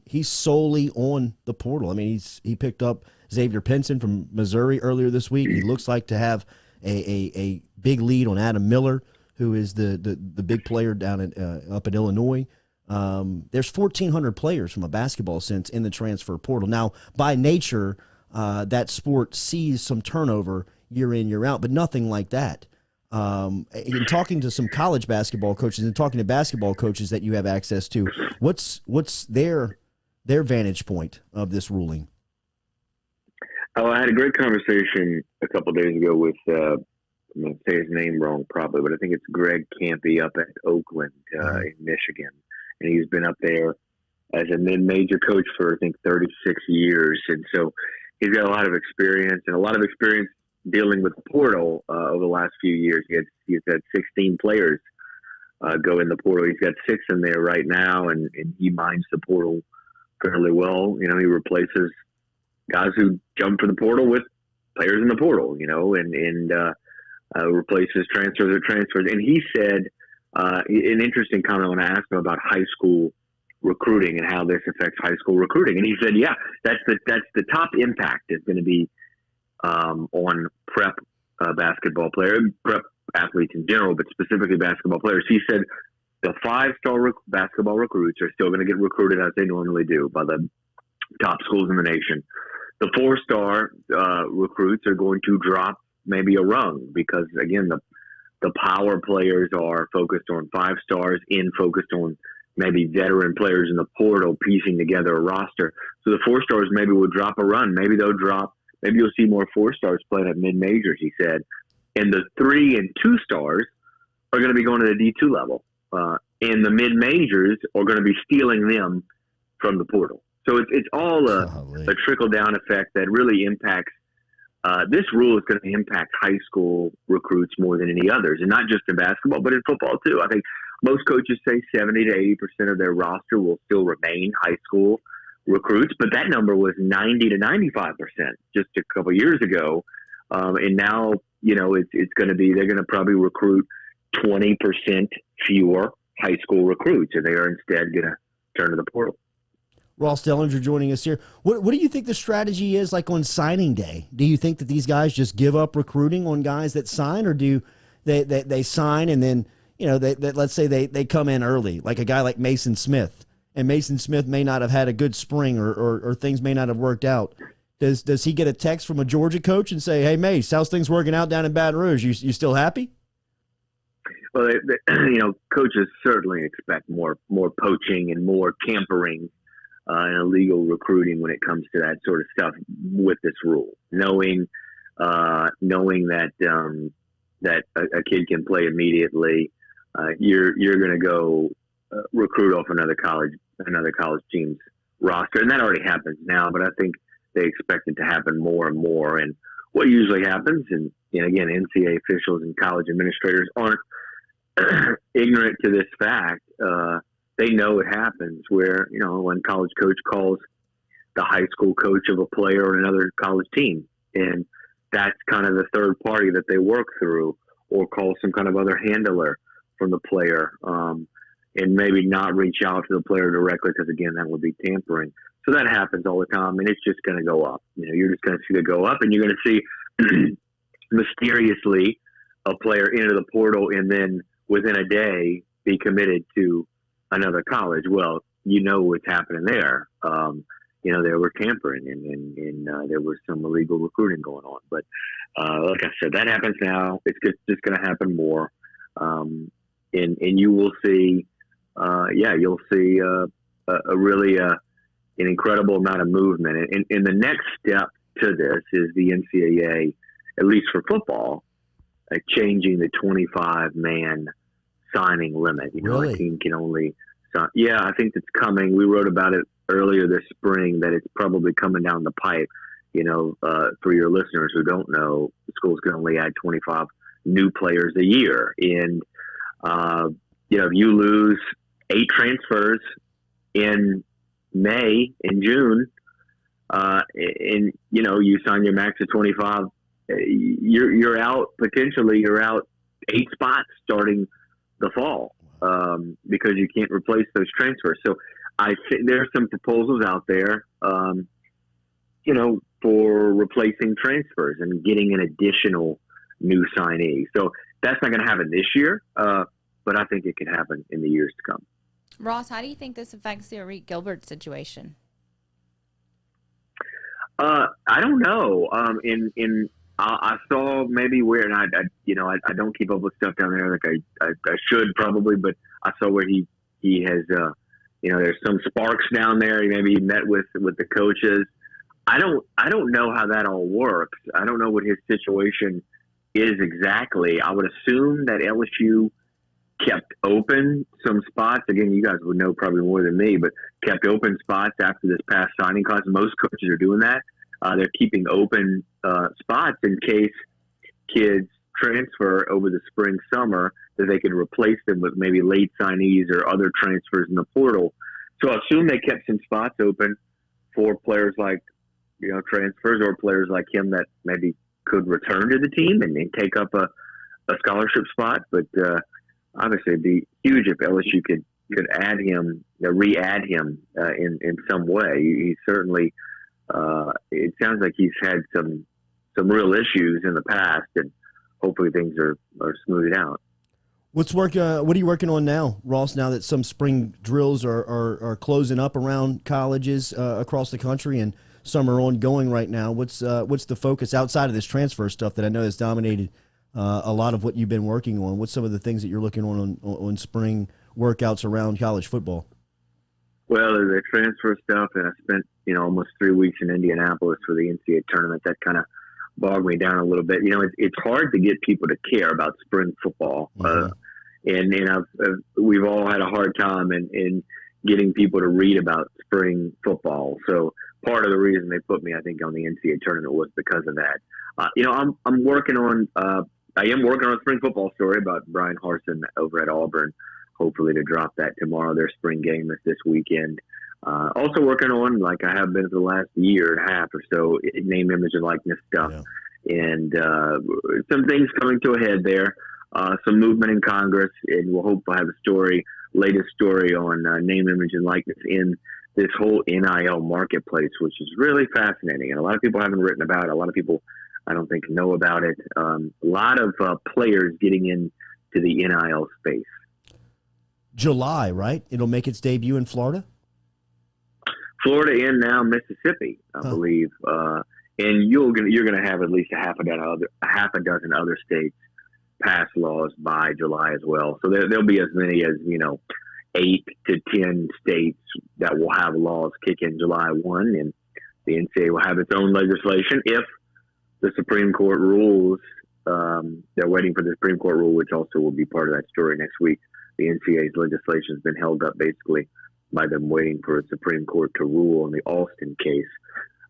[SPEAKER 1] he's solely on the portal. He picked up Xavier Pinson from Missouri earlier this week. He looks like to have a big lead on Adam Miller, who is the big player down up in Illinois. There's 1,400 players from a basketball sense in the transfer portal. Now, by nature, that sport sees some turnover year in, year out, but nothing like that. In talking to some college basketball coaches and talking to basketball coaches that you have access to, what's their vantage point of this ruling?
[SPEAKER 7] Oh, I had a great conversation a couple of days ago with, I'm going to say his name wrong probably, but I think it's Greg Campy up at Oakland in Michigan. And he's been up there as a mid-major coach for, I think, 36 years. And so he's got a lot of experience dealing with the portal over the last few years. He's had 16 players go in the portal. He's got 6 in there right now, and he minds the portal fairly well. He replaces guys who jump to the portal with players in the portal, and replaces transfers. And he said an interesting comment when I asked him about high school recruiting and how this affects high school recruiting. And he said, yeah, that's the top impact is going to be on prep basketball players, prep athletes in general, but specifically basketball players. He said the 5-star basketball recruits are still going to get recruited as they normally do by the top schools in the nation. The 4-star recruits are going to drop maybe a rung because, again, the The power players are focused on 5 stars, focused on maybe veteran players in the portal, piecing together a roster. So the 4 stars maybe will drop a run. Maybe you'll see more 4 stars playing at mid-majors, he said. And the 3 and 2 stars are going to be going to the D2 level. And the mid-majors are going to be stealing them from the portal. So it's all a trickle-down effect that really impacts. This rule is going to impact high school recruits more than any others, and not just in basketball, but in football too. I think most coaches say 70 to 80% of their roster will still remain high school recruits, but that number was 90 to 95% just a couple of years ago. And now, it's going to be, they're going to probably recruit 20% fewer high school recruits, and they are instead going to turn to the portal.
[SPEAKER 1] Ross Dellenger joining us here. What do you think the strategy is like on signing day? Do you think that these guys just give up recruiting on guys that sign, or do they sign and then, let's say they come in early, like a guy like Mason Smith, and Mason Smith may not have had a good spring or things may not have worked out. Does he get a text from a Georgia coach and say, "Hey, Mace, how's things working out down in Baton Rouge? You still happy?"
[SPEAKER 7] Well, coaches certainly expect more poaching and more tampering and illegal recruiting when it comes to that sort of stuff with this rule. Knowing that a kid can play immediately, you're going to go recruit off another college team's roster, and that already happens now. But I think they expect it to happen more and more. And what usually happens, and again, NCAA officials and college administrators aren't ignorant to this fact. They know it happens where, one college coach calls the high school coach of a player on another college team. And that's kind of the third party that they work through, or call some kind of other handler from the player, and maybe not reach out to the player directly, because, again, that would be tampering. So that happens all the time, and it's just going to go up. You're just going to see it go up, and you're going to see mysteriously a player enter the portal and then within a day be committed to another college. Well, what's happening there. There were tampering and there was some illegal recruiting going on. But like I said, that happens now. It's just going to happen more. And you will see, you'll see a really an incredible amount of movement. And the next step to this is the NCAA, at least for football, changing the 25-man signing limit.
[SPEAKER 1] Really?
[SPEAKER 7] A team can only sign. Yeah, I think it's coming. We wrote about it earlier this spring that it's probably coming down the pipe. For your listeners who don't know, the schools can only add 25 new players a year. And, if you lose 8 transfers in May and June, and, you sign your max at 25, you're out 8 spots starting the fall, because you can't replace those transfers. So I think there's some proposals out there, for replacing transfers and getting an additional new signee. So that's not going to happen this year, but I think it could happen in the years to come.
[SPEAKER 2] Ross, how do you think this affects the Arik Gilbert situation?
[SPEAKER 7] I don't know. I saw maybe where, and I don't keep up with stuff down there like I should probably, but I saw where he has, there's some sparks down there. He met with the coaches. I don't know how that all works. I don't know what his situation is exactly. I would assume that LSU kept open some spots. Again, you guys would know probably more than me, but kept open spots after this past signing class. Most coaches are doing that. They're keeping open spots in case kids transfer over the spring, summer, that they could replace them with maybe late signees or other transfers in the portal. So I assume they kept some spots open for players like, transfers, or players like him that maybe could return to the team and take up a scholarship spot. But obviously it'd be huge if LSU could add him, re-add him in some way. He certainly, it sounds like he's had some real issues in the past, and hopefully things are smoothed out.
[SPEAKER 1] What are you working on now, Ross, now that some spring drills are closing up around colleges across the country and some are ongoing right now? What's the focus outside of this transfer stuff that I know has dominated a lot of what you've been working on. What's some of the things that you're looking on spring workouts around college football?
[SPEAKER 7] Well, there's the transfer stuff, and I spent almost 3 weeks in Indianapolis for the NCAA tournament. That kind of bogged me down a little bit. It's hard to get people to care about spring football, and we've all had a hard time in getting people to read about spring football. So part of the reason they put me, I think, on the NCAA tournament was because of that. I'm working on I am working on a spring football story about Brian Harsin over at Auburn. Hopefully to drop that tomorrow. Their spring game is this weekend. Also working on, like I have been for the last year and a half or so, name, image, and likeness stuff. Yeah. And some things coming to a head there. Some movement in Congress, and we'll hope we'll have a latest story on name, image, and likeness in this whole NIL marketplace, which is really fascinating. And a lot of people haven't written about it. A lot of people, I don't think, know about it. A lot of players getting into the NIL space.
[SPEAKER 1] July, right? It'll make its debut in Florida?
[SPEAKER 7] Florida and now Mississippi, I believe. And you're going to have at least a half a dozen other states pass laws by July as well. So there'll be as many as, 8 to 10 states that will have laws kick in July 1, and the NCAA will have its own legislation if the Supreme Court rules. They're waiting for the Supreme Court rule, which also will be part of that story next week. The NCAA's legislation has been held up basically by them waiting for a Supreme Court to rule on the Alston case.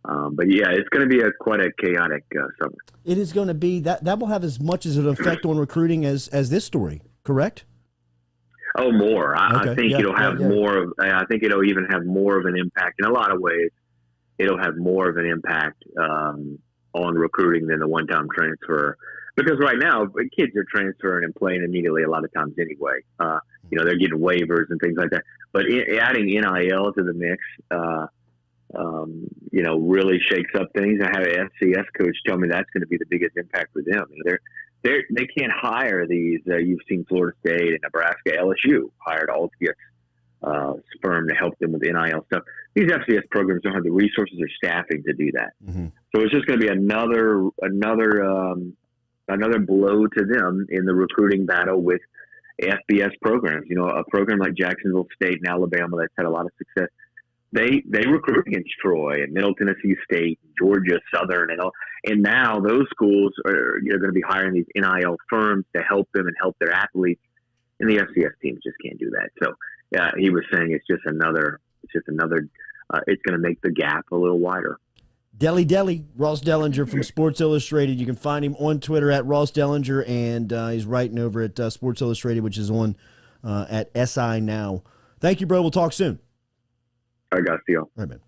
[SPEAKER 7] But yeah, it's going to be quite a chaotic summer. It
[SPEAKER 1] is going to be that will have as much as an effect on recruiting as this story, correct?
[SPEAKER 7] Oh, more. I think it'll have more. I think it'll even have more of an impact in a lot of ways. It'll have more of an impact on recruiting than the one-time transfer. Because right now, kids are transferring and playing immediately a lot of times anyway. They're getting waivers and things like that. But adding NIL to the mix, really shakes up things. I had an FCS coach tell me that's going to be the biggest impact for them. They can't hire these. You've seen Florida State and Nebraska. LSU hired Altius firm to help them with NIL stuff. These FCS programs don't have the resources or staffing to do that. Mm-hmm. So it's just going to be another blow to them in the recruiting battle with FBS programs. A program like Jacksonville State and Alabama that's had a lot of success. They recruit against Troy and Middle Tennessee State, Georgia Southern, and now those schools are going to be hiring these NIL firms to help them and help their athletes, and the FCS teams just can't do that. So yeah, he was saying it's going to make the gap a little wider.
[SPEAKER 1] Deli, Ross Dellenger from Sports Illustrated. You can find him on Twitter at Ross Dellenger, and he's writing over at Sports Illustrated, which is on at SI Now. Thank you, bro. We'll talk soon.
[SPEAKER 7] I got you.
[SPEAKER 1] All right, man.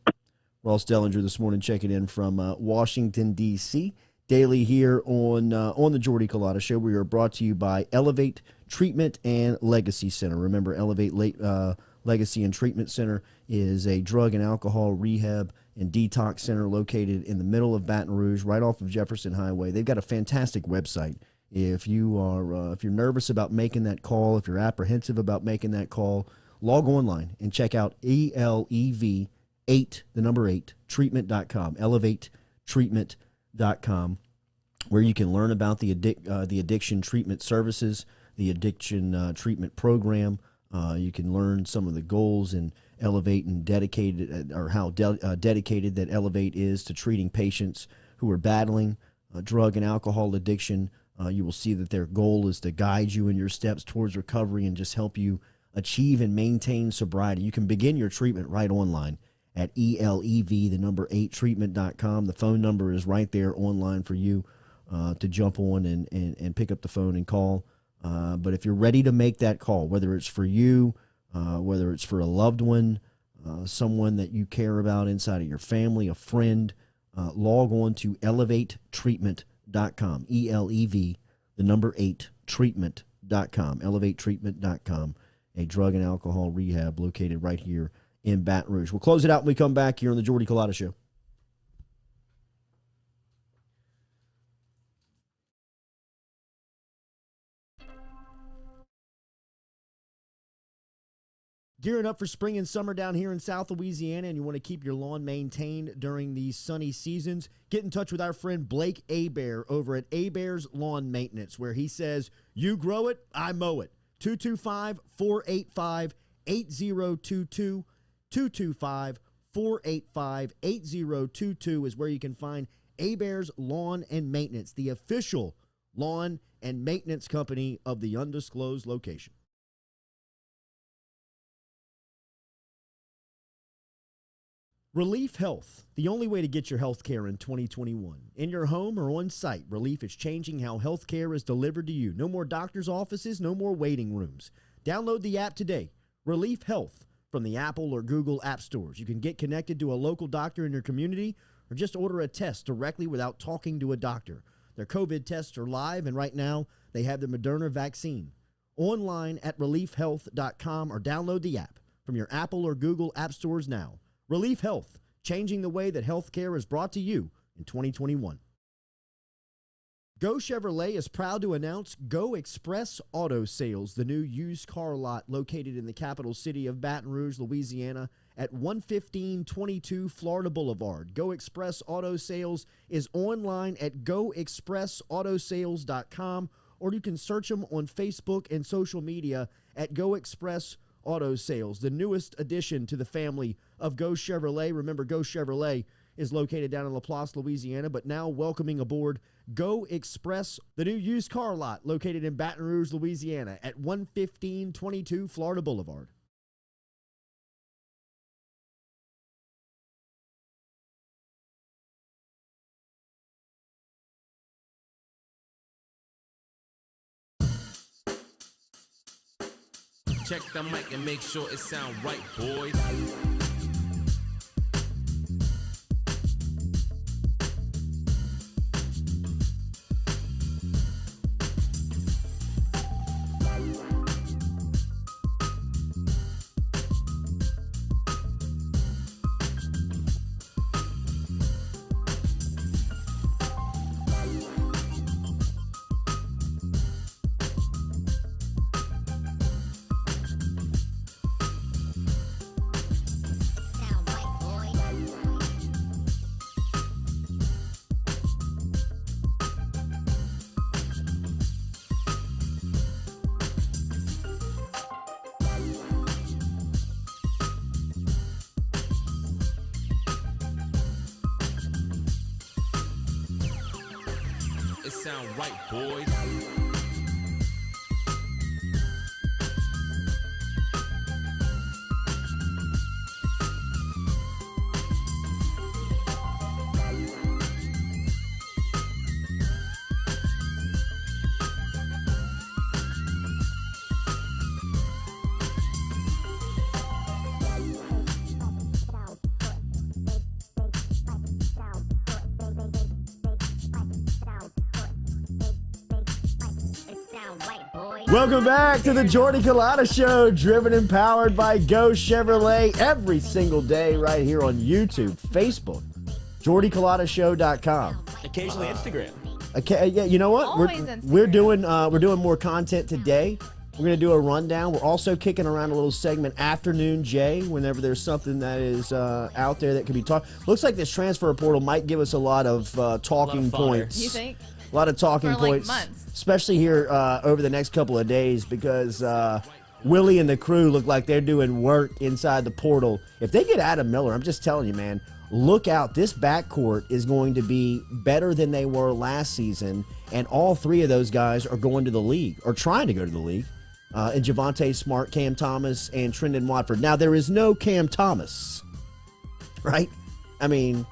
[SPEAKER 1] Ross Dellenger this morning checking in from Washington, D.C. Daily here on the Jordy Culotta Show. We are brought to you by Elevate Treatment and Legacy Center. Remember, Elevate Legacy and Treatment Center is a drug and alcohol rehab and detox center located in the middle of Baton Rouge, right off of Jefferson Highway. They've got a fantastic website. If you're nervous about making that call, if you're apprehensive about making that call, log online and check out ELEV8, the number 8, treatment.com, elevatetreatment.com, where you can learn about the addiction treatment services, the addiction treatment program. You can learn some of the goals and Elevate and dedicated, or how dedicated that Elevate is to treating patients who are battling drug and alcohol addiction. You will see that their goal is to guide you in your steps towards recovery and just help you achieve and maintain sobriety. You can begin your treatment right online at ELEV, the number 8, treatment.com. The phone number is right there online for you to jump on and pick up the phone and call. But if you're ready to make that call, whether it's for you, whether it's for a loved one, someone that you care about inside of your family, a friend, log on to elevatetreatment.com, ELEV, the number 8, treatment.com, elevatetreatment.com, a drug and alcohol rehab located right here in Baton Rouge. We'll close it out when we come back here on the Jordy Culotta Show. Gearing up for spring and summer down here in South Louisiana, and you want to keep your lawn maintained during these sunny seasons, get in touch with our friend Blake Abear over at Abear's Lawn Maintenance, where he says, you grow it, I mow it. 225-485-8022. 225-485-8022 is where you can find Abear's Lawn and Maintenance, the official lawn and maintenance company of the undisclosed location. Relief Health, the only way to get your health care in 2021. In your home or on site, Relief is changing how health care is delivered to you. No more doctor's offices, no more waiting rooms. Download the app today, Relief Health, from the Apple or Google app stores. You can get connected to a local doctor in your community or just order a test directly without talking to a doctor. Their COVID tests are live, and right now they have the Moderna vaccine. Online at reliefhealth.com or download the app from your Apple or Google app stores now. Relief Health, changing the way that healthcare is brought to you in 2021. Go Chevrolet is proud to announce Go Express Auto Sales, the new used car lot located in the capital city of Baton Rouge, Louisiana, at 11522 Florida Boulevard. Go Express Auto Sales is online at goexpressautosales.com, or you can search them on Facebook and social media at Go Express Auto Sales, the newest addition to the family of Go Chevrolet. Remember, Go Chevrolet is located down in LaPlace, Louisiana, but now welcoming aboard Go Express, the new used car lot located in Baton Rouge, Louisiana at 11522 Florida Boulevard.
[SPEAKER 8] Check the mic and make sure it sound right, boys. It sound right, boys.
[SPEAKER 1] Welcome back to the Jordy Culotta Show, driven and powered by Go Chevrolet every single day right here on YouTube, Facebook, JordyCulottaShow.com.
[SPEAKER 3] Occasionally Instagram.
[SPEAKER 1] Okay, yeah, you know what? We're doing more content today. We're going to do a rundown. We're also kicking around a little segment, Afternoon Jay, whenever there's something that is out there that can be talked. Looks like this transfer portal might give us a lot of talking points.
[SPEAKER 2] You think?
[SPEAKER 1] A lot of talking points,
[SPEAKER 2] months.
[SPEAKER 1] Especially here over the next couple of days, because Willie and the crew look like they're doing work inside the portal. If they get Adam Miller, I'm just telling you, man, look out. This backcourt is going to be better than they were last season, and all three of those guys are going to the league, or trying to go to the league, and Javonte Smart, Cam Thomas, and Trendon Watford. Now, there is no Cam Thomas, right? I mean,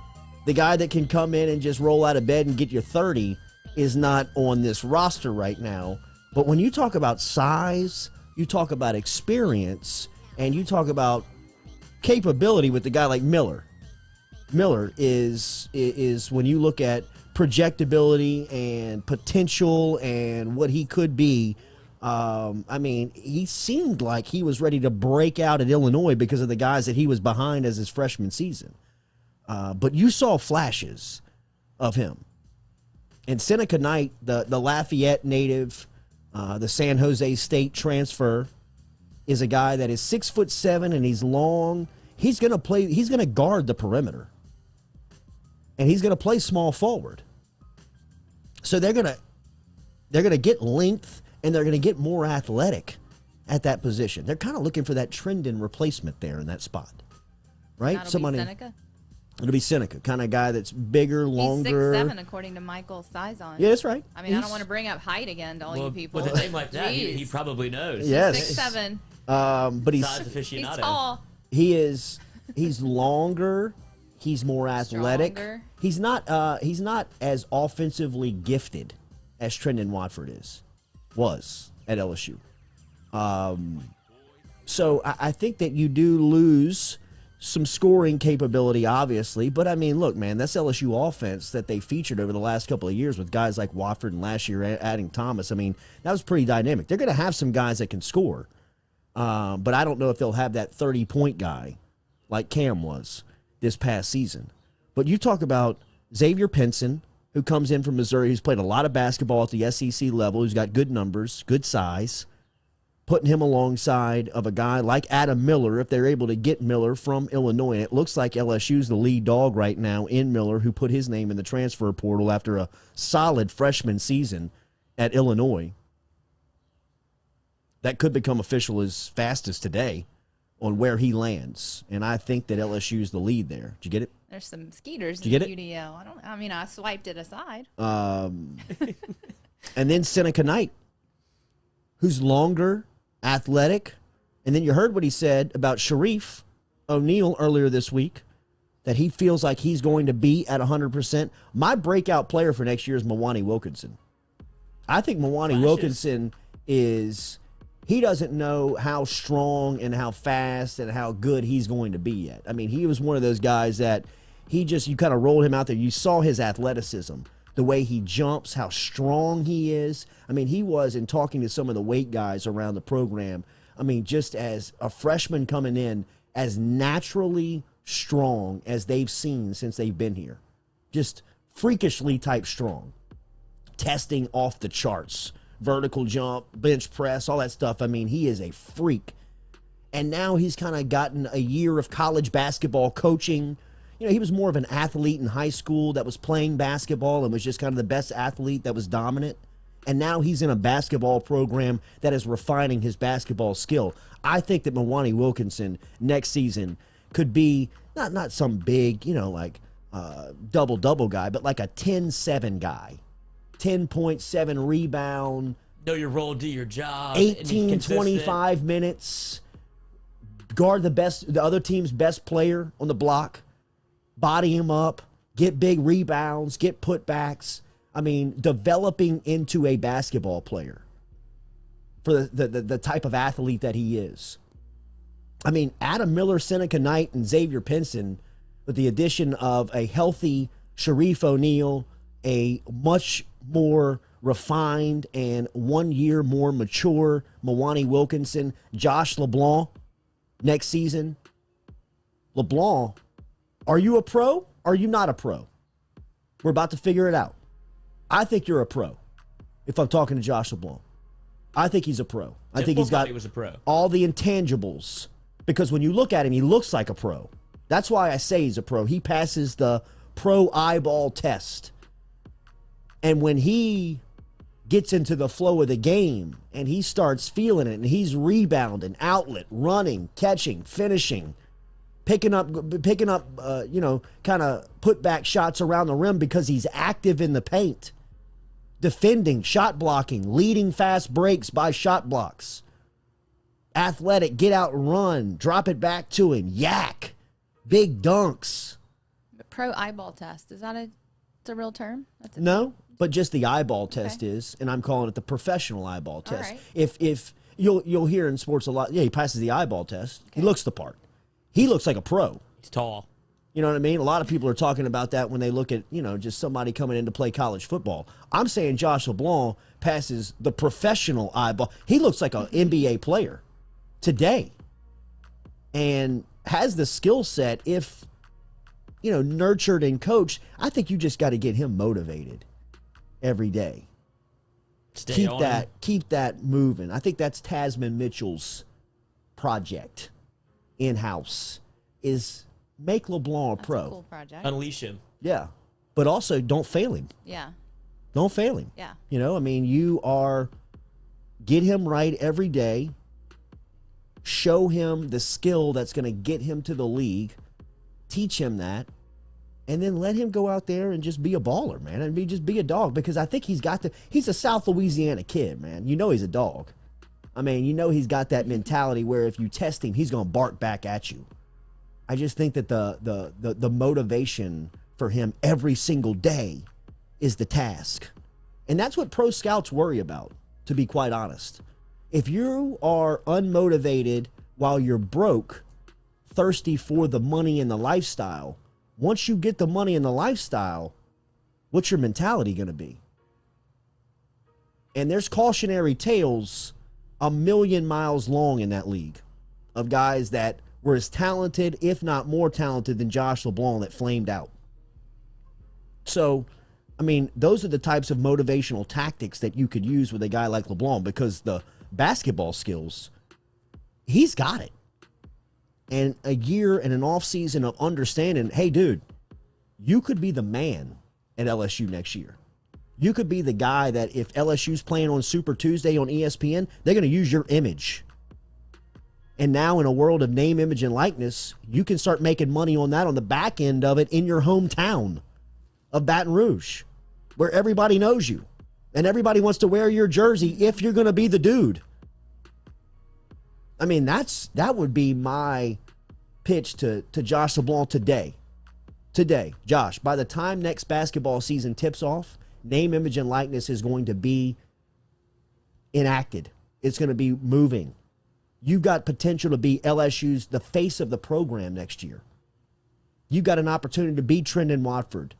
[SPEAKER 1] the guy that can come in and just roll out of bed and get you 30 is not on this roster right now. But when you talk about size, you talk about experience, and you talk about capability with a guy like Miller. Miller is when you look at projectability and potential and what he could be, I mean, he seemed like he was ready to break out at Illinois because of the guys that he was behind as his freshman season. But you saw flashes of him. And Seneca Knight, the Lafayette native, the San Jose State transfer, is a guy that is 6'7" and he's long. He's going to guard the perimeter. And he's going to play small forward. So they're going to get length and they're going to get more athletic at that position. They're kind of looking for that Trendon replacement there in that spot. Right?
[SPEAKER 2] That'll be Seneca.
[SPEAKER 1] It'll be Seneca, kind of guy that's bigger, longer.
[SPEAKER 2] He's 6'7", according to Michael Sizon.
[SPEAKER 1] Yeah, that's right.
[SPEAKER 2] I mean, I don't want to bring up height again to all you people.
[SPEAKER 3] With a name like that, he probably knows.
[SPEAKER 1] Yes.
[SPEAKER 2] 6'7".
[SPEAKER 1] But he's
[SPEAKER 2] tall.
[SPEAKER 1] He's longer. He's more athletic.
[SPEAKER 2] Stronger.
[SPEAKER 1] He's not as offensively gifted as Trendon Watford was at LSU. So I think that you do lose some scoring capability, obviously. But, I mean, look, man, that's LSU offense that they featured over the last couple of years with guys like Watford and last year adding Thomas. I mean, that was pretty dynamic. They're going to have some guys that can score. But I don't know if they'll have that 30-point guy like Cam was this past season. But you talk about Xavier Pinson, who comes in from Missouri, who's played a lot of basketball at the SEC level, who's got good numbers, good size, putting him alongside of a guy like Adam Miller, if they're able to get Miller from Illinois. And it looks like LSU's the lead dog right now in Miller, who put his name in the transfer portal after a solid freshman season at Illinois. That could become official as fast as today on where he lands. And I think that LSU's the lead there. Did you get it?
[SPEAKER 2] There's some skeeters
[SPEAKER 1] in
[SPEAKER 2] UDL. I swiped it aside.
[SPEAKER 1] And then Seneca Knight, who's longer, athletic. And then you heard what he said about Sharif O'Neal earlier this week, that he feels like he's going to be at 100%. My breakout player for next year is Mwani Wilkinson. I think Mwani Wilkinson he doesn't know how strong and how fast and how good he's going to be yet. I mean, he was one of those guys that you kind of rolled him out there. You saw his athleticism, the way he jumps, how strong he is. I mean, he was, in talking to some of the weight guys around the program, I mean, just as a freshman coming in, as naturally strong as they've seen since they've been here. Just freakishly type strong. Testing off the charts. Vertical jump, bench press, all that stuff. I mean, he is a freak. And now he's kind of gotten a year of college basketball coaching. You know, he was more of an athlete in high school that was playing basketball and was just kind of the best athlete that was dominant. And now he's in a basketball program that is refining his basketball skill. I think that Mwani Wilkinson next season could be not some big, like double-double guy, but like a 10-7 guy. 10.7 rebound.
[SPEAKER 3] Know your role, do your job.
[SPEAKER 1] 18, 25 minutes. Guard the other team's best player on the block. Body him up. Get big rebounds. Get putbacks. I mean, developing into a basketball player for the type of athlete that he is. I mean, Adam Miller, Seneca Knight, and Xavier Pinson, with the addition of a healthy Sharif O'Neal, a much more refined and 1 year more mature Mwani Wilkinson, Josh LeBlanc next season. LeBlanc, are you a pro? Are you not a pro? We're about to figure it out. I think you're a pro if I'm talking to Josh LeBlanc. I think he's a pro. I think he's got all the intangibles, because when you look at him, he looks like a pro. That's why I say he's a pro. He passes the pro eyeball test. And when he gets into the flow of the game and he starts feeling it and he's rebounding, outlet, running, catching, finishing, picking up, kind of put back shots around the rim because he's active in the paint, defending, shot blocking, leading fast breaks by shot blocks, athletic, get out and run, drop it back to him, yak, big dunks.
[SPEAKER 2] The pro eyeball test, is that a real term?
[SPEAKER 1] No. But just the eyeball test is, and I'm calling it the professional eyeball test.
[SPEAKER 2] Right.
[SPEAKER 1] If you'll hear in sports a lot, he passes the eyeball test. Okay. He looks the part. He looks like a pro.
[SPEAKER 3] He's tall.
[SPEAKER 1] You know what I mean? A lot of people are talking about that when they look at, just somebody coming in to play college football. I'm saying Josh LeBlanc passes the professional eyeball. He looks like an NBA player today and has the skill set if, nurtured and coached. I think you just got to get him motivated every day. Keep that moving. I think that's Tasman Mitchell's project in-house is make LeBlanc a pro.
[SPEAKER 2] That's a cool project.
[SPEAKER 3] Unleash him.
[SPEAKER 1] Yeah. But also don't fail him.
[SPEAKER 2] Yeah.
[SPEAKER 1] Don't fail him.
[SPEAKER 2] Yeah.
[SPEAKER 1] You know, I mean, get him right every day. Show him the skill that's going to get him to the league. Teach him that. And then let him go out there and just be a baller, man. And just be a dog. Because I think he's a South Louisiana kid, man. You know he's a dog. I mean, you know he's got that mentality where if you test him, he's going to bark back at you. I just think that the motivation for him every single day is the task. And that's what pro scouts worry about, to be quite honest. If you are unmotivated while you're broke, thirsty for the money and the lifestyle, once you get the money and the lifestyle, what's your mentality going to be? And there's cautionary tales a million miles long in that league of guys that were as talented, if not more talented, than Josh LeBlanc that flamed out. So, I mean, those are the types of motivational tactics that you could use with a guy like LeBlanc, because the basketball skills, he's got it. And a year and an offseason of understanding, hey, dude, you could be the man at LSU next year. You could be the guy that if LSU's playing on Super Tuesday on ESPN, they're going to use your image. And now in a world of name, image, and likeness, you can start making money on that on the back end of it in your hometown of Baton Rouge, where everybody knows you. And everybody wants to wear your jersey if you're going to be the dude. I mean, that would be my pitch to Josh LeBlanc today. Today, Josh, by the time next basketball season tips off, name, image, and likeness is going to be enacted. It's going to be moving. You've got potential to be LSU's the face of the program next year. You've got an opportunity to be Trendon Watford,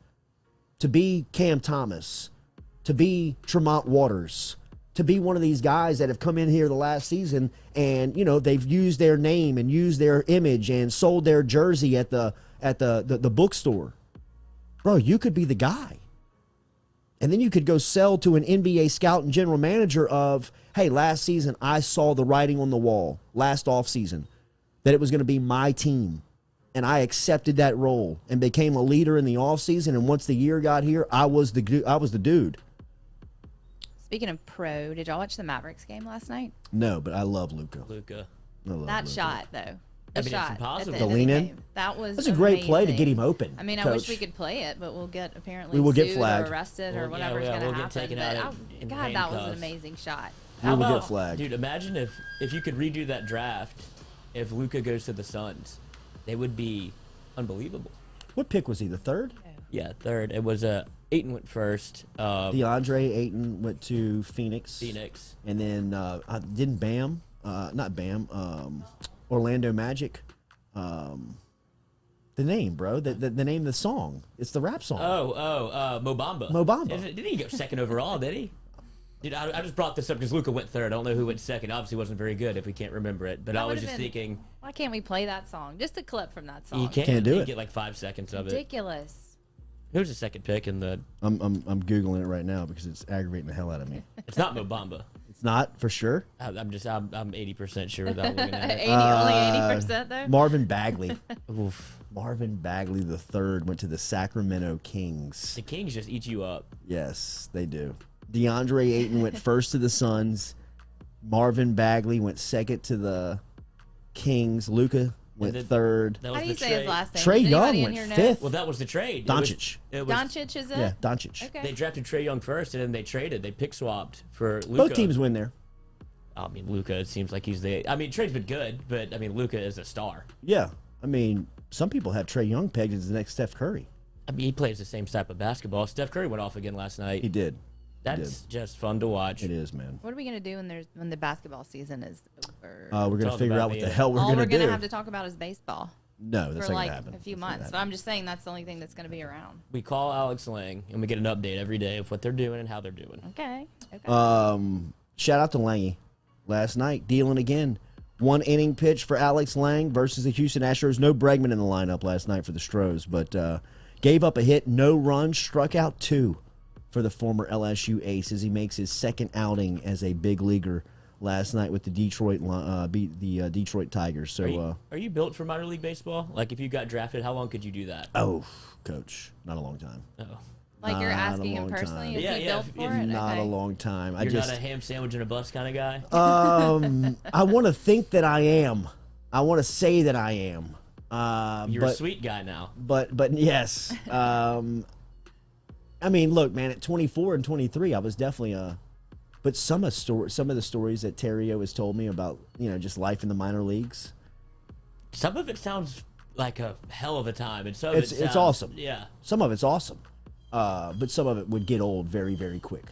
[SPEAKER 1] to be Cam Thomas, to be Tremont Waters, to be one of these guys that have come in here the last season and, you know, they've used their name and used their image and sold their jersey at the bookstore. Bro, you could be the guy. And then you could go sell to an NBA scout and general manager of, hey, last season I saw the writing on the wall, last offseason, that it was going to be my team. And I accepted that role and became a leader in the offseason. And once the year got here, I was the dude.
[SPEAKER 2] Speaking of pro, did y'all watch the Mavericks game last night?
[SPEAKER 1] No, but I love Luka.
[SPEAKER 2] That shot, though.
[SPEAKER 3] I mean, it's impossible.
[SPEAKER 1] The lean in?
[SPEAKER 2] That's
[SPEAKER 1] a great play to get him open.
[SPEAKER 2] I mean,
[SPEAKER 1] Coach.
[SPEAKER 2] I wish we could play it, but we'll get apparently
[SPEAKER 1] get
[SPEAKER 2] sued
[SPEAKER 1] flagged
[SPEAKER 2] or arrested or whatever's going to happen.
[SPEAKER 3] Taken out
[SPEAKER 2] God, that was an amazing shot.
[SPEAKER 1] We will get flagged.
[SPEAKER 3] Dude, imagine if you could redo that draft, if Luka goes to the Suns, they would be unbelievable.
[SPEAKER 1] What pick was he, the third?
[SPEAKER 3] Yeah, third. It was Ayton went first.
[SPEAKER 1] DeAndre Ayton went to Phoenix. And then didn't Bam, not Bam, Orlando Magic. The name, bro. The name of the song. It's the rap song.
[SPEAKER 3] Mo Bamba.
[SPEAKER 1] Mo Bamba.
[SPEAKER 3] Didn't he go second overall, did he? Dude, I just brought this up because Luka went third. I don't know who went second. Obviously wasn't very good if we can't remember it. But I was just thinking,
[SPEAKER 2] why can't we play that song? Just a clip from that song.
[SPEAKER 3] You can't do it. You get like 5 seconds of
[SPEAKER 2] Ridiculous.
[SPEAKER 3] Who's the second pick in the...
[SPEAKER 1] I'm Googling it right now because it's aggravating the hell out of me.
[SPEAKER 3] It's not Mo Bamba.
[SPEAKER 1] It's not, for sure?
[SPEAKER 3] I'm 80% sure without looking at it.
[SPEAKER 2] Only 80% though?
[SPEAKER 1] Marvin Bagley.
[SPEAKER 3] Oof.
[SPEAKER 1] Marvin Bagley the third went to the Sacramento Kings.
[SPEAKER 3] The Kings just eat you up.
[SPEAKER 1] Yes, they do. DeAndre Ayton went first to the Suns. Marvin Bagley went second to the Kings. Luka went third.
[SPEAKER 2] How do you say his last name?
[SPEAKER 1] Trae Young went fifth.
[SPEAKER 3] Well, that was the trade.
[SPEAKER 1] Doncic.
[SPEAKER 2] Doncic, is it?
[SPEAKER 1] Yeah, Doncic.
[SPEAKER 2] Okay.
[SPEAKER 3] They drafted Trae Young first, and then they traded. They pick swapped for Luka.
[SPEAKER 1] Both teams win there.
[SPEAKER 3] I mean, Luka, it seems like he's the... I mean, Trae's been good, but, I mean, Luka is a star.
[SPEAKER 1] Yeah. I mean, some people have Trae Young pegged as the next Steph Curry.
[SPEAKER 3] I mean, he plays the same type of basketball. Steph Curry went off again last night.
[SPEAKER 1] He did.
[SPEAKER 3] That's just fun to watch.
[SPEAKER 1] It is, man.
[SPEAKER 2] What are we going to do when the basketball season is over?
[SPEAKER 1] We're going to figure out what the hell we're going to do.
[SPEAKER 2] All we're going to have to talk about is baseball.
[SPEAKER 1] No, that's
[SPEAKER 2] for
[SPEAKER 1] not
[SPEAKER 2] like
[SPEAKER 1] going to happen.
[SPEAKER 2] a few months. But I'm just saying that's the only thing that's going to be around.
[SPEAKER 3] We call Alex Lang, and we get an update every day of what they're doing and how they're doing.
[SPEAKER 2] Okay.
[SPEAKER 1] Shout out to Langy. Last night, dealing again. 1 inning pitch for Alex Lang versus the Houston Astros. No Bregman in the lineup last night for the Stros, but gave up a hit, no runs, struck out 2 for the former LSU ace as he makes his second outing as a big leaguer last night with the Detroit beat the Detroit Tigers. So
[SPEAKER 3] are you built for minor league baseball? Like if you got drafted, how long could you do that?
[SPEAKER 1] Oh, coach, not a long time.
[SPEAKER 3] Oh.
[SPEAKER 2] Like you're asking him personally, is he built for it?
[SPEAKER 1] Not a long time.
[SPEAKER 3] You're not a ham sandwich in a bus kind of guy?
[SPEAKER 1] I want to think that I am. I want to say that I am.
[SPEAKER 3] You're a sweet guy now.
[SPEAKER 1] But yes. I mean, look, man, at 24 and 23, I was definitely but some of the stories that Terrio has told me about, just life in the minor leagues.
[SPEAKER 3] Some of it sounds like a hell of a time, and
[SPEAKER 1] it's awesome.
[SPEAKER 3] Yeah.
[SPEAKER 1] Some of it's awesome. But some of it would get old very, very quick.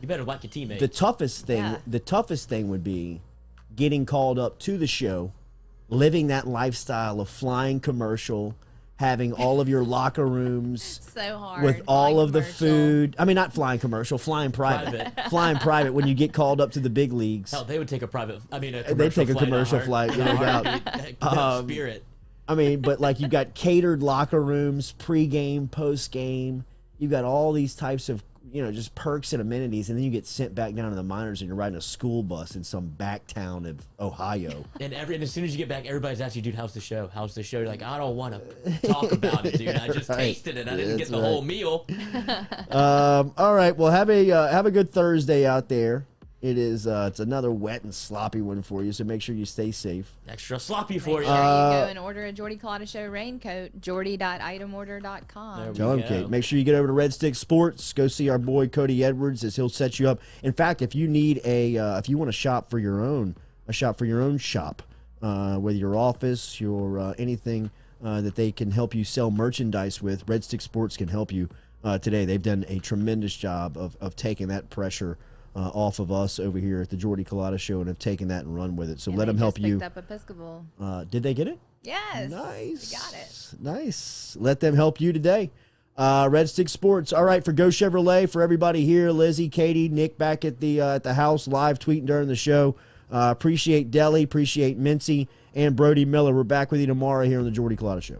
[SPEAKER 3] You better like your teammate.
[SPEAKER 1] The toughest thing would be getting called up to the show, living that lifestyle of flying commercial, having all of your locker rooms
[SPEAKER 2] so hard
[SPEAKER 1] with all of the food. I mean, not flying commercial, flying private. Flying private when you get called up to the big leagues.
[SPEAKER 3] Hell, they would take a
[SPEAKER 1] They'd take a commercial flight, no doubt.
[SPEAKER 3] Spirit.
[SPEAKER 1] I mean, but like you got catered locker rooms, pre-game, post-game. You've got all these types of, just perks and amenities, and then you get sent back down to the minors, and you're riding a school bus in some back town of Ohio.
[SPEAKER 3] And as soon as you get back, everybody's asking you, dude, how's the show? How's the show? You're like, I don't want to talk about it, dude. I just tasted it. I didn't get the whole meal.
[SPEAKER 1] All right. Well, have a good Thursday out there. It is it's another wet and sloppy one for you, so make sure you stay safe.
[SPEAKER 3] Extra sloppy for you.
[SPEAKER 2] Make sure you go and order a Jordy Culotta Show raincoat, jordy.itemorder.com.
[SPEAKER 1] Tell him, Kate. Make sure you get over to Red Stick Sports. Go see our boy Cody Edwards, as he'll set you up. In fact, if you need if you want to shop for your own shop, whether your office, your anything that they can help you sell merchandise with, Red Stick Sports can help you today. They've done a tremendous job of taking that pressure off of us over here at the Jordy Culotta Show, and have taken that and run with it. So let them help you.
[SPEAKER 2] Picked up Episcopal.
[SPEAKER 1] Did they get it?
[SPEAKER 2] Yes.
[SPEAKER 1] Nice.
[SPEAKER 2] They got it.
[SPEAKER 1] Nice. Let them help you today. Red Stick Sports. All right, for Go Chevrolet, for everybody here, Lizzie, Katie, Nick back at the house live tweeting during the show. Appreciate Deli, appreciate Mincy, and Brody Miller. We're back with you tomorrow here on the Jordy Culotta Show.